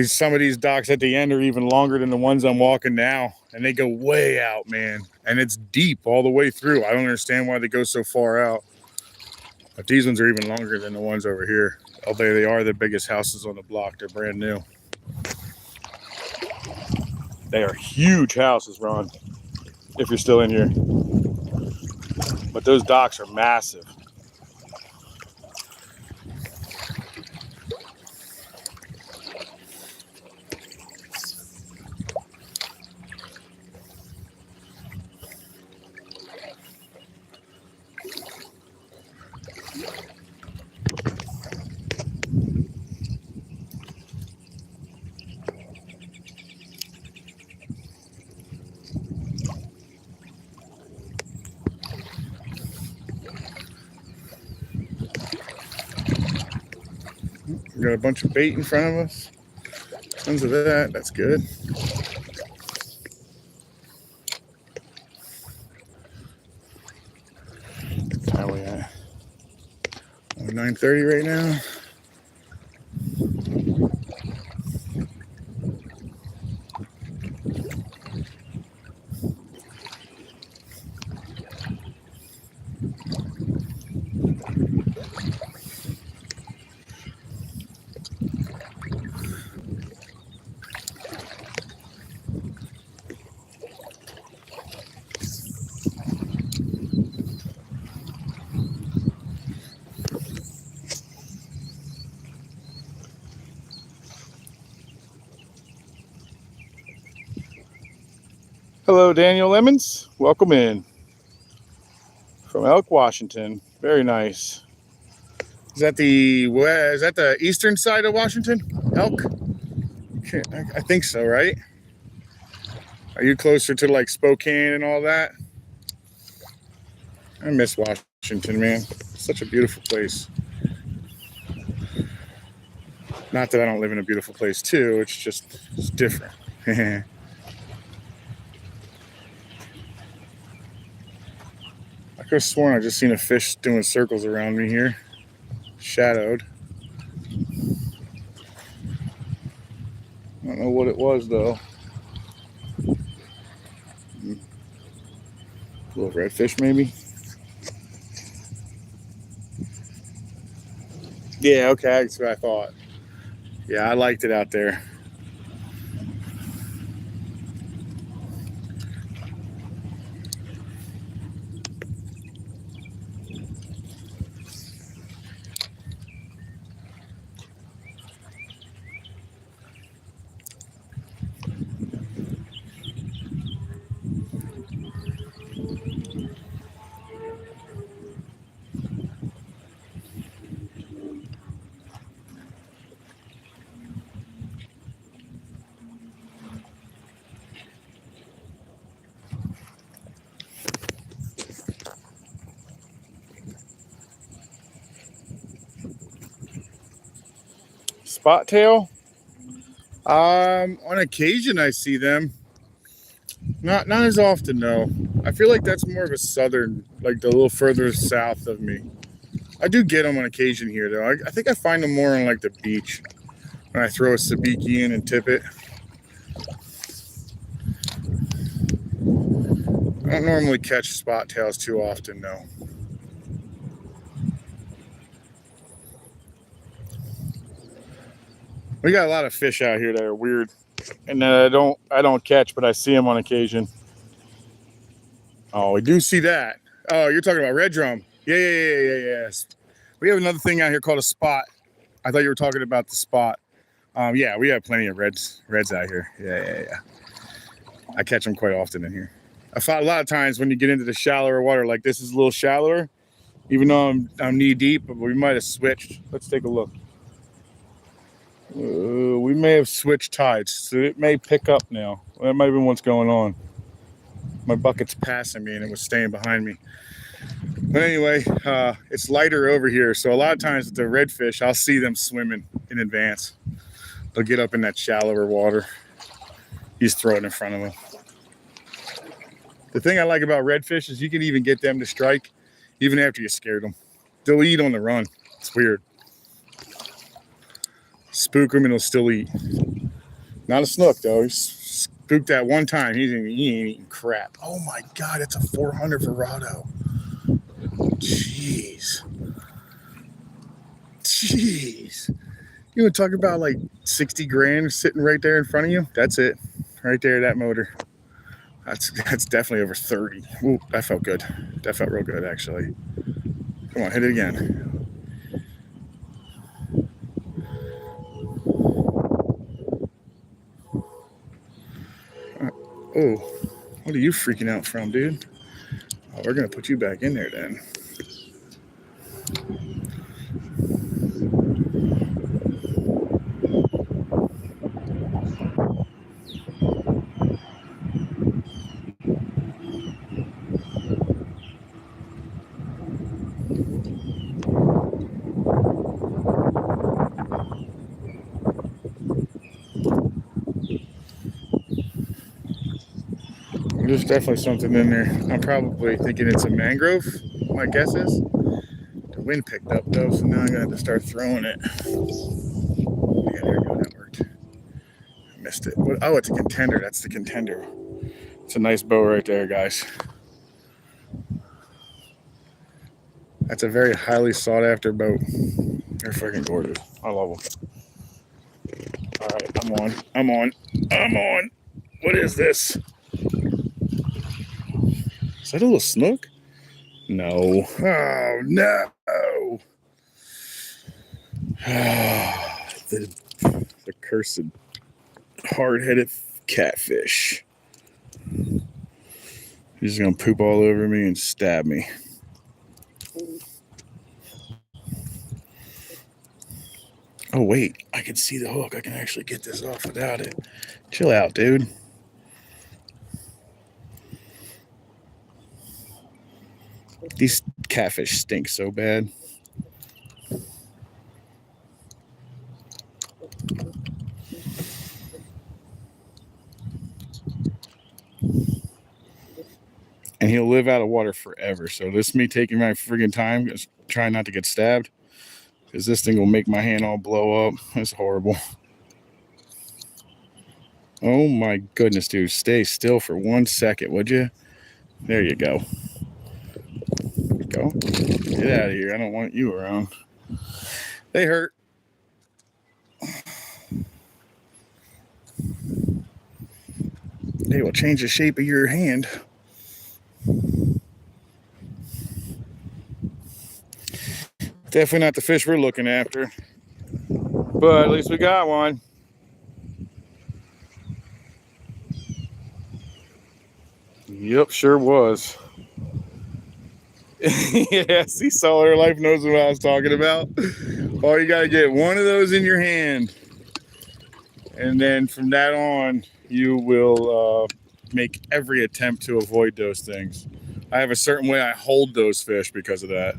Some of these docks at the end are even longer than the ones I'm walking now. And they go way out, man. And it's deep all the way through. I don't understand why they go so far out. But these ones are even longer than the ones over here. Although they are the biggest houses on the block. They're brand new. They are huge houses, Ron, if you're still in here. But those docks are massive. We got a bunch of bait in front of us. Tons of that. That's good. How are we at? 9:30 right now. Hello, Daniel Lemons. Welcome in from Elk, Washington. Very nice. Is that the eastern side of Washington? Elk? I think so, right? Are you closer to like Spokane and all that? I miss Washington, man. It's such a beautiful place. Not that I don't live in a beautiful place too. It's different. I could have sworn I just seen a fish doing circles around me here. Shadowed. I don't know what it was though. A little redfish maybe. Yeah, okay, that's what I thought. Yeah, I liked it out there. Spot tail? On occasion I see them. Not as often, no. I feel like that's more of a southern, like a little further south of me. I do get them on occasion here, though. I think I find them more on like the beach when I throw a sabiki in and tip it. I don't normally catch spot tails too often, though. We got a lot of fish out here that are weird, and that I don't catch, but I see them on occasion. Oh, we do see that. Oh, you're talking about red drum. Yeah. We have another thing out here called a spot. I thought you were talking about the spot. Yeah, we have plenty of reds out here. Yeah. I catch them quite often in here. I found a lot of times when you get into the shallower water, like this is a little shallower, even though I'm knee deep, but we might have switched. Let's take a look. We may have switched tides, so it may pick up now. That might have been what's going on. My bucket's passing me and it was staying behind me. But anyway, it's lighter over here, so a lot of times with the redfish, I'll see them swimming in advance. They'll get up in that shallower water. You just throw it in front of them. The thing I like about redfish is you can even get them to strike even after you scared them. They'll eat on the run. It's weird. Spook them and they'll still eat. Not a snook though. He spooked that one time. He ain't eating crap. Oh my God, it's a 400 Verado. Jeez. You want to talk about like 60 grand sitting right there in front of you? That's it. right there, that motor. That's definitely over 30. Ooh, that felt good. That felt real good, actually. Come on, hit it again. Oh, what are you freaking out from, dude? Oh, we're gonna put you back in there then. There's definitely something in there. I'm probably thinking it's a mangrove, my guess is. The wind picked up though, so now I'm gonna have to start throwing it. Yeah, there we go, that worked. I missed it. Oh, it's a contender. That's the contender. It's a nice bow right there, guys. That's a very highly sought after boat. They're freaking gorgeous. I love them. All right, I'm on. What is this? Is that a little snook? No. Oh, no. The cursed hard-headed catfish. He's just gonna poop all over me and stab me. Oh wait, I can see the hook. I can actually get this off without it. Chill out, dude. These catfish stink so bad. And he'll live out of water forever. So this is me taking my friggin' time, just trying not to get stabbed. Because this thing will make my hand all blow up. It's horrible. Oh my goodness, dude. Stay still for 1 second, would you? There you go. Go. Get out of here. I don't want you around. They hurt. They will change the shape of your hand. Definitely not the fish we're looking after. But at least we got one. Yep, sure was. Yeah, see, Solar Life knows what I was talking about. Oh, you gotta get one of those in your hand. And then from that on, you will make every attempt to avoid those things. I have a certain way I hold those fish because of that.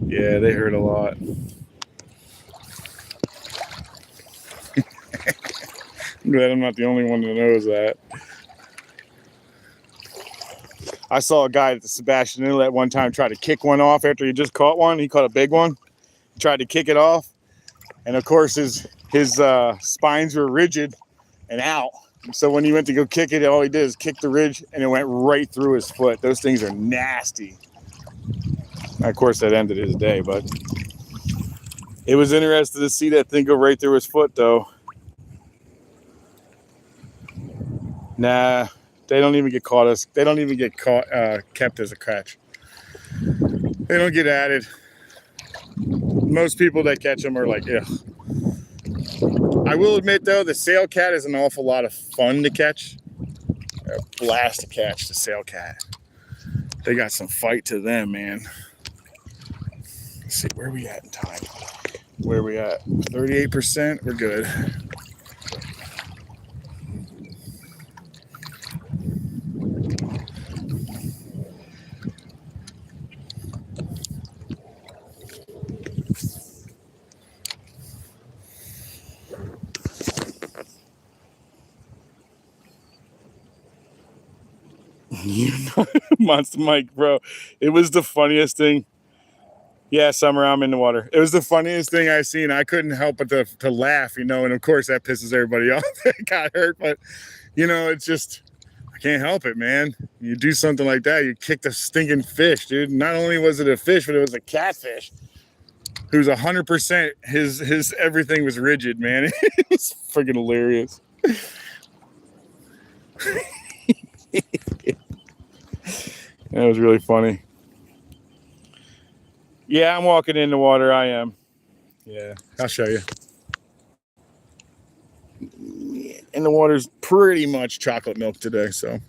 Yeah, they hurt a lot. I'm glad I'm not the only one that knows that. I saw a guy at the Sebastian Inlet one time try to kick one off after he just caught one. He caught a big one. He tried to kick it off. And of course, his spines were rigid and out. So when he went to go kick it, all he did is kick the ridge and it went right through his foot. Those things are nasty. Of course, that ended his day, but it was interesting to see that thing go right through his foot, though. Nah, they don't even get caught they don't even get caught, kept as a catch. They don't get added. Most people that catch them are like, ugh. I will admit, though, the sail cat is an awful lot of fun to catch. A blast to catch the sail cat. They got some fight to them, man. Let's see, where are we at in time? Where are we at? 38%? We're good. You know, Monster Mike, bro. It was the funniest thing. Yeah, Summer, I'm in the water. It was the funniest thing I seen. I couldn't help but to laugh, you know, and of course that pisses everybody off that got hurt. But, you know, it's just, I can't help it, man. You do something like that, you kick the stinking fish, dude. Not only was it a fish, but it was a catfish who's 100%, his everything was rigid, man. It was freaking hilarious. That was really funny. Yeah, I'm walking in the water. I am. Yeah, I'll show you. And the water's pretty much chocolate milk today, so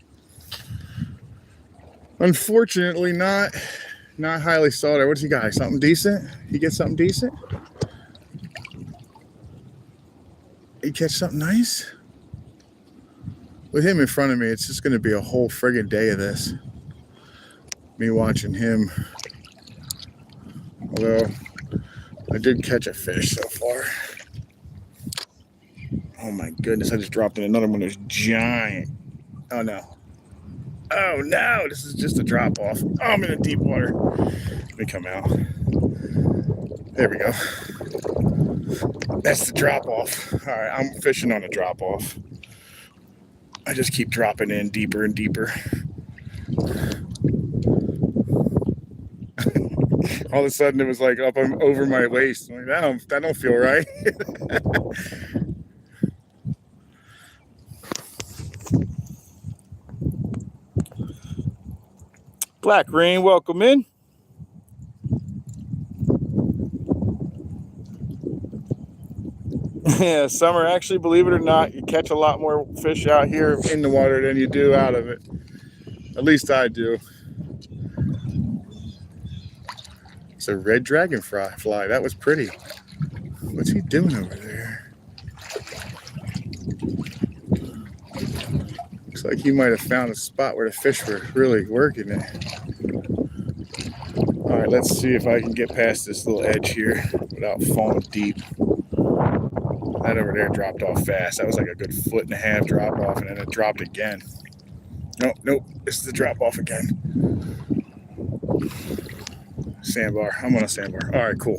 unfortunately not highly salty. What's he got? Something decent? He get something decent? He catch something nice? With him in front of me, it's just going to be a whole friggin' day of this. Me watching him. Although, I did catch a fish so far. Oh my goodness, I just dropped in another one that's giant. Oh no. Oh no, this is just a drop off. Oh, I'm in a deep water. Let me come out. There we go. That's the drop off. All right, I'm fishing on a drop off. I just keep dropping in deeper and deeper. All of a sudden, it was like up over my waist. I'm like, that don't feel right. Black Rain, welcome in. Yeah, summer, actually, believe it or not, you catch a lot more fish out here in the water than you do out of it. At least I do. It's a red dragonfly. That was pretty. What's he doing over there? Looks like he might have found a spot where the fish were really working it. All right, let's see if I can get past this little edge here without falling deep. That over there dropped off fast. That was like a good 1.5 foot drop off, and then it dropped again. Nope, this is the drop off again. Sandbar. I'm on a sandbar. All right, cool.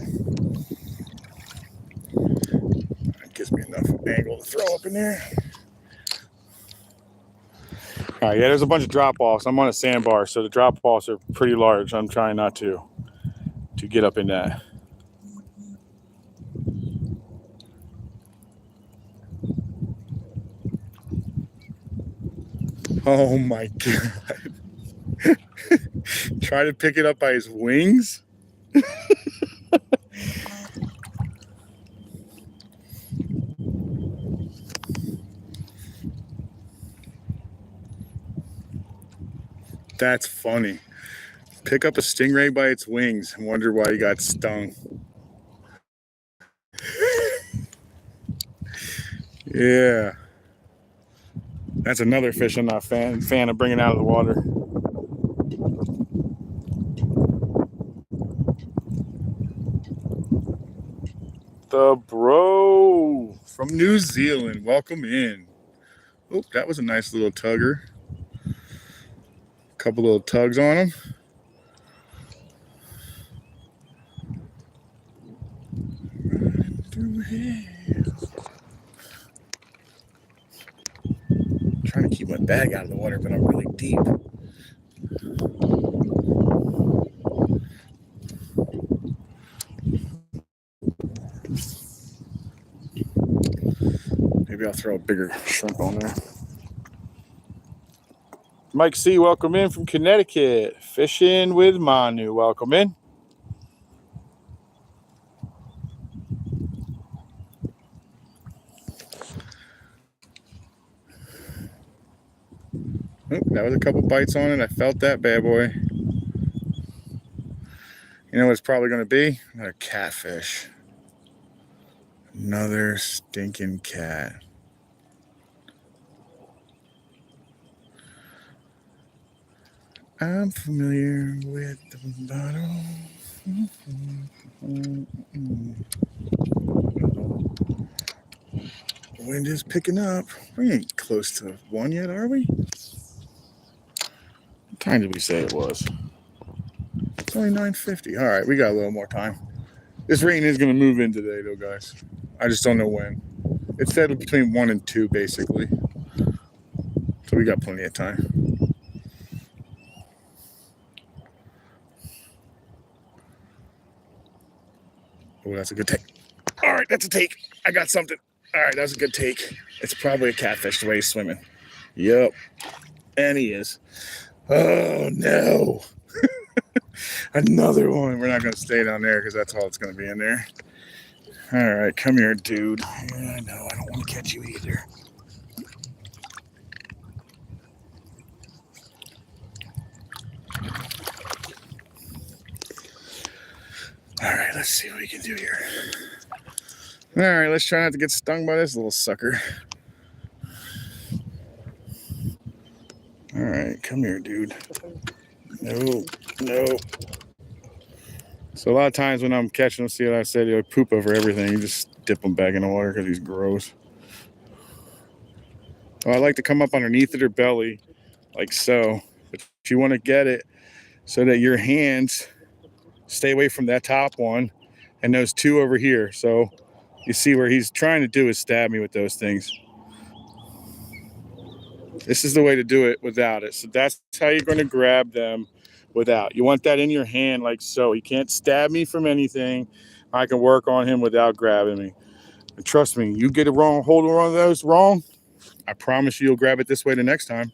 That gives me enough angle to throw up in there. All right, yeah, there's a bunch of drop offs. I'm on a sandbar, so the drop offs are pretty large. I'm trying not to get up in that. Oh my God. Try to pick it up by his wings. That's funny. Pick up a stingray by its wings and wonder why he got stung. Yeah. That's another fish I'm not a fan of bringing out of the water. The bro from New Zealand. Welcome in. Oh, that was a nice little tugger. Couple little tugs on him. Through here. I'm trying to keep my bag out of the water, but I'm really deep. Maybe I'll throw a bigger shrimp on there. Mike C, welcome in from Connecticut. Fishing with Manu, welcome in. Oh, that was a couple bites on it. I felt that bad boy. You know what it's probably going to be? Another catfish. Another stinking cat. I'm familiar with the bottle. Wind is picking up. We ain't close to one yet, are we? What time did we say it was? It's only 9:50. All right, we got a little more time. This rain is going to move in today, though, guys. I just don't know when. It said between 1 and 2, basically. So we got plenty of time. Oh, that's a good take. All right, that's a take. I got something. All right, that's a good take. It's probably a catfish the way he's swimming. Yep. And he is. Oh, no. Another one. We're not going to stay down there because that's all it's going to be in there. All right, come here, dude. Yeah, no, I don't want to catch you either. All right, let's see what we can do here. All right, let's try not to get stung by this little sucker. All right, come here, dude. No, no. So a lot of times when I'm catching them, see what I said, he'll poop over everything. You just dip them back in the water because he's gross. Well, I like to come up underneath of their belly, like so. But you want to get it so that your hands stay away from that top one and those two over here. So you see where he's trying to do is stab me with those things. This is the way to do it without it. So that's how you're going to grab them without. You want that in your hand like so. He can't stab me from anything. I can work on him without grabbing me. And trust me, you get it wrong, hold one of those wrong, I promise you'll grab it this way the next time.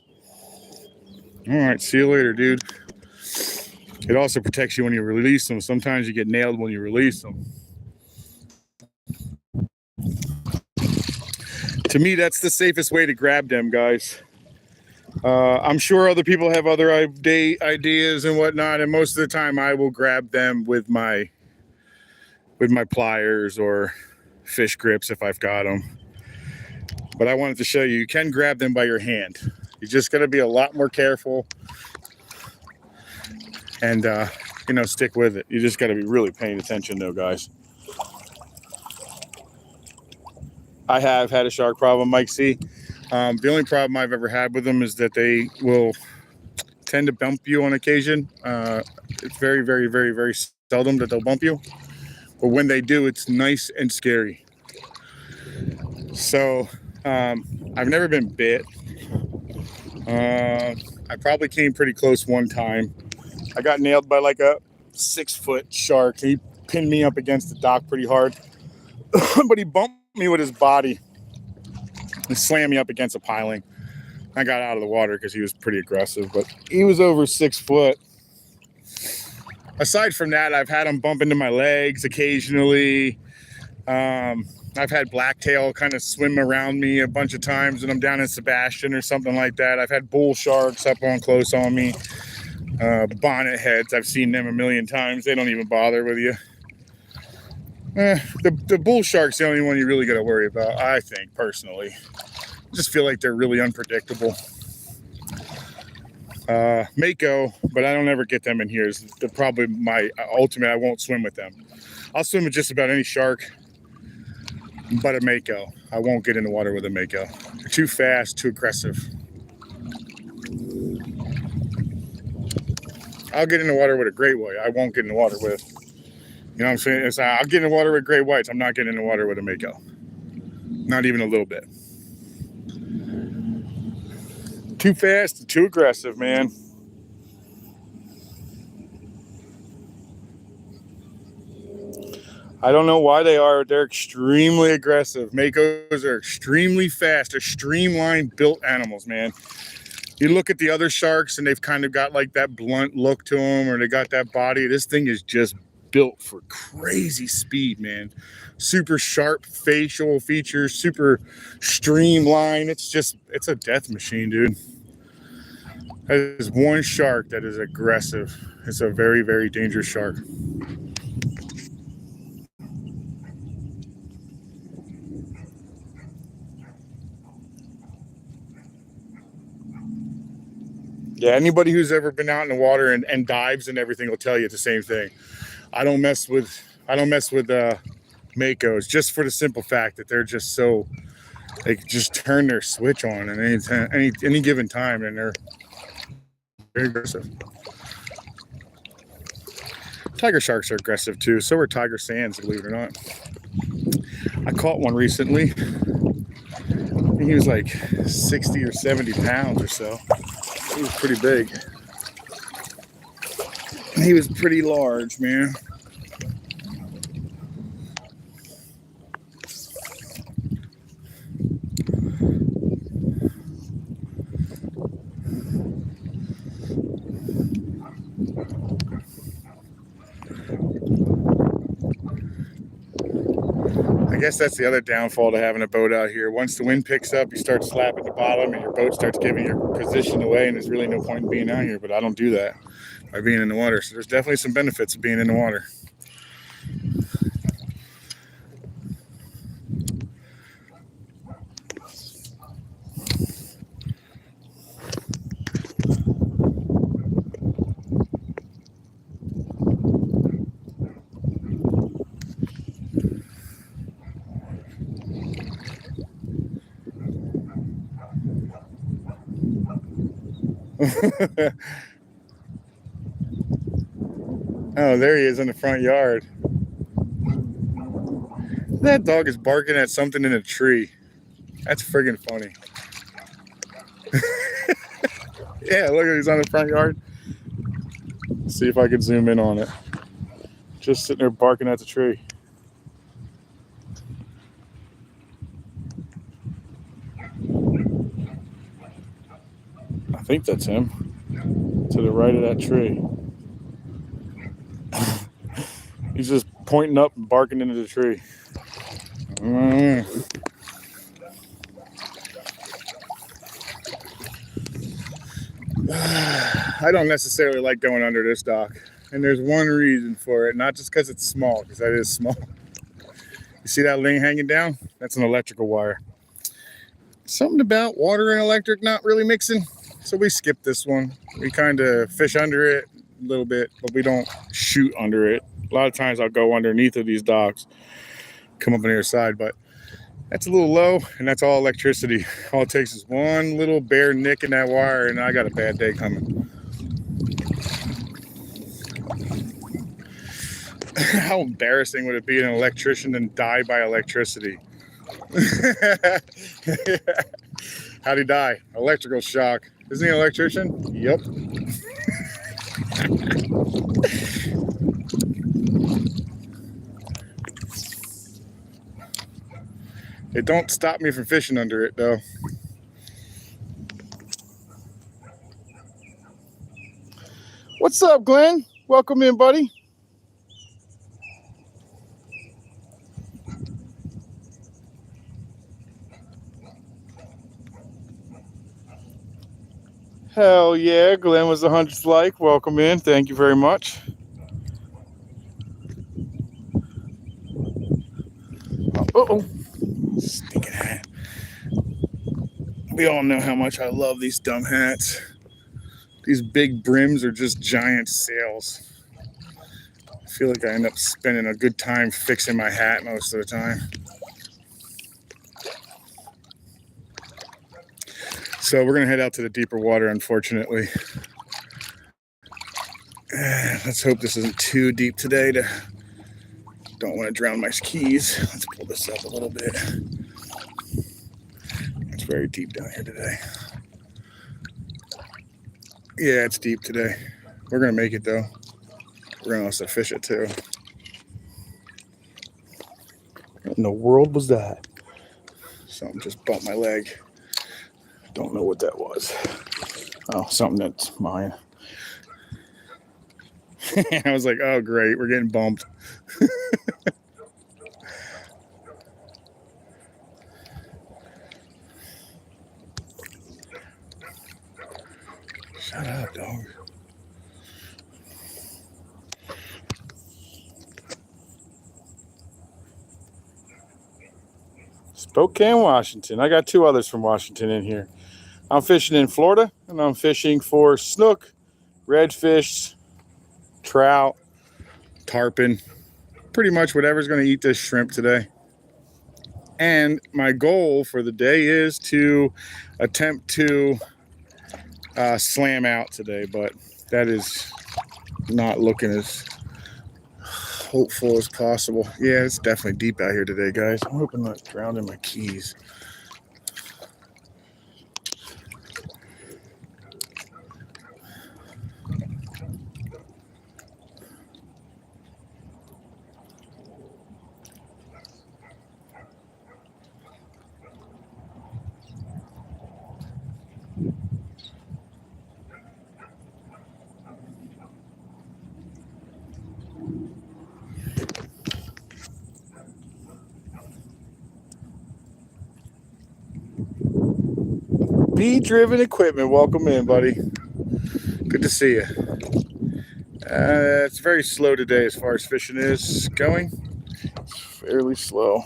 All right, see you later, dude. It also protects you when you release them. Sometimes you get nailed when you release them. To me, that's the safest way to grab them, guys. I'm sure other people have other ideas and whatnot, and most of the time I will grab them with my pliers or fish grips if I've got them. But I wanted to show you, you can grab them by your hand. You just got to be a lot more careful and, you know, stick with it. You just got to be really paying attention though, guys. I have had a shark problem, Mike C. The only problem I've ever had with them is that they will tend to bump you on occasion. It's very, very, very, very seldom that they'll bump you. But when they do, it's nice and scary. So I've never been bit. I probably came pretty close one time. I got nailed by like a 6-foot shark. He pinned me up against the dock pretty hard. But he bumped me with his body and slammed me up against a piling. I got out of the water because he was pretty aggressive, but he was over 6 foot. Aside from that, I've had him bump into my legs occasionally. I've had blacktail kind of swim around me a bunch of times when I'm down in Sebastian or something like that. I've had bull sharks up on close on me. Bonnet heads, I've seen them a million times. They don't even bother with you. The bull shark's the only one you really got to worry about, I think, personally. I just feel like they're really unpredictable. Mako, but I don't ever get them in here. They're probably my ultimate. I won't swim with them. I'll swim with just about any shark, but a Mako. I won't get in the water with a Mako. They're too fast, too aggressive. I'll get in the water with a great white. I won't get in the water with, you know what I'm saying? I'll get in the water with great whites. I'm not getting in the water with a Mako. Not even a little bit. Too fast and too aggressive, man. I don't know why they are. They're extremely aggressive. Makos are extremely fast. They're streamlined built animals, man. You look at the other sharks and they've kind of got like that blunt look to them, or they got that body. This thing is just built for crazy speed, man. Super sharp facial features, super streamlined. It's a death machine, dude. That is one shark that is aggressive. It's a very, very dangerous shark. Yeah, anybody who's ever been out in the water and dives and everything will tell you the same thing. I don't mess with Makos just for the simple fact that they're just so, they just turn their switch on at any given time, and they're very aggressive. Tiger sharks are aggressive too. So are tiger sands, believe it or not. I caught one recently. He was like 60 or 70 pounds or so. He was pretty big. He was pretty large, man. I guess that's the other downfall to having a boat out here. Once the wind picks up, you start slapping the bottom and your boat starts giving your position away, and there's really no point in being out here. But I don't do that by being in the water. So there's definitely some benefits of being in the water. Oh, there he is in the front yard. That dog is barking at something in a tree. That's friggin' funny. Yeah, look, he's on the front yard. Let's see if I can zoom in on it. Just sitting there barking at the tree. I think that's him. To the right of that tree. He's just pointing up and barking into the tree. I don't necessarily like going under this dock, and there's one reason for it. Not just because it's small, because that is small. You see that ling hanging down? That's an electrical wire. Something about water and electric not really mixing, so we skip this one. We kind of fish under it a little bit, but we don't shoot under it. A lot of times I'll go underneath of these docks, come up on the other side, but that's a little low, and that's all electricity. All it takes is one little bare nick in that wire, and I got a bad day coming. How embarrassing would it be an electrician and die by electricity? How'd he die? Electrical shock. Isn't he an electrician? Yep. It don't stop me from fishing under it, though. What's up, Glenn? Welcome in, buddy. Hell yeah, Glenn was the 100th like. Welcome in. Thank you very much. Uh-oh. Stinking hat. We all know how much I love these dumb hats. These big brims are just giant sails. I feel like I end up spending a good time fixing my hat most of the time. So we're gonna head out to the deeper water, unfortunately. Let's hope this isn't too deep today. Don't want to drown my keys. Let's pull this up a little bit. It's very deep down here today. Yeah, it's deep today. We're gonna make it though. We're gonna also fish it too. What in the world was that? Something just bumped my leg. Don't know what that was. Oh, something that's mine. I was like, oh great, we're getting bumped. Shut up, dog. Spokane, Washington. I got two others from Washington in here. I'm fishing in Florida, and I'm fishing for snook, redfish, trout, tarpon, pretty much whatever's going to eat this shrimp today. And my goal for the day is to attempt to slam out today, but that is not looking as hopeful as possible. Yeah, it's definitely deep out here today, guys. I'm hoping I'm not drowning my keys. Bee-driven equipment. Welcome in, buddy. Good to see you. It's very slow today as far as fishing is going. It's fairly slow.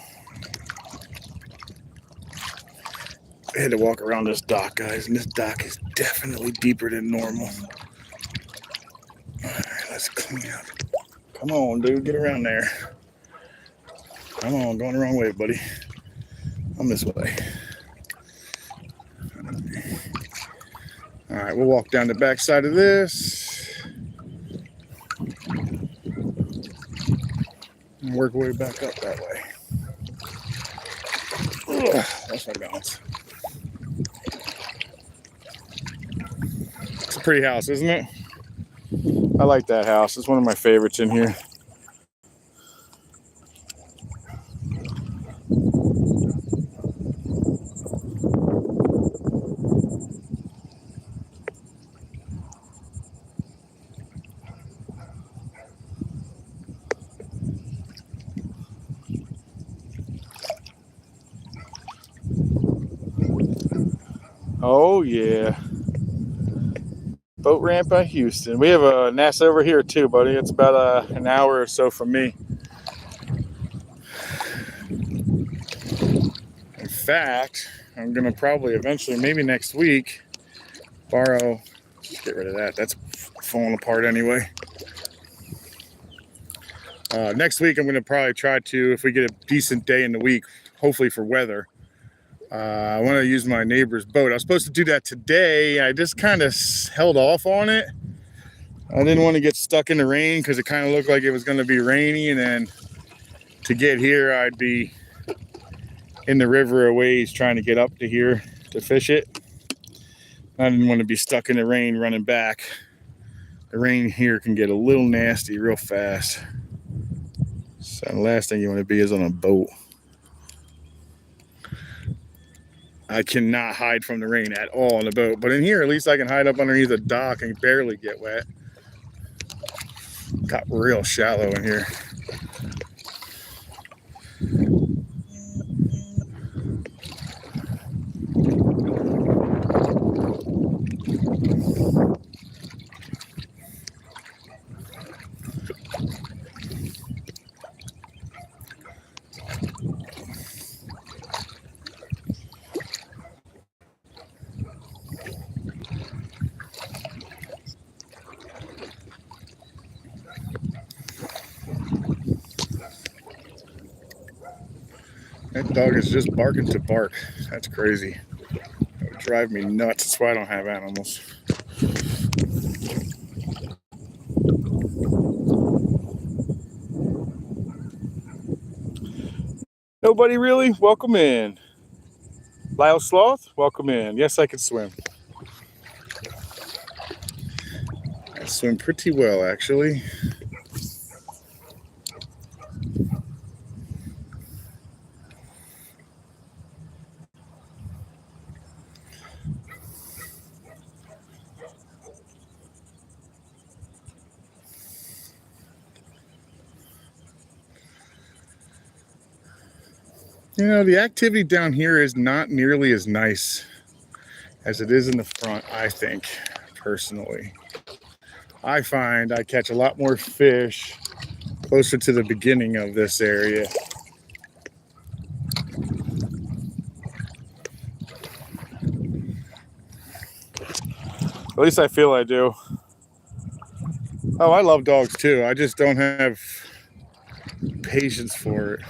I had to walk around this dock, guys, and this dock is definitely deeper than normal. All right, let's clean up. Come on, dude, get around there. Come on, going the wrong way, buddy. I'm this way. All right, we'll walk down the back side of this and work our way back up that way. Ugh, that's my balance. It's a pretty house, isn't it? I like that house. It's one of my favorites in here. Oh yeah. Boat ramp at Houston. We have a NASA over here too, buddy. It's about an hour or so from me. In fact, I'm gonna probably eventually, maybe next week, borrow. Just get rid of that. That's falling apart anyway. Next week, I'm gonna probably try to, if we get a decent day in the week, hopefully for weather. I want to use my neighbor's boat. I was supposed to do that today. I just kind of held off on it. I didn't want to get stuck in the rain because it kind of looked like it was going to be rainy, and then to get here I'd be in the river a ways trying to get up to here to fish it. I didn't want to be stuck in the rain running back. The rain here can get a little nasty real fast. So the last thing you want to be is on a boat. I cannot hide from the rain at all on the boat. But in here, at least I can hide up underneath a dock and barely get wet. Got real shallow in here. That dog is just barking to bark. That's crazy. It would drive me nuts. That's why I don't have animals. Nobody really? Welcome in. Lyle Sloth, welcome in. Yes, I can swim. I swim pretty well, actually. You know, the activity down here is not nearly as nice as it is in the front, I think, personally. I find I catch a lot more fish closer to the beginning of this area. At least I feel I do. Oh, I love dogs too. I just don't have patience for it.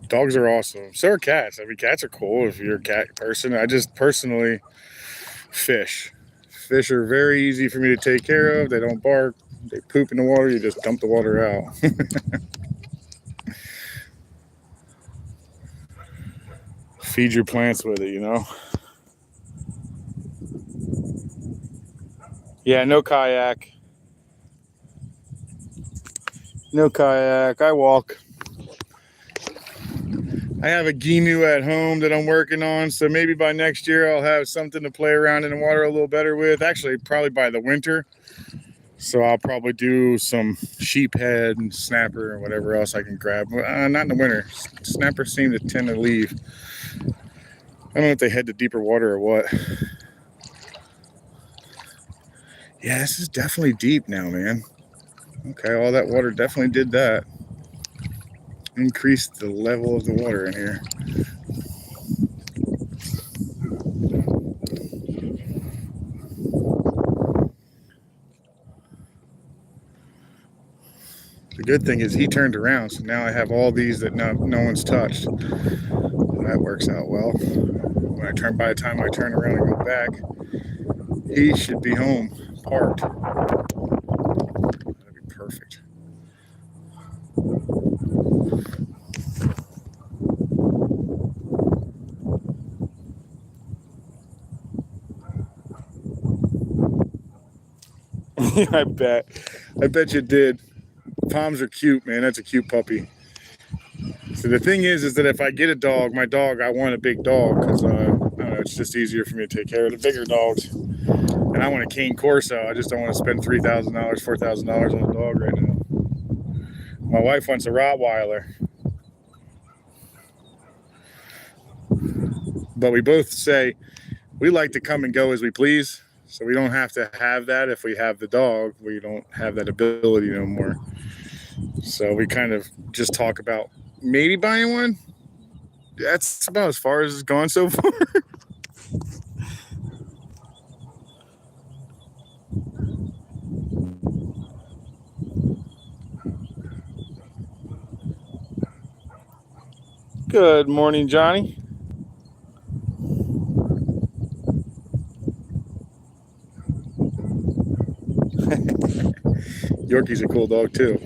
Dogs are awesome. So are cats. I mean, cats are cool if you're a cat person. I just personally fish. Fish are very easy for me to take care of. They don't bark. They poop in the water. You just dump the water out. Feed your plants with it, you know? Yeah, no kayak. No kayak. I walk. I have a Gnu at home that I'm working on, so maybe by next year I'll have something to play around in the water a little better with. Actually, probably by the winter. So I'll probably do some sheephead and snapper and whatever else I can grab. Not in the winter. Snappers seem to tend to leave. I don't know if they head to deeper water or what. Yeah, this is definitely deep now, man. Okay, all that water definitely did that. Increased the level of the water in here. The good thing is he turned around, so now I have all these that no one's touched. That works out well. By the time I turn around and go back, he should be home, parked. That'd be perfect. I bet you did. Poms are cute, man. That's a cute puppy. So the thing is that if I get a dog, my dog, I want a big dog because it's just easier for me to take care of the bigger dogs. And I want a cane Corso. I just don't want to spend $3,000, $4,000 on a dog right now. My wife wants a Rottweiler. But we both say we like to come and go as we please. So we don't have to have that if we have the dog. We don't have that ability no more. So we kind of just talk about maybe buying one. That's about as far as it's gone so far. Good morning, Johnny. Yorkie's a cool dog too.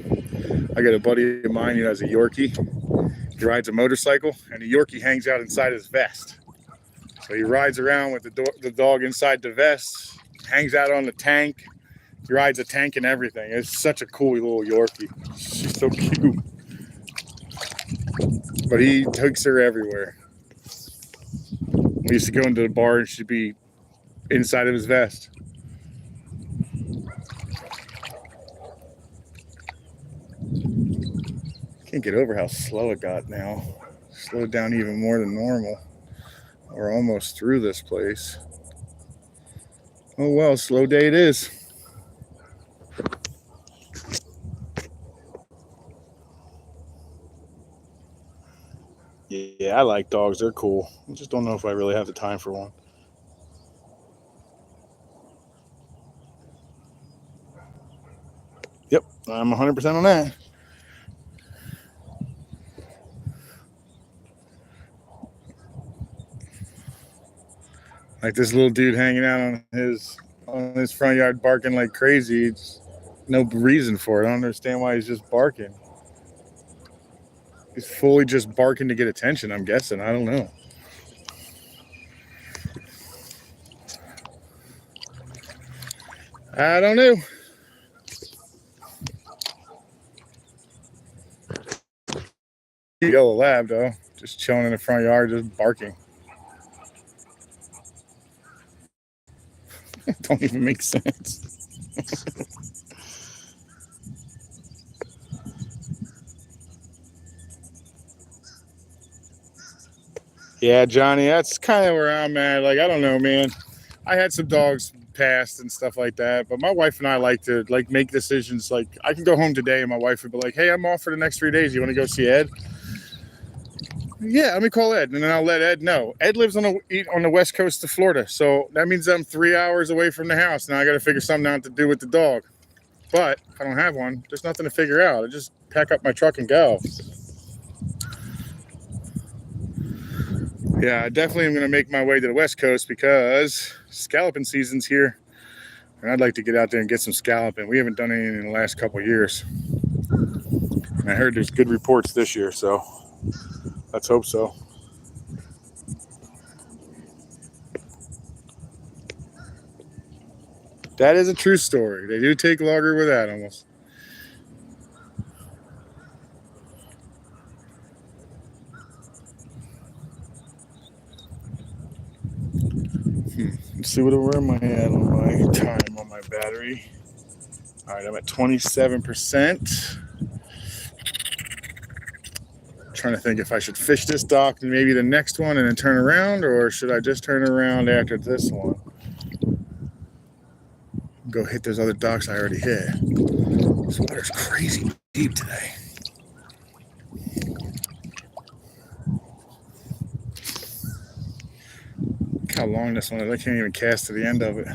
I got a buddy of mine who has a Yorkie. He rides a motorcycle, and the Yorkie hangs out inside his vest. So he rides around with the dog inside the vest, hangs out on the tank. He rides a tank and everything. It's such a cool little Yorkie. She's so cute. But he takes her everywhere. We used to go into the bar and she'd be inside of his vest. Can't get over how slow it got now. Slowed down even more than normal. We're almost through this place. Oh well, slow day it is. Yeah, I like dogs. They're cool. I just don't know if I really have the time for one. Yep, I'm 100% on that. Like this little dude hanging out on his front yard barking like crazy. It's no reason for it. I don't understand why he's just barking. He's fully just barking to get attention, I'm guessing. I don't know. I don't know. Yellow lab, though. Just chilling in the front yard, just barking. It don't even make sense. Yeah, Johnny, that's kind of where I'm at. Like, I don't know, man. I had some dogs passed and stuff like that, but my wife and I like to make decisions. Like, I can go home today and my wife would be like, "Hey, I'm off for the next 3 days. You want to go see Ed?" Yeah, let me call Ed, and then I'll let Ed know. Ed lives on the west coast of Florida, so that means I'm 3 hours away from the house. Now I got to figure something out to do with the dog. But if I don't have one, there's nothing to figure out. I just pack up my truck and go. Yeah, I definitely am going to make my way to the west coast because scalloping season's here, and I'd like to get out there and get some scalloping. We haven't done any in the last couple of years, and I heard there's good reports this year, so let's hope so. That is a true story. They do take longer with animals. Let's see where am I at on my time on my battery. All right, I'm at 27%. Trying to think if I should fish this dock and maybe the next one and then turn around, or should I just turn around after this one? Go hit those other docks I already hit. This water's crazy deep today. Look how long this one is. I can't even cast to the end of it.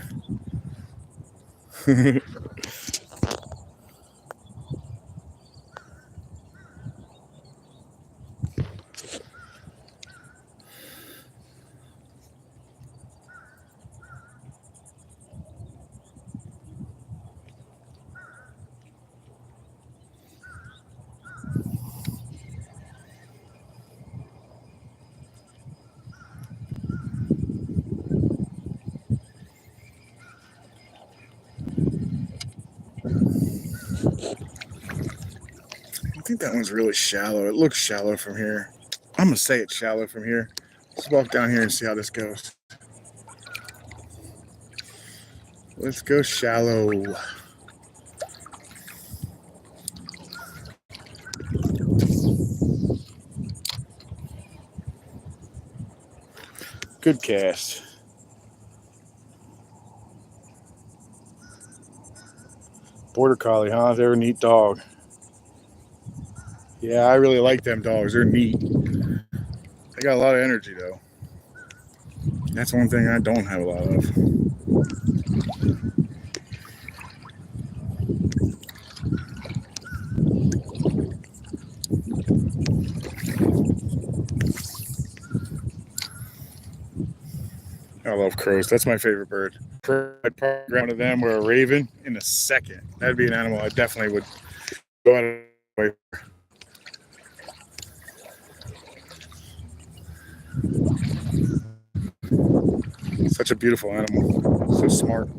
I think that one's really shallow. It looks shallow from here. I'm gonna say it's shallow from here. Let's walk down here and see how this goes. Let's go shallow. Good cast. Border Collie, huh? They're a neat dog. Yeah, I really like them dogs. They're neat. They got a lot of energy, though. That's one thing I don't have a lot of. I love crows. That's my favorite bird. I'd probably grab one of them or a raven in a second. That'd be an animal I definitely would go out of the way for. Such a beautiful animal. So smart.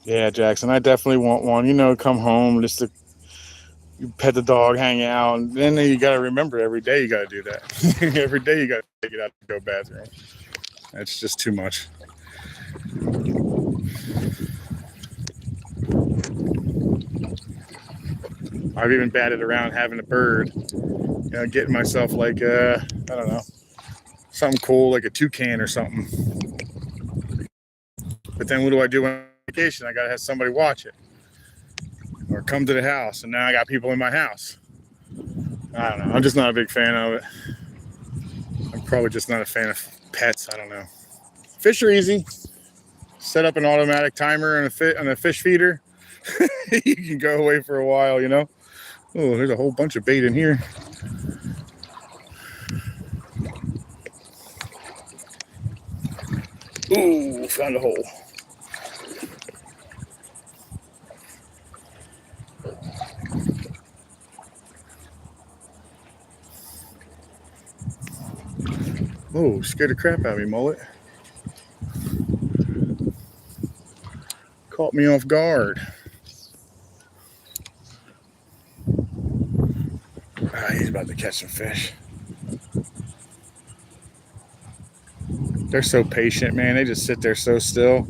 Yeah, Jackson, I definitely want one. You know, come home just to pet the dog, hang out, and then you got to remember every day you got to do that. Every day you got to take it out to go bathroom. That's just too much. I've even batted around having a bird, you know, getting myself like I don't know, something cool like a toucan or something. But then what do I do on vacation? I gotta have somebody watch it or come to the house, and now I got people in my house. I don't know. I'm just not a big fan of it. I'm probably just not a fan of pets. I don't know. Fish are easy. Set up an automatic timer on a fish feeder. You can go away for a while, you know. Oh, there's a whole bunch of bait in here. Ooh, found a hole. Oh, scared the crap out of me, mullet. Caught me off guard. He's about to catch some fish. They're so patient, man. They just sit there so still.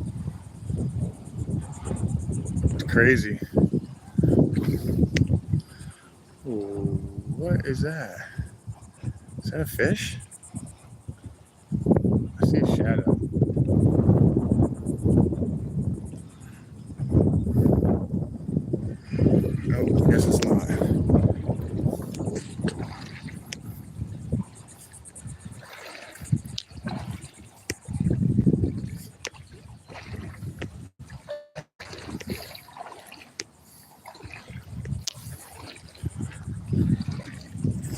It's crazy. Ooh, what is that? Is that a fish? I see a shadow. Nope, I guess it's not.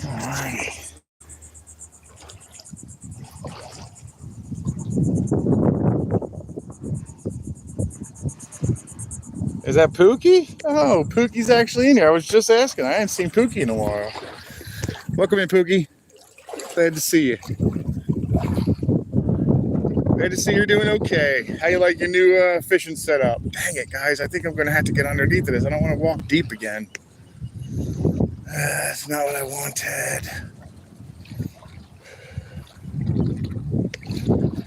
Alright. Is that Pookie? Oh, Pookie's actually in here. I was just asking. I hadn't seen Pookie in a while. Welcome in, Pookie. Glad to see you. Glad to see you're doing okay. How you like your new fishing setup? Dang it, guys. I think I'm going to have to get underneath of this. I don't want to walk deep again. That's not what I wanted.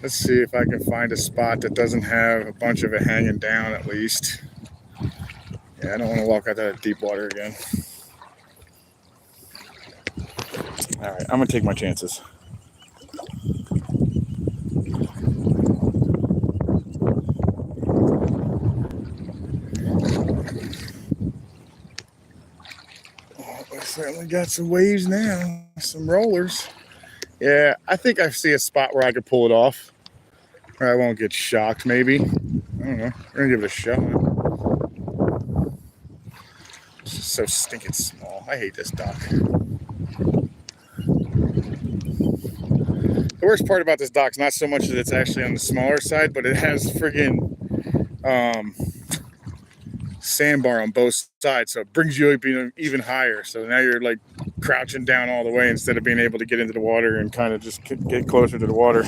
Let's see if I can find a spot that doesn't have a bunch of it hanging down at least. Yeah, I don't want to walk out that deep water again. All right, I'm gonna take my chances. Oh, I certainly got some waves now, some rollers. Yeah, I think I see a spot where I could pull it off, or I won't get shocked. Maybe. I don't know. We're gonna give it a shot. It's just so stinking small. I hate this dock. The worst part about this dock is not so much that it's actually on the smaller side, but it has friggin' sandbar on both sides, so it brings you up even higher. So now you're like crouching down all the way instead of being able to get into the water and kind of just get closer to the water.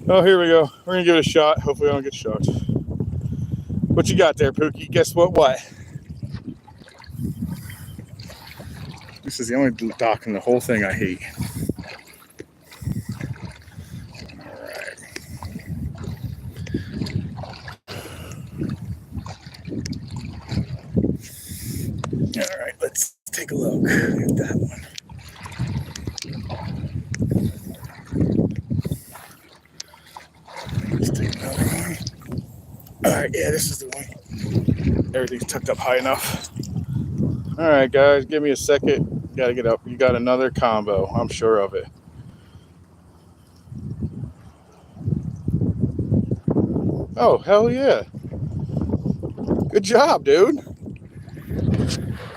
Oh, here we go. We're gonna give it a shot. Hopefully I don't get shocked. What you got there, Pookie? Guess what? This is the only dock in the whole thing I hate. All right, let's take a look at that one. Let's take another one. All right, yeah, this is the one. Everything's tucked up high enough. All right, guys, give me a second. Gotta get up. You got another combo. I'm sure of it. Oh, hell yeah. Good job, dude.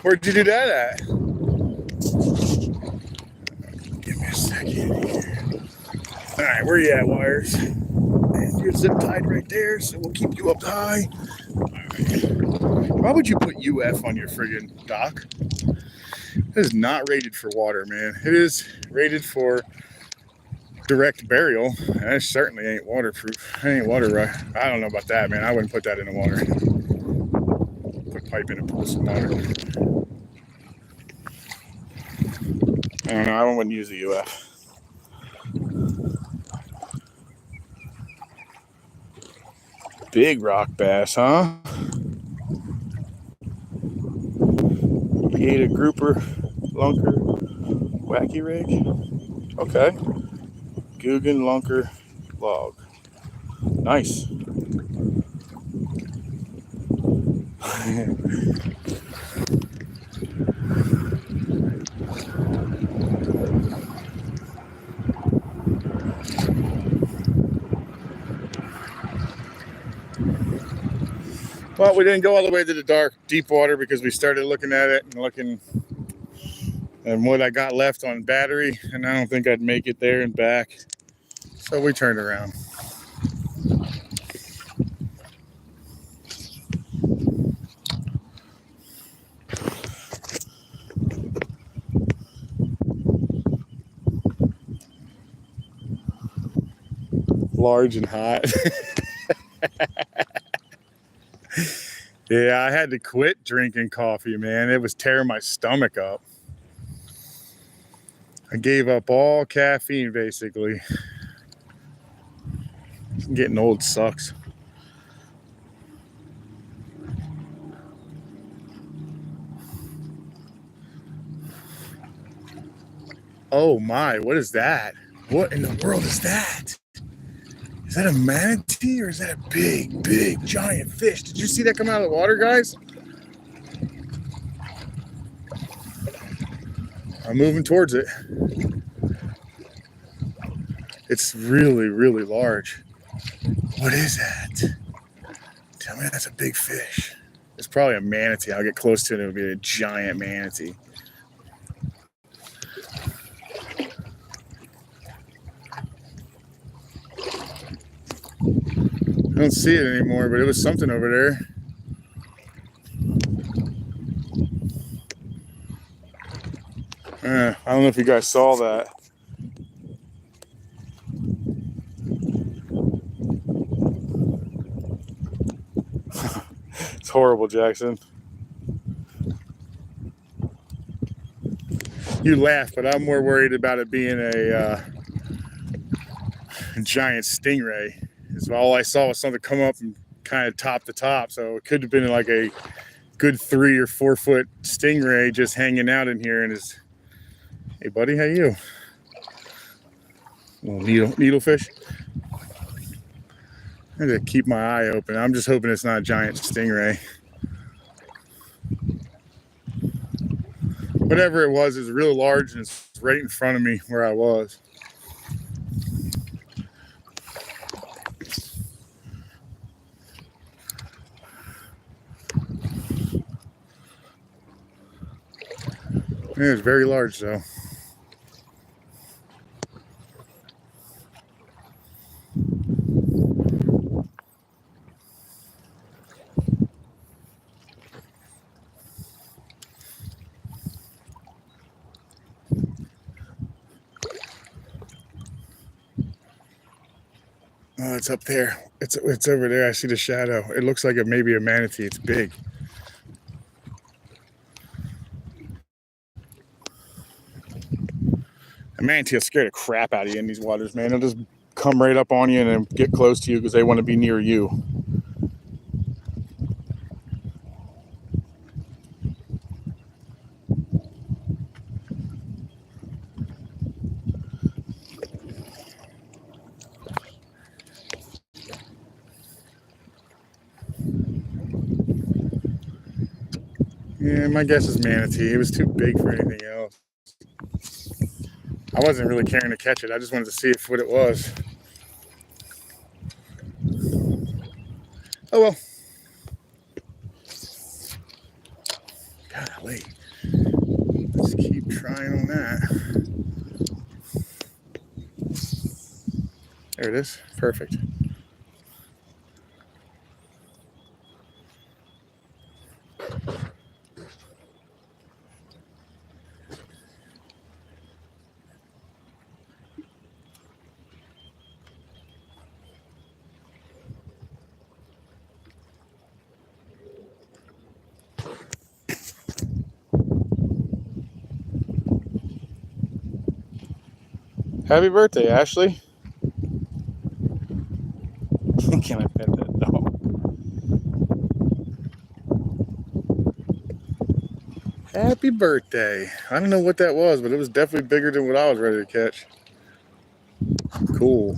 Where'd you do that at? Give me a second here. All right, where you at, Wires? And you're zip tied right there, so we'll keep you up high. All right. Why would you put UF on your friggin' dock? It is not rated for water, man. It is rated for direct burial. And it certainly ain't waterproof. It ain't water right. I don't know about that, man. I wouldn't put that in the water. Put pipe in and pull some water. I don't know. I wouldn't use the UF. Big rock bass, huh? You ate a grouper, lunker, wacky rig? Okay. Guggen, lunker, log. Nice. Well, we didn't go all the way to the dark, deep water because we started looking at it and looking at what I got left on battery, and I don't think I'd make it there and back. So we turned around. Large and hot. Yeah, I had to quit drinking coffee, man. It was tearing my stomach up. I gave up all caffeine, basically. Getting old sucks. Oh my, what is that? What in the world is that? Is that a manatee or is that a big, big, giant fish? Did you see that come out of the water, guys? I'm moving towards it. It's really, really large. What is that? Tell me that's a big fish. It's probably a manatee. I'll get close to it. It'll be a giant manatee. I don't see it anymore, but it was something over there. I don't know if you guys saw that. It's horrible, Jackson. You laugh, but I'm more worried about it being a giant stingray. Is all I saw was something come up and kind of top to top, so it could have been like a good 3 or 4 foot stingray just hanging out in here. And is, hey buddy, how you? Little needlefish. I gotta keep my eye open. I'm just hoping it's not a giant stingray. Whatever it was is real large and it's right in front of me where I was. It was very large though. Oh, it's up there. It's over there. I see the shadow. It looks like it may be a manatee. It's big. A manatee will scare the crap out of you in these waters, man. They'll just come right up on you and then get close to you because they want to be near you. Yeah, my guess is manatee. It was too big for anything else. I wasn't really caring to catch it. I just wanted to see what it was. Oh well. Golly. Let's keep trying on that. There it is. Perfect. Happy birthday, Ashley. Can I pet that dog? Happy birthday. I don't know what that was, but it was definitely bigger than what I was ready to catch. Cool.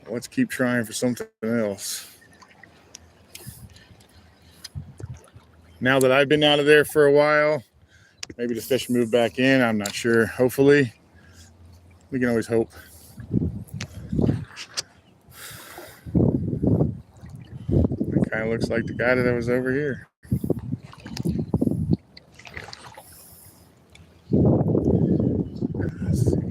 Let's keep trying for something else. Now that I've been out of there for a while, maybe the fish move back in. I'm not sure. Hopefully. We can always hope. It kind of looks like the guy that was over here. Let's see.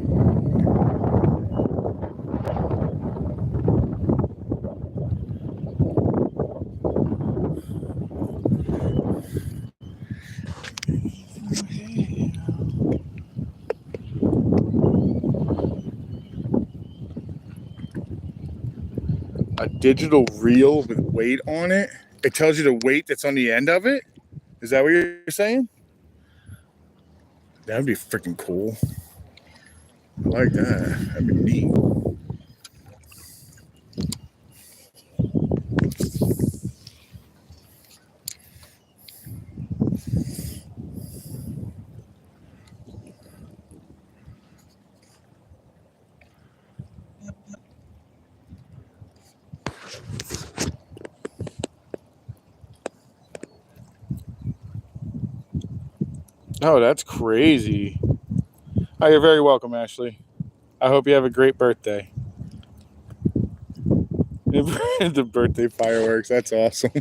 A digital reel with weight on it. It tells you the weight that's on the end of it. Is that what you're saying? That'd be freaking cool. I like that. That'd be neat. Oh, that's crazy. Oh, you're very welcome, Ashley. I hope you have a great birthday. The birthday fireworks. That's awesome.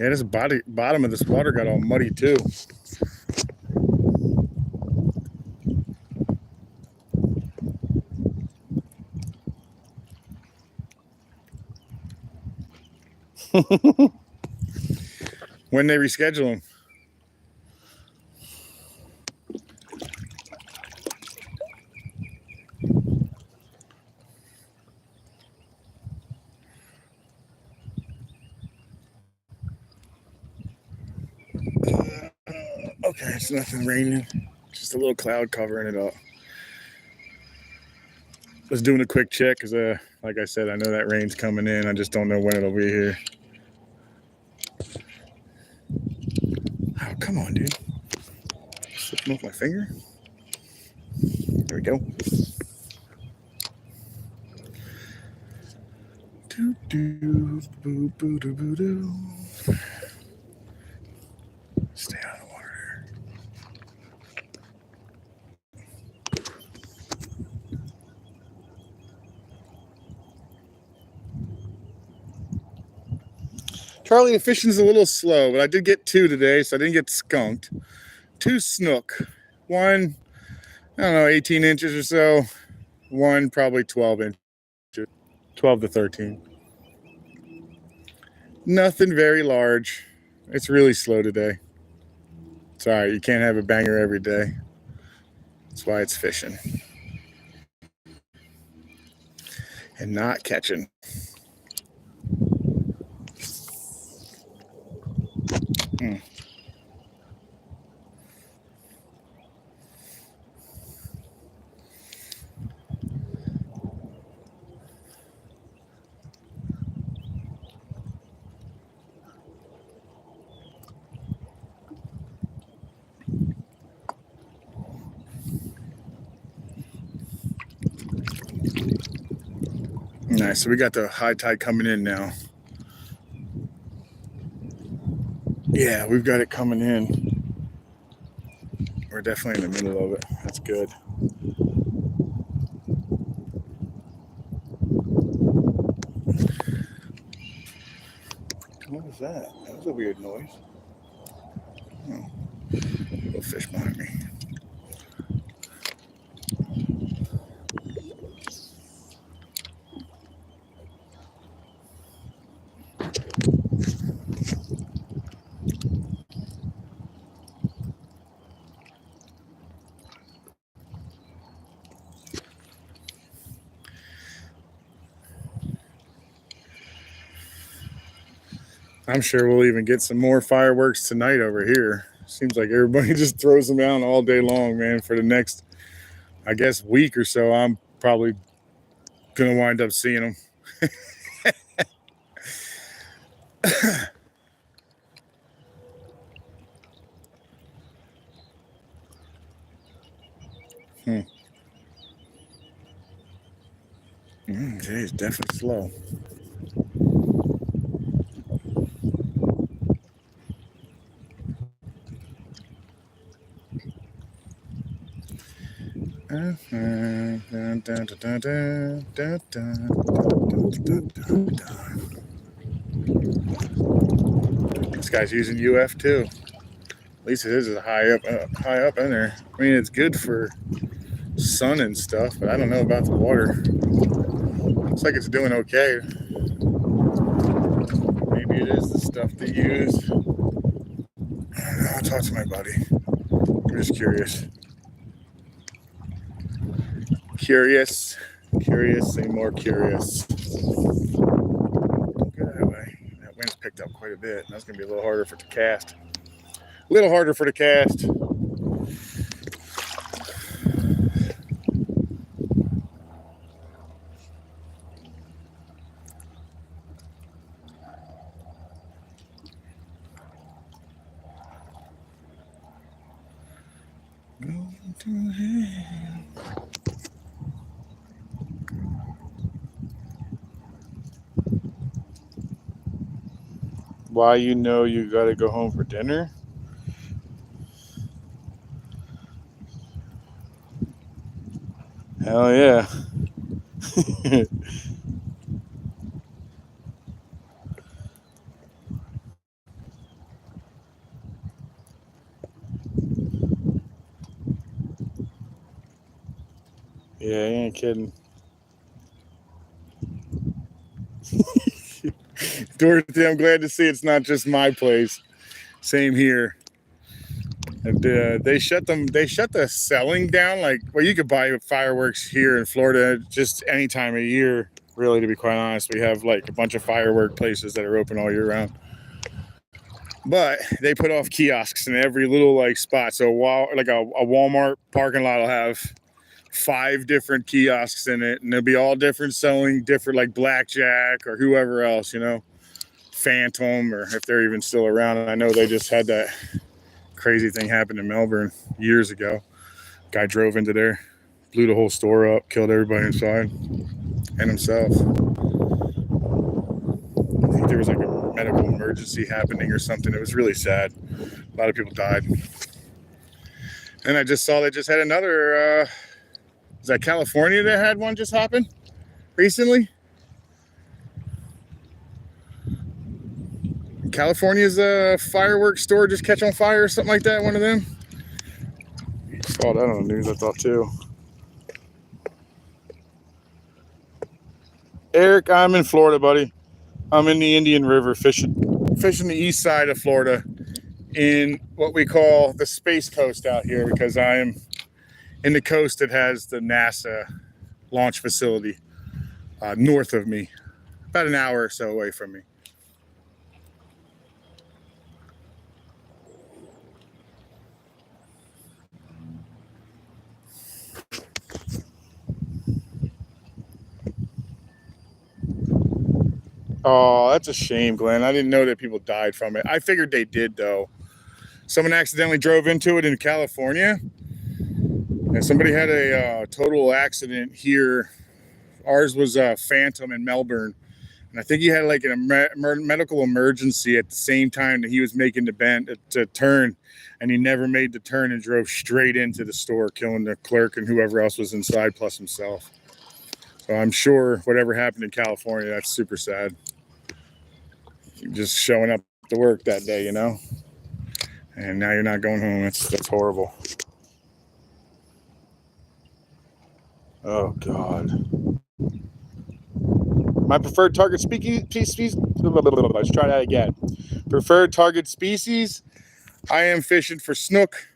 Yeah, this bottom of this water got all muddy too. When they reschedule them. Okay, it's nothing raining. Just a little cloud covering it up. Just doing a quick check because, like I said, I know that rain's coming in. I just don't know when it'll be here. Oh, come on, dude. Slipping off my finger. There we go. Do do boo boo doo boo doo. Stay out of the water there. Charlie, the fishing's a little slow, but I did get 2 today, so I didn't get skunked. 2 snook. One, I don't know, 18 inches or so. One, probably 12 inches. 12 to 13. Nothing very large. It's really slow today. It's all right. You can't have a banger every day. That's why it's fishing. And not catching. Nice. So we got the high tide coming in now. Yeah, we've got it coming in. We're definitely in the middle of it. That's good. What was that? That was a weird noise. Oh, little fish behind me. I'm sure we'll even get some more fireworks tonight over here. Seems like everybody just throws them down all day long, man. For the next, I guess, week or so, I'm probably going to wind up seeing them. Today's definitely slow. This guy's using UF too. At least his is high up in there. I mean, it's good for sun and stuff, but I don't know about the water. Looks like it's doing okay. Maybe it is the stuff they use. I don't know. I'll talk to my buddy. I'm just curious. Curious, say more curious. Don't go that way. That wind's picked up quite a bit. That's going to be a little harder for the cast. A little harder for the cast. Go to hell. Why you know you gotta go home for dinner? Hell yeah. Yeah, you ain't kidding. Dorothy, I'm glad to see it's not just my place. Same here. And, they shut the selling down. Like, well, you could buy fireworks here in Florida just any time of year. Really, to be quite honest, we have like a bunch of firework places that are open all year round. But they put off kiosks in every little like spot. So while like a Walmart parking lot will have 5 different kiosks in it, and they'll be all different, selling different, like blackjack or whoever else, you know, Phantom, or if they're even still around. And I know they just had that crazy thing happen in Melbourne years ago. Guy drove into there, blew the whole store up, killed everybody inside and himself. I think there was like a medical emergency happening or something. It was really sad. A lot of people died. And I just saw they just had another, is that California that had one just happen recently? California's fireworks store just catch on fire or something like that, one of them. Saw that on the news, I thought too. Eric, I'm in Florida, buddy. I'm in the Indian River fishing the east side of Florida in what we call the Space Coast out here, because I am in the coast that has the NASA launch facility north of me, about an hour or so away from me. Oh, that's a shame, Glenn. I didn't know that people died from it. I figured they did, though. Someone accidentally drove into it in California, and somebody had a total accident here. Ours was a Phantom in Melbourne, and I think he had like a medical emergency at the same time that he was making the bend to turn, and he never made the turn and drove straight into the store, killing the clerk and whoever else was inside, plus himself. So I'm sure whatever happened in California, that's super sad. Just showing up to work that day, you know, and now you're not going home. That's horrible. Oh God. My preferred target species. Let's try that again. Preferred target species. I am fishing for snook,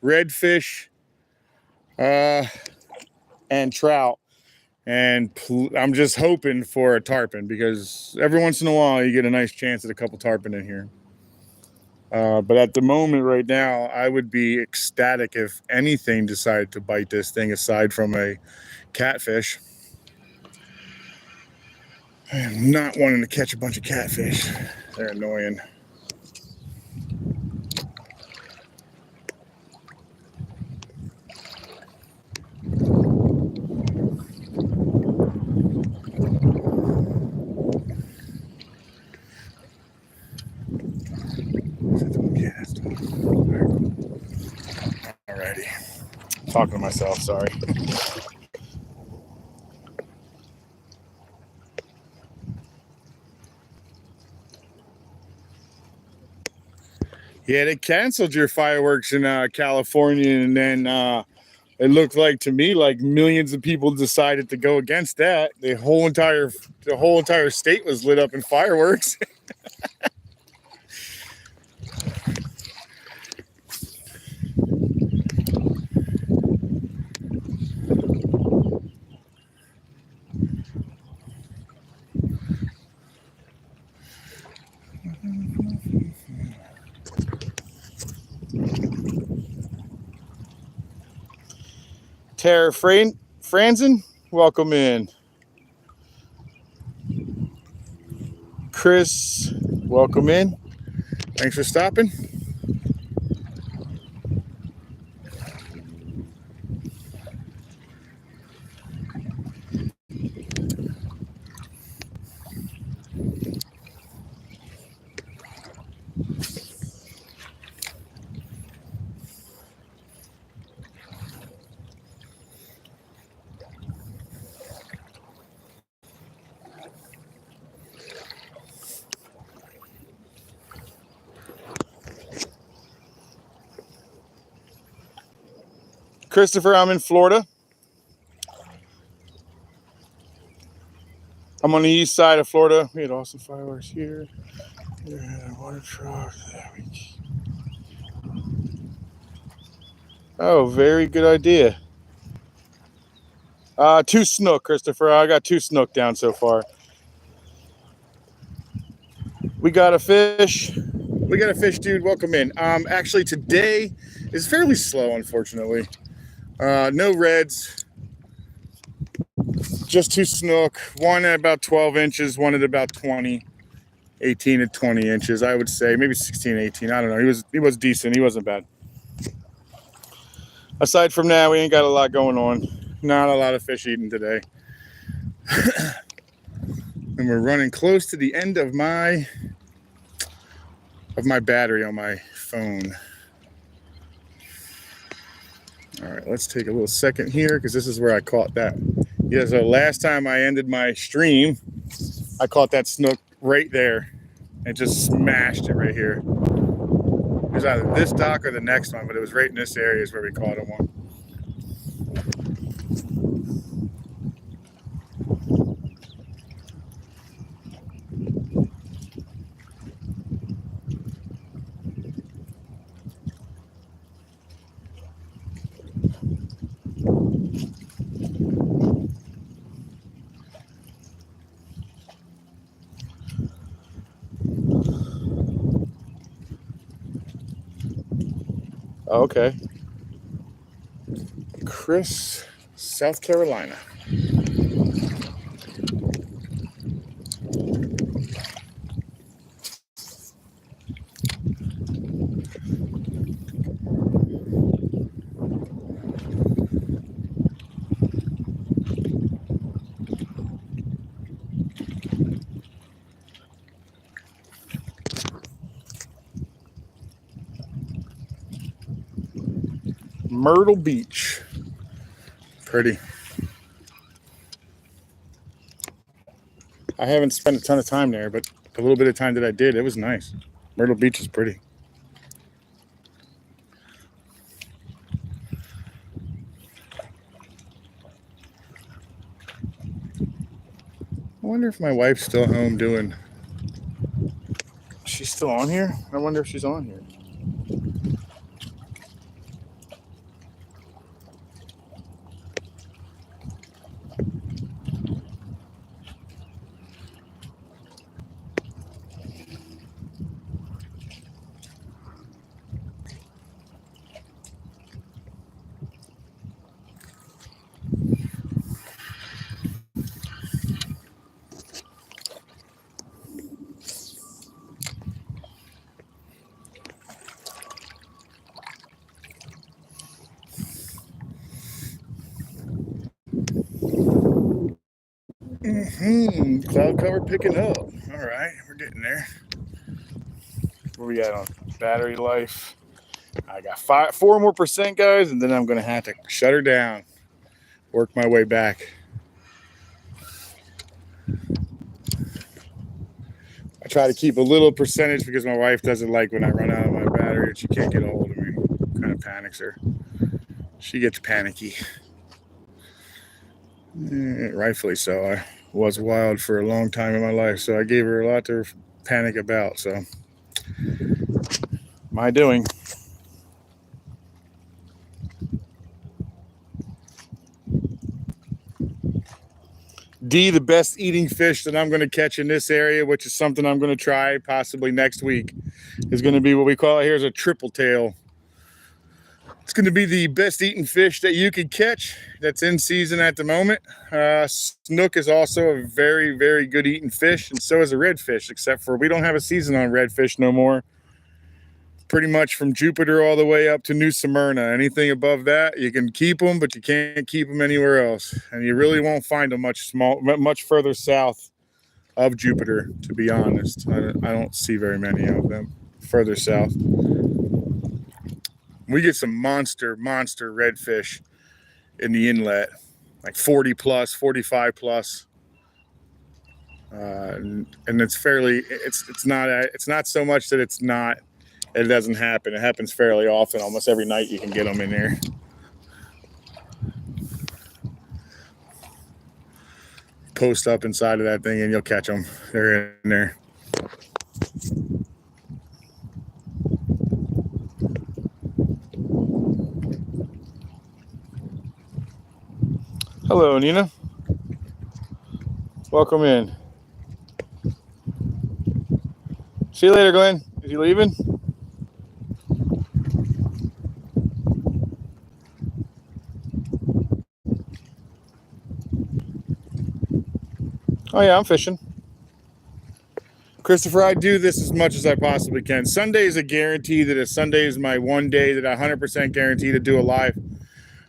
redfish, and trout. And I'm just hoping for a tarpon, because every once in a while you get a nice chance at a couple tarpon in here. But at the moment right now, I would be ecstatic if anything decided to bite this thing aside from a catfish. I am not wanting to catch a bunch of catfish. They're annoying. Alrighty. I'm talking to myself, sorry. Yeah, they canceled your fireworks in California, and then it looked like to me like millions of people decided to go against that. The whole entire state was lit up in fireworks. Tara Franzen, welcome in. Chris, welcome in. Thanks for stopping. Christopher, I'm in Florida. I'm on the east side of Florida. We had awesome fireworks here. Yeah, water truck. There we go. Oh, very good idea. 2 snook, Christopher. I got 2 snook down so far. We got a fish. We got a fish, dude. Welcome in. Actually, today is fairly slow, unfortunately. No reds, just 2 snook. One at about 12 inches, one at about 20, 18 to 20 inches, I would say. Maybe 16, 18. I don't know. He was decent. He wasn't bad. Aside from that, we ain't got a lot going on. Not a lot of fish eating today. And we're running close to the end of my battery on my phone. All right, let's take a little second here because this is where I caught that. Yeah, so last time I ended my stream, I caught that snook right there and just smashed it right here. It was either this dock or the next one, but it was right in this area is where we caught him on. Okay. Chris, South Carolina. Myrtle Beach. Pretty. I haven't spent a ton of time there, but the little bit of time that I did, it was nice. Myrtle Beach is pretty. I wonder if my wife's still home doing... She's still on here? I wonder if she's on here. Cloud cover picking up. All right, we're getting there. Where we at on battery life? I got 4 more percent, guys, and then I'm gonna have to shut her down. Work my way back. I try to keep a little percentage because my wife doesn't like when I run out of my battery and she can't get a hold of me. Kind of panics her. She gets panicky. Rightfully so. I was wild for a long time in my life, so I gave her a lot to panic about. So, my doing. D, the best eating fish that I'm going to catch in this area, which is something I'm going to try possibly next week, is going to be what we call here is a triple tail. It's going to be the best eating fish that you could catch that's in season at the moment. Snook is also a very, very good eating fish, and so is a redfish, except for we don't have a season on redfish no more. Pretty much from Jupiter all the way up to New Smyrna. Anything above that, you can keep them, but you can't keep them anywhere else. And you really won't find them much further south of Jupiter, to be honest. I don't see very many of them further south. We get some monster redfish in the inlet, like 40 plus, 45 plus. And it's fairly, it's not so much that it doesn't happen. It happens fairly often. Almost every night you can get them in there. Post up inside of that thing and you'll catch them. They're in there. Hello, Nina. Welcome in. See you later, Glenn. Is he leaving? Oh yeah, I'm fishing. Christopher, I do this as much as I possibly can. Sunday is a guarantee that Sunday is my one day that I 100% guarantee to do a live.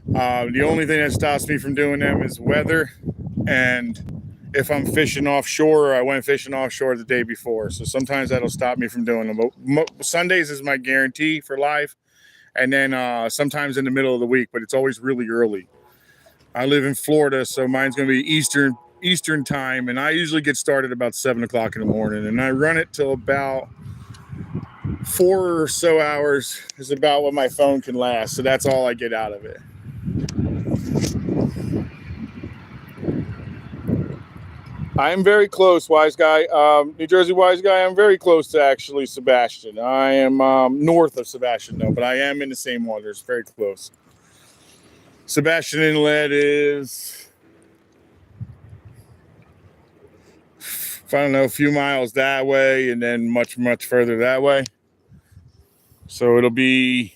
The only thing that stops me from doing them is weather, and if I'm fishing offshore or I went fishing offshore the day before. So sometimes that'll stop me from doing them. But Sundays is my guarantee for live, and then sometimes in the middle of the week, but it's always really early. I live in Florida, so mine's going to be Eastern time, and I usually get started about 7 o'clock in the morning, and I run it till about 4 or so hours is about what my phone can last. So that's all I get out of it. I am very close, wise guy. New Jersey wise guy. I'm very close to actually Sebastian. I am north of Sebastian, though, but I am in the same waters. Very close. Sebastian Inlet is, I don't know, a few miles that way, and then much further that way. So it'll be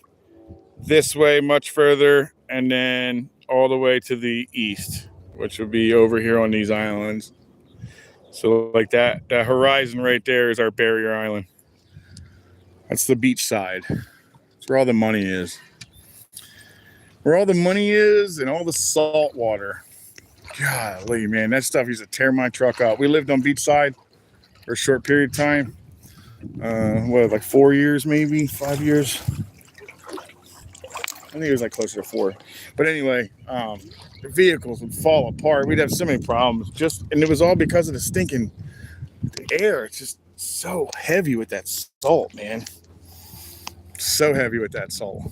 this way, much further, and then all the way to the east, which will be over here on these islands. So like that horizon right there is our barrier island. That's the beach side. That's where all the money is. Where all the money is and all the salt water. Golly, man, that stuff used to tear my truck up. We lived on beachside for a short period of time. Like 4 years, maybe 5 years. I think it was like closer to 4. But anyway, the vehicles would fall apart. We'd have so many problems. And it was all because of the stinking air. It's just so heavy with that salt, man. So heavy with that salt.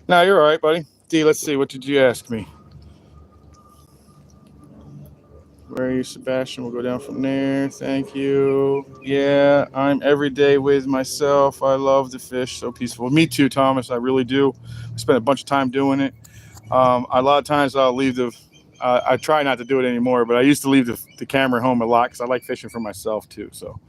No, you're all right, buddy. D, let's see. What did you ask me? Where are you, Sebastian? We'll go down from there. Thank you. Yeah, I'm every day with myself. I love to fish. So peaceful. Me too, Thomas. I really do. I spent a bunch of time doing it. A lot of times I'll leave I try not to do it anymore, but I used to leave the camera home a lot because I like fishing for myself too. So,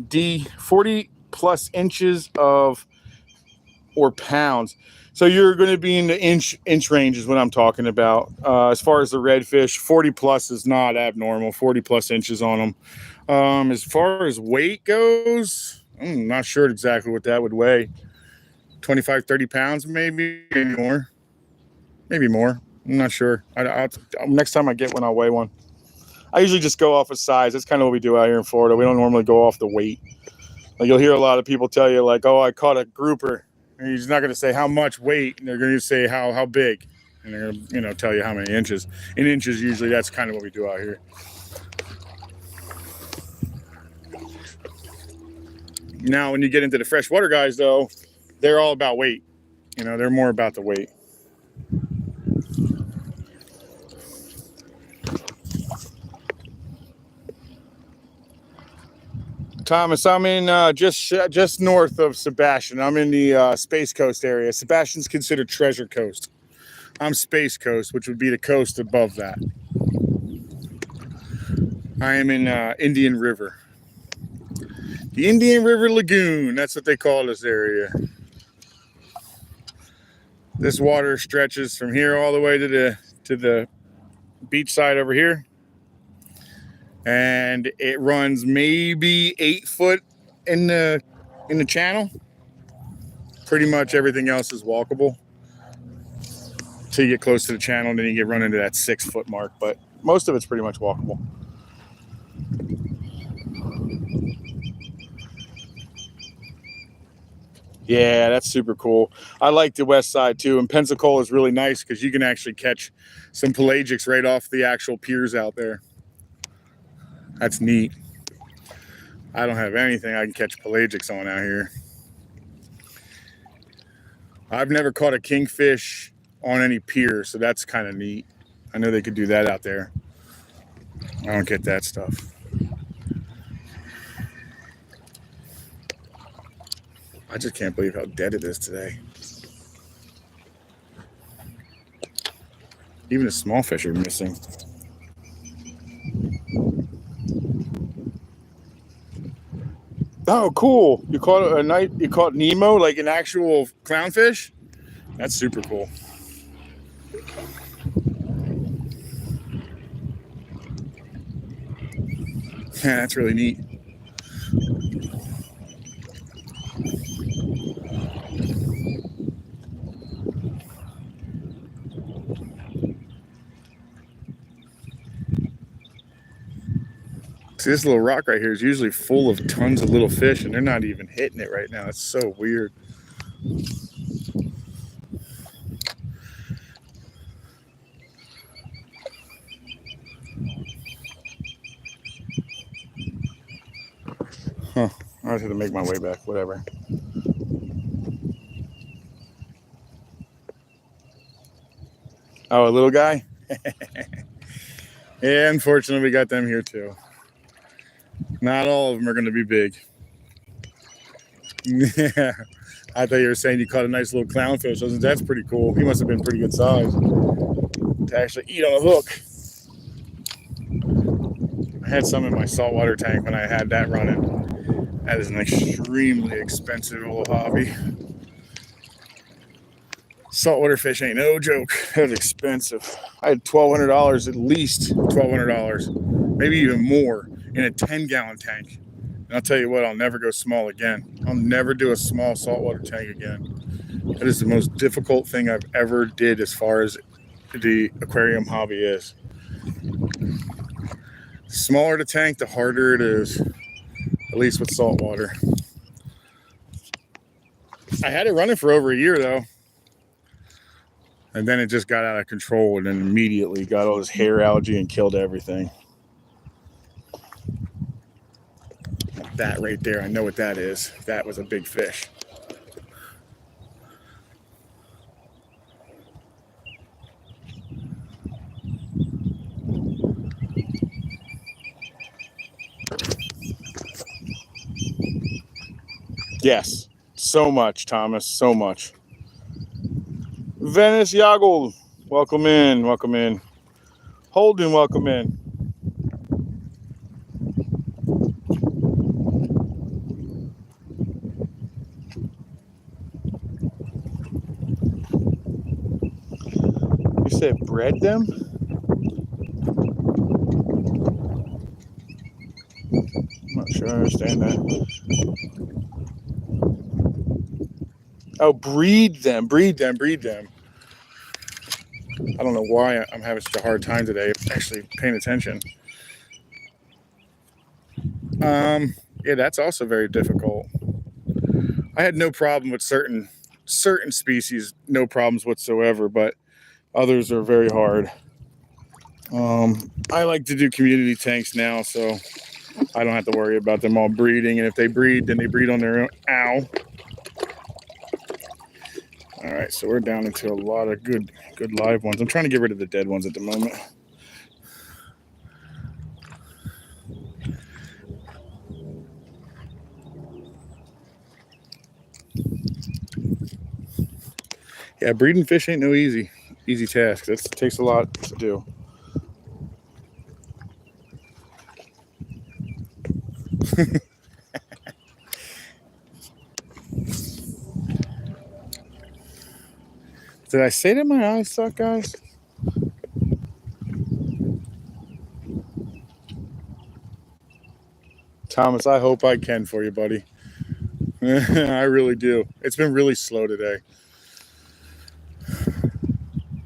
D, 40 plus inches or pounds. So you're going to be in the inch range is what I'm talking about. As far as the redfish, 40 plus is not abnormal. 40 plus inches on them. As far as weight goes, I'm not sure exactly what that would weigh. 25, 30 pounds, maybe more. Maybe more. I'm not sure. Next time I get one, I'll weigh one. I usually just go off of size. That's kind of what we do out here in Florida. We don't normally go off the weight. Like you'll hear a lot of people tell you, like, "Oh, I caught a grouper." And he's not going to say how much weight. And they're going to say how big, and they're going to tell you how many inches. In inches, usually that's kind of what we do out here. Now, when you get into the freshwater guys, though, they're all about weight. They're more about the weight. Thomas, I'm in just north of Sebastian. I'm in the Space Coast area. Sebastian's considered Treasure Coast. I'm Space Coast, which would be the coast above that. I am in Indian River. The Indian River Lagoon, that's what they call this area. This water stretches from here all the way to the beach side over here. And it runs maybe 8 foot in the channel. Pretty much everything else is walkable till you get close to the channel, and then you get run into that 6 foot mark. But most of it's pretty much walkable. Yeah, that's super cool. I like the west side too, and Pensacola is really nice because you can actually catch some pelagics right off the actual piers out there. That's neat. I don't have anything I can catch pelagics on out here. I've never caught a kingfish on any pier, so that's kind of neat. I know they could do that out there. I don't get that stuff. I just can't believe how dead it is today. Even the small fish are missing. Oh, cool! You caught a night. You caught Nemo, like an actual clownfish. That's super cool. Yeah, that's really neat. See, this little rock right here is usually full of tons of little fish, and they're not even hitting it right now. It's so weird. Huh. I just had to make my way back. Whatever. Oh, a little guy? Yeah, unfortunately, we got them here too. Not all of them are going to be big. Yeah. I thought you were saying you caught a nice little clownfish. That's pretty cool. He must have been pretty good size to actually eat on a hook. I had some in my saltwater tank when I had that running. That is an extremely expensive little hobby. Saltwater fish ain't no joke. That was expensive. I had $1,200, at least $1,200, maybe even more, in a 10-gallon tank. And I'll tell you what, I'll never go small again. I'll never do a small saltwater tank again. That is the most difficult thing I've ever did as far as the aquarium hobby is. The smaller the tank, the harder it is, at least with saltwater. I had it running for over a year though. And then it just got out of control and then immediately got all this hair algae and killed everything. That right there, I know what that is. That was a big fish. Yes, so much, Thomas, so much. Venice Yagul, welcome in, welcome in. Holden, welcome in. You said bred them? I'm not sure I understand that. Oh, breed them. I don't know why I'm having such a hard time today actually paying attention. Yeah, that's also very difficult. I had no problem with certain species, no problems whatsoever, but others are very hard. I like to do community tanks now, so I don't have to worry about them all breeding. And if they breed, then they breed on their own. Ow. All right, so we're down into a lot of good live ones. I'm trying to get rid of the dead ones at the moment. Yeah, breeding fish ain't no easy task. It takes a lot to do. Did I say that my eyes suck, guys? Thomas, I hope I can for you, buddy. I really do. It's been really slow today.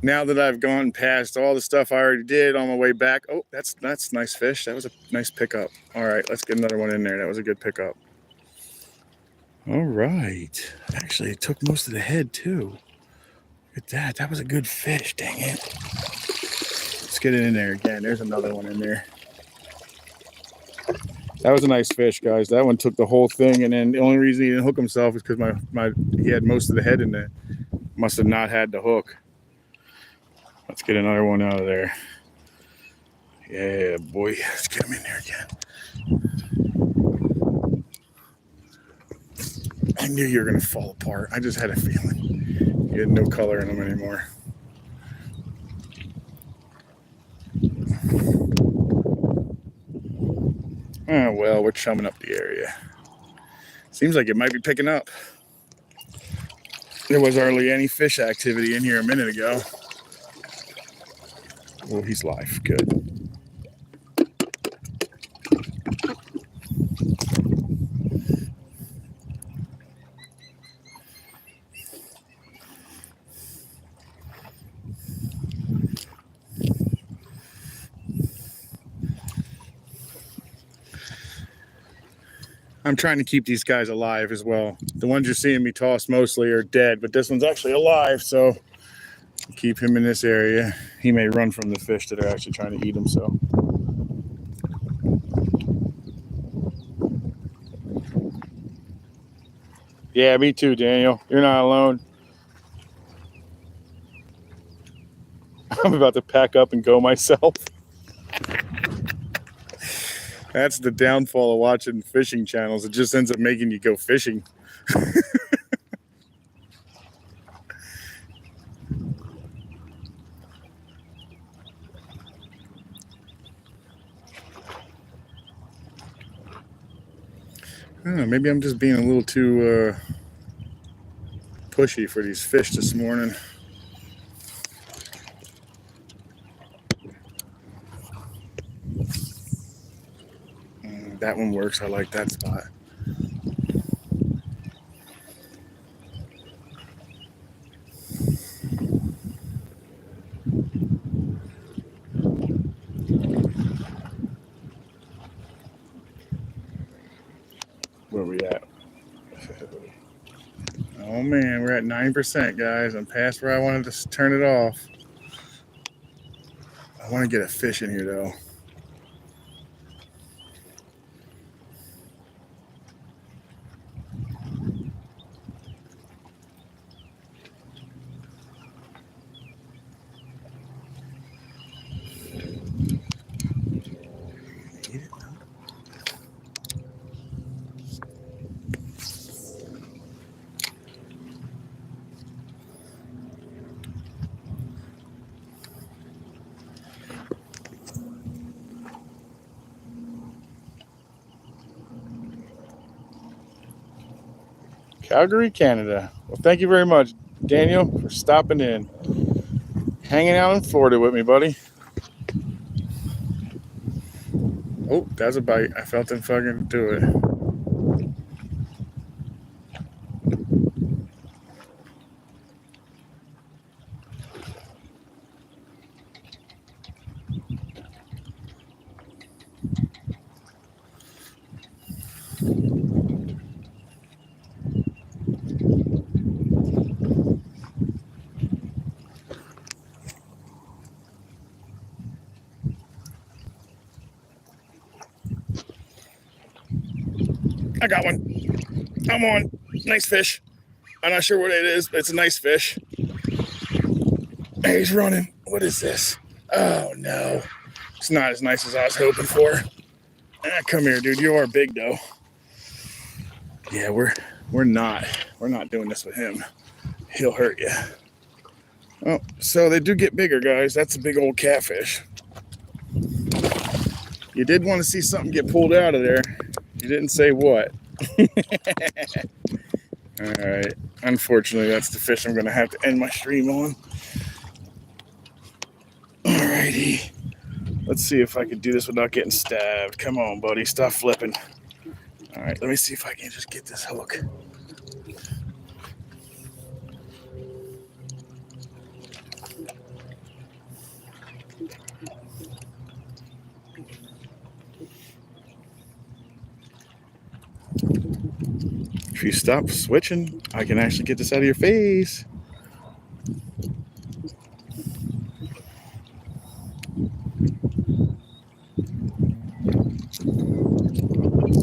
Now that I've gone past all the stuff I already did on my way back. Oh, that's nice fish. That was a nice pickup. All right, let's get another one in there. That was a good pickup. All right. Actually, it took most of the head too. Look at that. That was a good fish. Dang it. Let's get it in there again. There's another one in there. That was a nice fish, guys. That one took the whole thing, and then the only reason he didn't hook himself is because he had most of the head in there. Must have not had the hook. Let's get another one out of there. Yeah, boy. Let's get him in there again. I knew you were going to fall apart. I just had a feeling. You had no color in them anymore. Oh, well, we're chumming up the area. Seems like it might be picking up. There was hardly any fish activity in here a minute ago. Oh, he's live. Good. I'm trying to keep these guys alive as well. The ones you're seeing me toss mostly are dead, but this one's actually alive, so keep him in this area. He may run from the fish that are actually trying to eat him, so. Yeah, me too, Daniel. You're not alone. I'm about to pack up and go myself. That's the downfall of watching fishing channels. It just ends up making you go fishing. I don't know, maybe I'm just being a little too pushy for these fish this morning. That one works. I like that spot. Where we at? Oh man, we're at 9%, guys. I'm past where I wanted to turn it off. I want to get a fish in here though. Calgary, Canada. Well, thank you very much, Daniel, for stopping in. Hanging out in Florida with me, buddy. Oh, that's a bite. I felt him fucking do it. I got one. I'm on. Nice fish. I'm not sure what it is, but it's a nice fish. Hey, he's running. What is this? Oh, no. It's not as nice as I was hoping for. Come here, dude. You are big, though. Yeah, we're not doing this with him. He'll hurt you. Oh, so they do get bigger, guys. That's a big old catfish. You did want to see something get pulled out of there. You didn't say what. All right. Unfortunately, that's the fish I'm going to have to end my stream on. All righty. Let's see if I can do this without getting stabbed. Come on, buddy. Stop flipping. All right. Let me see if I can just get this hook. If you stop switching, I can actually get this out of your face.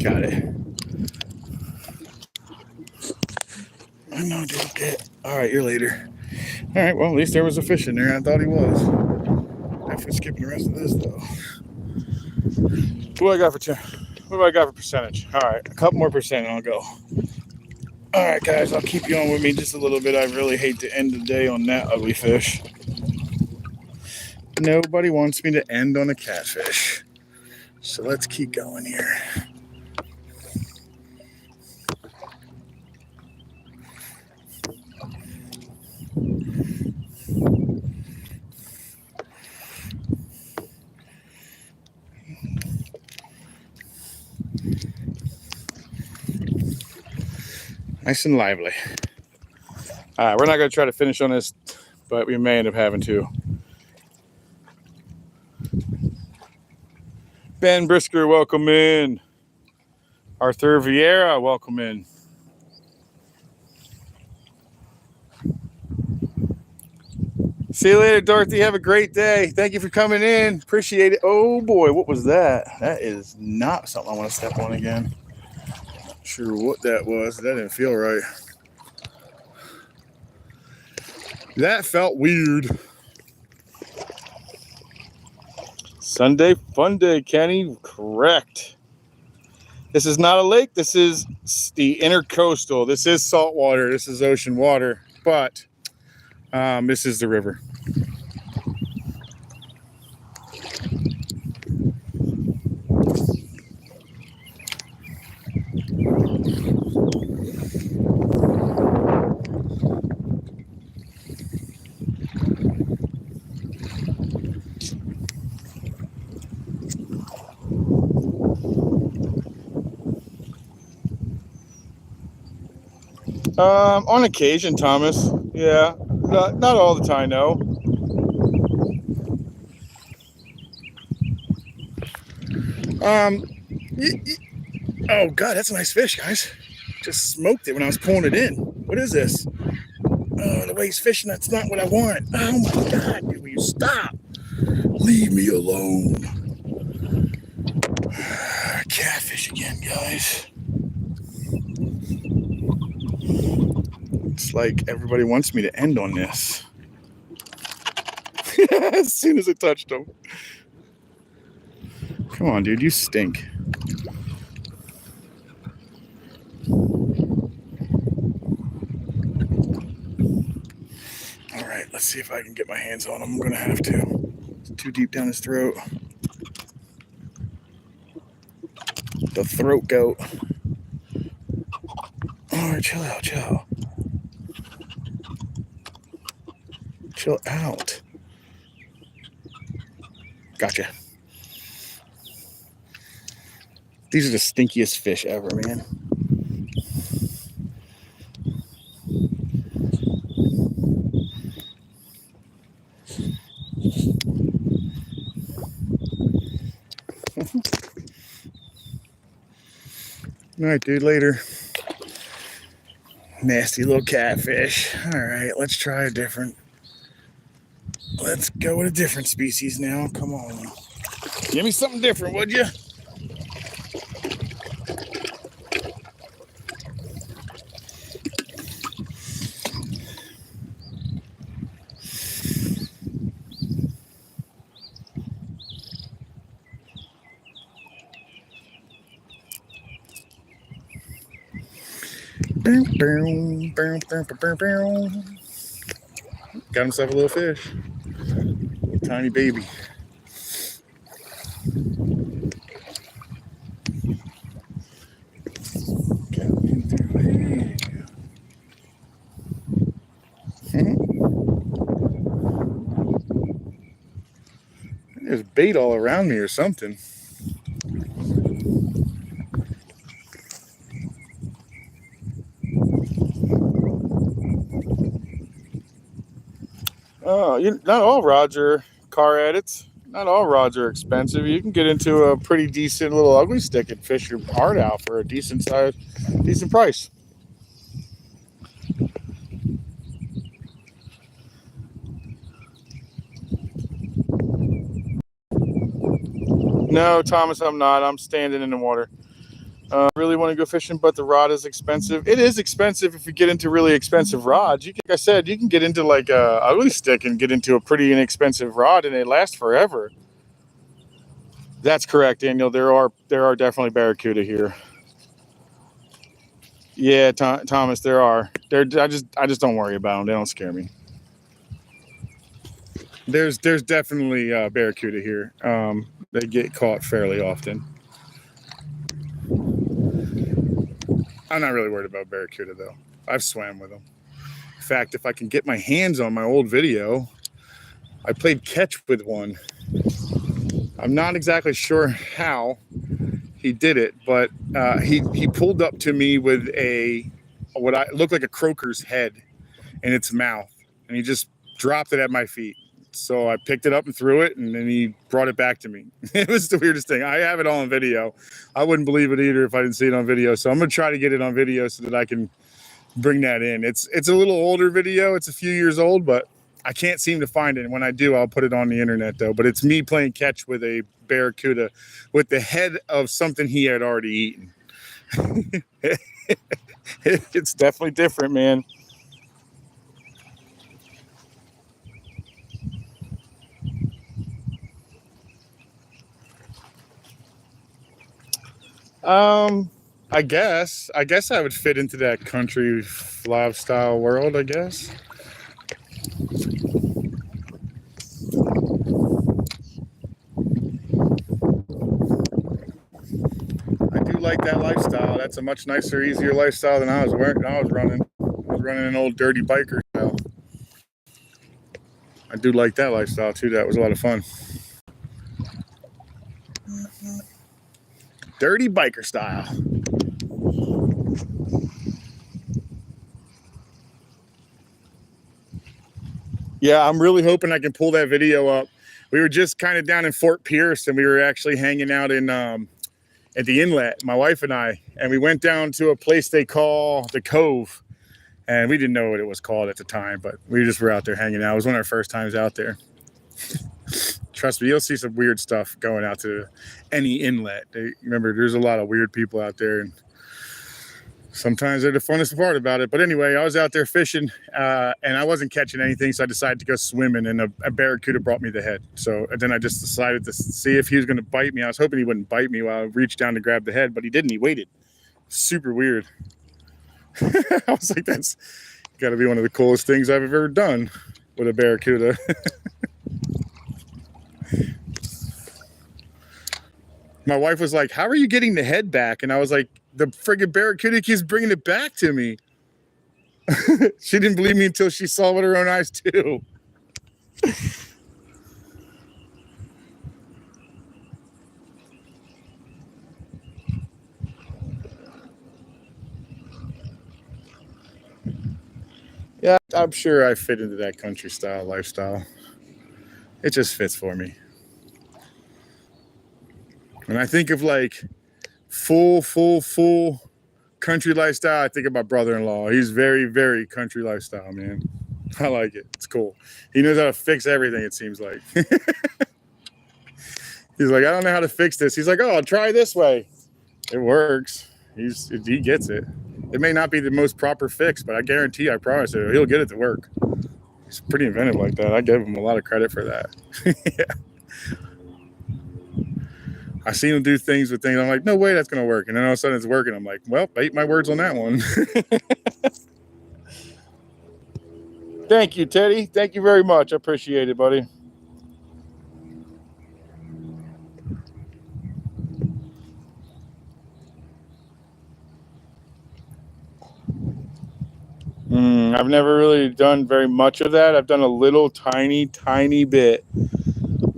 Got it. I know, dude. Okay. All right, you're later. All right, well, at least there was a fish in there. I thought he was. After skipping the rest of this, though. What do I got for percentage? All right, a couple more percent and I'll go. All right, guys, I'll keep you on with me just a little bit. I really hate to end the day on that ugly fish. Nobody wants me to end on a catfish. So let's keep going here. Nice and lively. All right, we're not going to try to finish on this, but we may end up having to. Ben Brisker, welcome in. Arthur Vieira, welcome in. See you later, Dorothy. Have a great day. Thank you for coming in. Appreciate it. Oh boy, what was that? That is not something I want to step on again. Not sure what that was. That didn't feel right. That felt weird. Sunday fun day, Kenny. Correct. This is not a lake. This is the intercoastal. This is salt water. This is ocean water. But this is the river. On occasion, Thomas. Yeah, not all the time, no. Oh God, that's a nice fish, guys. Just smoked it when I was pulling it in. What is this? Oh, the way he's fishing, that's not what I want. Oh my God, dude, will you stop? Leave me alone. Catfish again, guys. It's like everybody wants me to end on this. As soon as I touched him. Come on, dude, you stink. All right, let's see if I can get my hands on him. I'm gonna have to. It's too deep down his throat. The throat goat. All right, chill out, chill. Chill out. Gotcha. These are the stinkiest fish ever, man. All right, dude, later. Nasty little catfish. All right, let's try a different. Let's go with a different species now. Come on. Give me something different, would you? Got himself a little fish. A tiny baby. There's bait all around me or something. Oh, not all rods are car edits. Not all rods are expensive. You can get into a pretty decent little ugly stick and fish your heart out for a decent size, decent price. No, Thomas, I'm not. I'm standing in the water. Really want to go fishing, but the rod is expensive. It is expensive if you get into really expensive rods. Like I said, you can get into like a ugly stick and get into a pretty inexpensive rod, and they last forever. That's correct, Daniel. There are definitely barracuda here. Yeah, Thomas, there are. I just don't worry about them. They don't scare me. There's definitely barracuda here. They get caught fairly often. I'm not really worried about barracuda though. I've swam with them. In fact, if I can get my hands on my old video, I played catch with one. I'm not exactly sure how he did it, but he pulled up to me with what I looked like a croaker's head in its mouth, and he just dropped it at my feet. So I picked it up and threw it, and then he brought it back to me. It was the weirdest thing. I have it all on video. I wouldn't believe it either if I didn't see it on video. So I'm gonna try to get it on video so that I can bring that in. It's a little older video. It's a few years old, but I can't seem to find it. And when I do, I'll put it on the internet though. But it's me playing catch with a barracuda with the head of something he had already eaten. It's definitely different, man. I guess I would fit into that country lifestyle world, I guess. I do like that lifestyle. That's a much nicer, easier lifestyle than I was running. I was running an old dirty biker style. I do like that lifestyle too. That was a lot of fun. Dirty biker style. Yeah, I'm really hoping I can pull that video up. We were just kind of down in Fort Pierce, and we were actually hanging out in at the inlet, my wife and I, and we went down to a place they call the Cove, and we didn't know what it was called at the time, but we just were out there hanging out. It was one of our first times out there. Trust me, you'll see some weird stuff going out to any inlet. Remember, there's a lot of weird people out there, and sometimes they're the funnest part about it. But anyway, I was out there fishing, and I wasn't catching anything, so I decided to go swimming, and a barracuda brought me the head. So then I just decided to see if he was going to bite me. I was hoping he wouldn't bite me while I reached down to grab the head, but he didn't. He waited. Super weird. I was like, that's got to be one of the coolest things I've ever done with a barracuda. My wife was like, how are you getting the head back? And I was like, the friggin' barracuda keeps bringing it back to me. She didn't believe me until she saw it with her own eyes too. Yeah, I'm sure I fit into that country style lifestyle. It just fits for me. When I think of like full country lifestyle, I think of my brother-in-law. He's very, very country lifestyle, man. I like it. It's cool. He knows how to fix everything, it seems like. He's like, I don't know how to fix this. He's like, oh, I'll try this way. It works. He gets it. It may not be the most proper fix, but I guarantee, I promise you, he'll get it to work. He's pretty inventive like that. I give him a lot of credit for that. Yeah. I seen him do things with things. I'm like, no way that's going to work. And then all of a sudden it's working. I'm like, well, I ate my words on that one. Thank you, Teddy. Thank you very much. I appreciate it, buddy. I've never really done very much of that. I've done a little tiny bit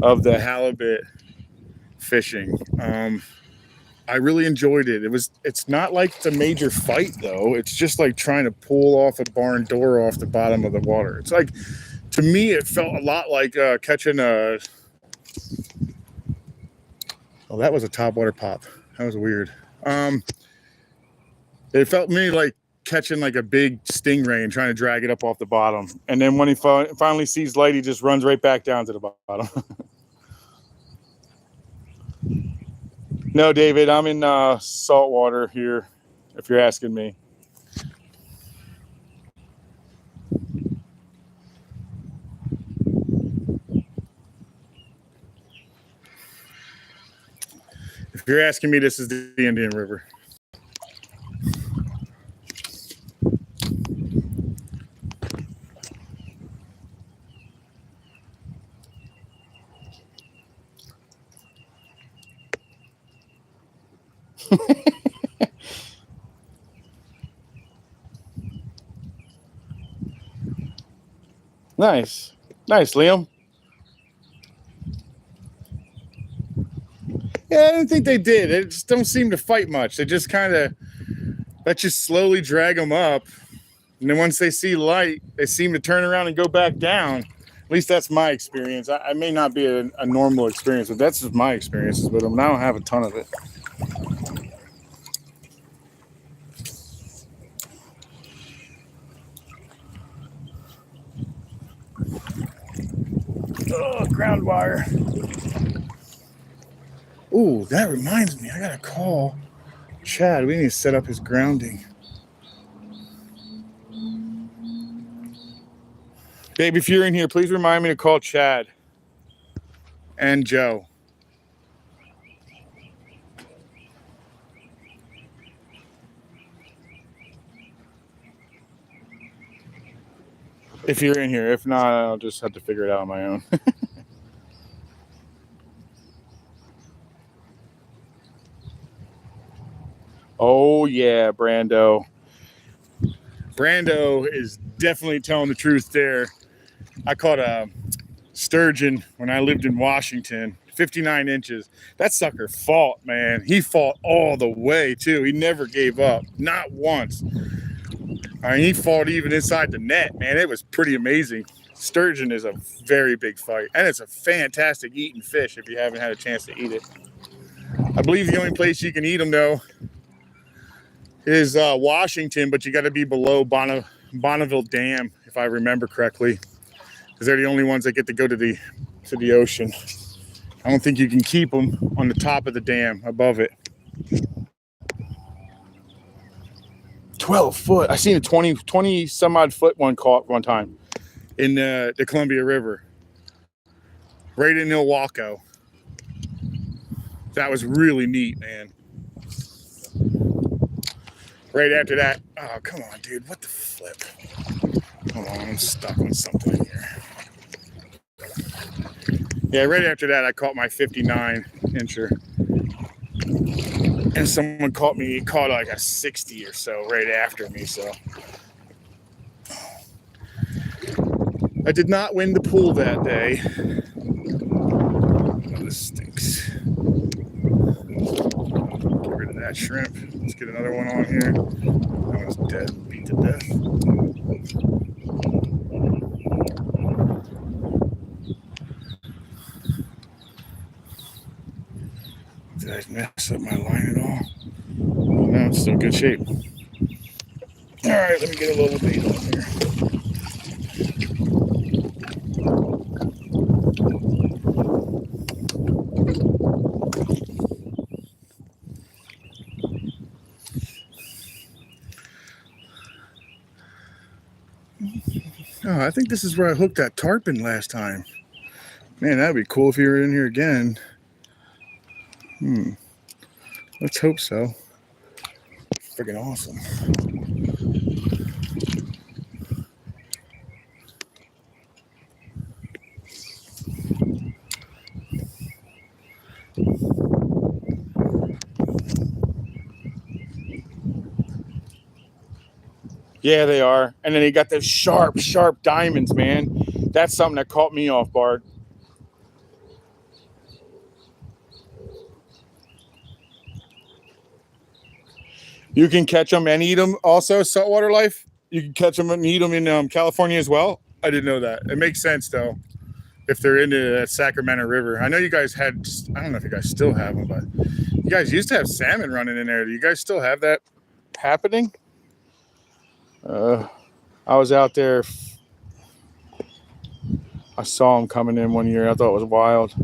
of the halibut fishing. I really enjoyed it. It's not like it's a major fight though. It's just like trying to pull off a barn door off the bottom of the water. It's like, to me, it felt a lot like catching a. Oh, that was a topwater pop. That was weird. It felt to me like catching like a big stingray and trying to drag it up off the bottom. And then when he finally sees light, he just runs right back down to the bottom. No, David, I'm in salt water here, if you're asking me. If you're asking me, this is the Indian River. Nice. Nice, Liam. Yeah, I don't think they did. They just don't seem to fight much. They just kind of let you slowly drag them up. And then once they see light, they seem to turn around and go back down. At least that's my experience. I may not be a normal experience, but that's just my experiences with them. And I don't have a ton of it. Oh, ground wire. Ooh, that reminds me. I got to call Chad. We need to set up his grounding. Babe, if you're in here, please remind me to call Chad and Joe. If you're in here. If not, I'll just have to figure it out on my own. Oh, yeah, Brando. Brando is definitely telling the truth there. I caught a sturgeon when I lived in Washington, 59 inches. That sucker fought, man. He fought all the way, too. He never gave up, not once. I mean, he fought even inside the net, man. It was pretty amazing. Sturgeon is a very big fight, and it's a fantastic eating fish if you haven't had a chance to eat it. I believe the only place you can eat them, though, is Washington, but you got to be below Bonneville Dam, if I remember correctly, because they're the only ones that get to go to the ocean. I don't think you can keep them on the top of the dam above it. 12 foot. I seen a 20 some odd foot one caught one time in the Columbia River, right in Milwaukee. That was really neat, man. Right after that, oh, come on, dude. What the flip? Hold on, I'm stuck on something in here. Yeah, right after that, I caught my 59 incher. And someone caught like a 60 or so right after me, so. I did not win the pool that day. Oh, this stinks. Get rid of that shrimp. Let's get another one on here. That one's dead, beat to death. Did I mess up my line at all? No, it's still in good shape. All right, let me get a little bait on here. Oh, I think this is where I hooked that tarpon last time. Man, that'd be cool if you were in here again. Let's hope so. Freaking awesome. Yeah, they are. And then they got those sharp, sharp diamonds, man. That's something that caught me off guard. You can catch them and eat them also, saltwater life. You can catch them and eat them in California as well. I didn't know that. It makes sense, though, if they're into that Sacramento River. I know you guys had, I don't know if you guys still have them, but you guys used to have salmon running in there. Do you guys still have that happening? I was out there. I saw them coming in one year. I thought it was wild.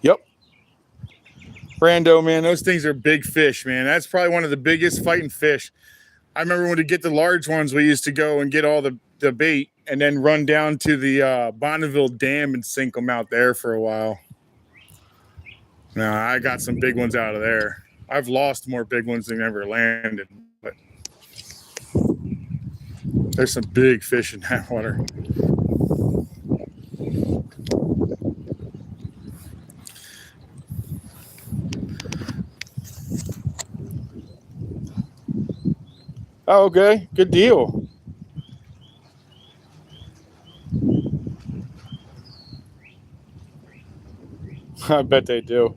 Yep. Brando, man, those things are big fish, man. That's probably one of the biggest fighting fish. I remember when we get the large ones, we used to go and get all the bait and then run down to the Bonneville Dam and sink them out there for a while. Now, I got some big ones out of there. I've lost more big ones than ever landed. But There's some big fish in that water. Oh, okay. Good deal. I bet they do.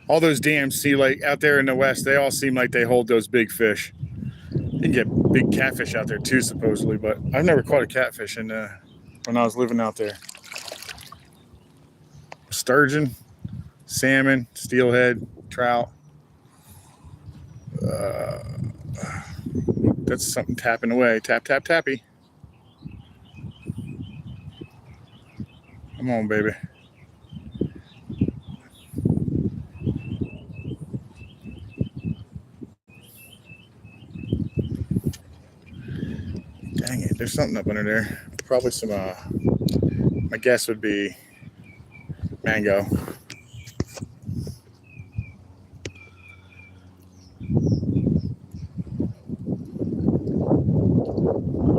All those dams, see, like out there in the west, they all seem like they hold those big fish. You can get big catfish out there too, supposedly, but I've never caught a catfish when I was living out there. Sturgeon, salmon, steelhead, trout. That's something tapping away. Tap, tap, tappy. Come on, baby. Dang it, there's something up under there. Probably some, my guess would be mango.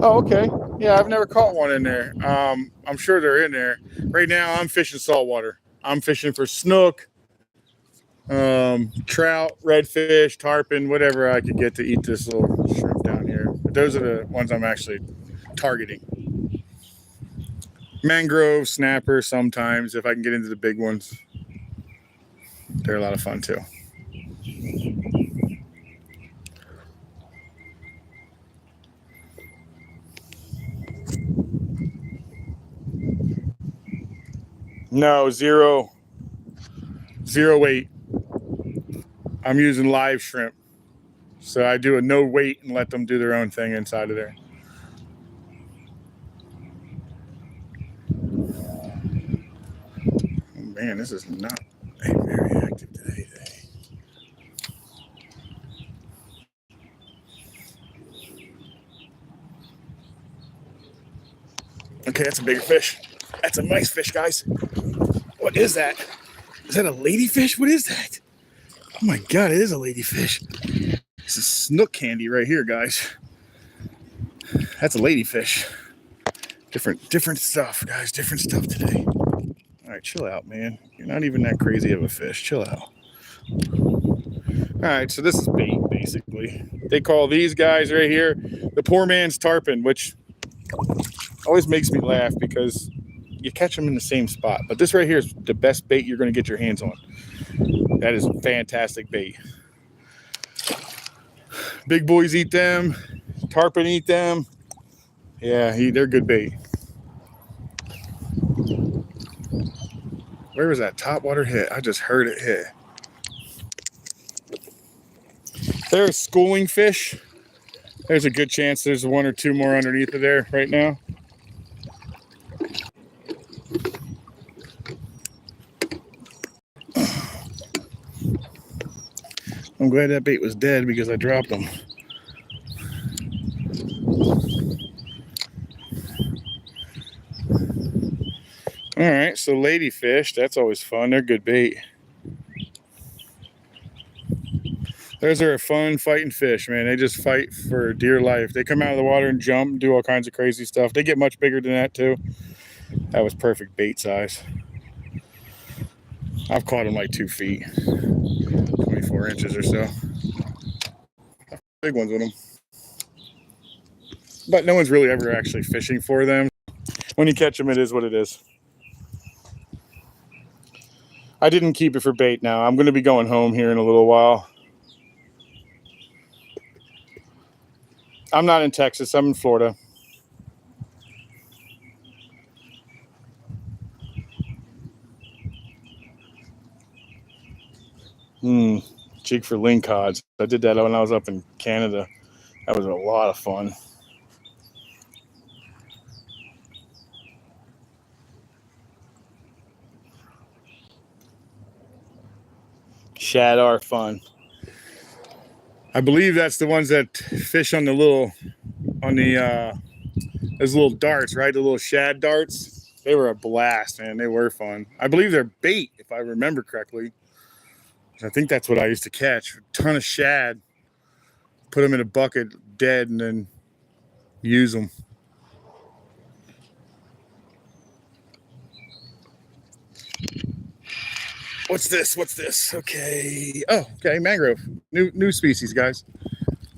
Oh, okay. Yeah, I've never caught one in there. I'm sure they're in there. Right now, I'm fishing saltwater. I'm fishing for snook, trout, redfish, tarpon, whatever I could get to eat this little shrimp down here. But those are the ones I'm actually targeting. Mangrove, snapper sometimes, if I can get into the big ones. They're a lot of fun too. No, zero weight. I'm using live shrimp. So I do a no weight and let them do their own thing inside of there. Oh, man, this is not a very active day. Okay, that's a bigger fish. That's a nice fish, guys. What is that? Is that a ladyfish? What is that? Oh my God, it is a ladyfish. This is snook candy right here, guys. That's a ladyfish. Different stuff, guys. Different stuff today. All right, chill out, man. You're not even that crazy of a fish. Chill out. All right, so this is bait, basically. They call these guys right here the poor man's tarpon, which always makes me laugh because you catch them in the same spot. But this right here is the best bait you're going to get your hands on. That is fantastic bait. Big boys eat them. Tarpon eat them. Yeah, they're good bait. Where was that topwater hit? I just heard it hit. There's schooling fish. There's a good chance there's one or two more underneath of there right now. I'm glad that bait was dead because I dropped them. All right, so ladyfish, that's always fun. They're good bait. Those are a fun fighting fish, man. They just fight for dear life. They come out of the water and jump and do all kinds of crazy stuff. They get much bigger than that too. That was perfect bait size. I've caught them like 2 feet, 24 inches or so. Big ones with them. But no one's really ever actually fishing for them. When you catch them, it is what it is. I didn't keep it for bait now. I'm going to be going home here in a little while. I'm not in Texas. I'm in Florida. Jig for lingcods. I did that when I was up in Canada. That was a lot of fun. Shad are fun. I believe that's the ones that fish on those little darts, right? The little shad darts. They were a blast, man. They were fun. I believe they're bait, if I remember correctly. I think that's what I used to catch. A ton of shad. put them in a bucket dead and then use them. What's this? What's this? Okay. Oh, okay. Mangrove. New species, guys.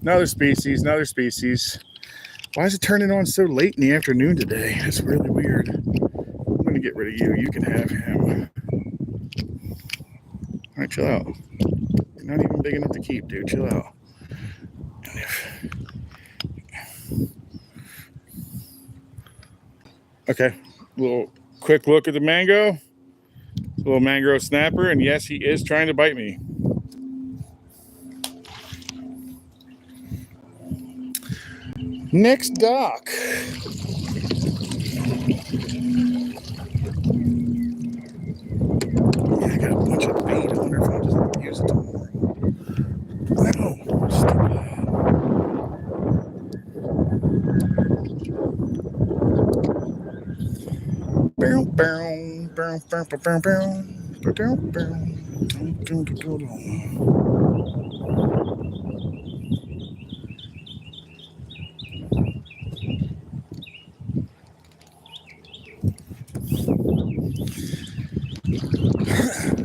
Another species. Another species. Why is it turning on so late in the afternoon today? That's really weird. I'm going to get rid of you. You can have him. All right, chill out. You're not even big enough to keep, dude. Chill out. Okay. A little quick look at the mango. Little mangrove snapper, and yes, he is trying to bite me. Next dock. Yeah, I got a bunch of bait. I wonder if I'll just use it tomorrow. No, stupid. Bow, bow, bow, bow, bow, bow, bow, bow.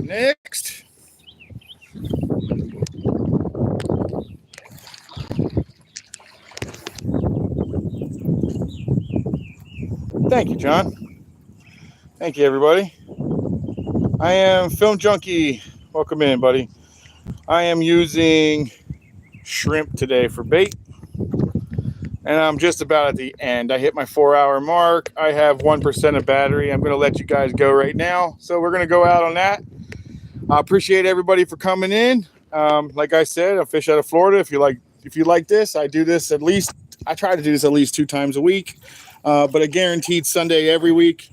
Next. Thank you, John. Thank you, everybody. I am Film Junkie. Welcome in, buddy. I am using shrimp today for bait. And I'm just about at the end. I hit my 4-hour mark. I have 1% of battery. I'm going to let you guys go right now. So we're going to go out on that. I appreciate everybody for coming in. Like I said, I fish out of Florida. If you like this, I do this at least. I try to do this at least 2 times a week, but a guaranteed Sunday every week,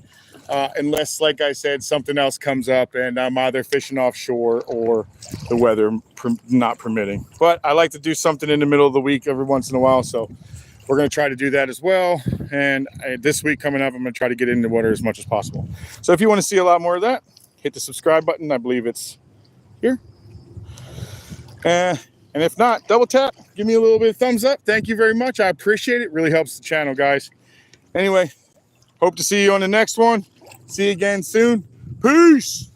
unless, like I said, something else comes up and I'm either fishing offshore or the weather not permitting. But I like to do something in the middle of the week every once in a while. So we're going to try to do that as well. And this week coming up, I'm going to try to get in the water as much as possible. So if you want to see a lot more of that, hit the subscribe button. I believe it's here. And if not, double tap. Give me a little bit of thumbs up. Thank you very much. I appreciate it. Really helps the channel, guys. Anyway, hope to see you on the next one. See you again soon. Peace.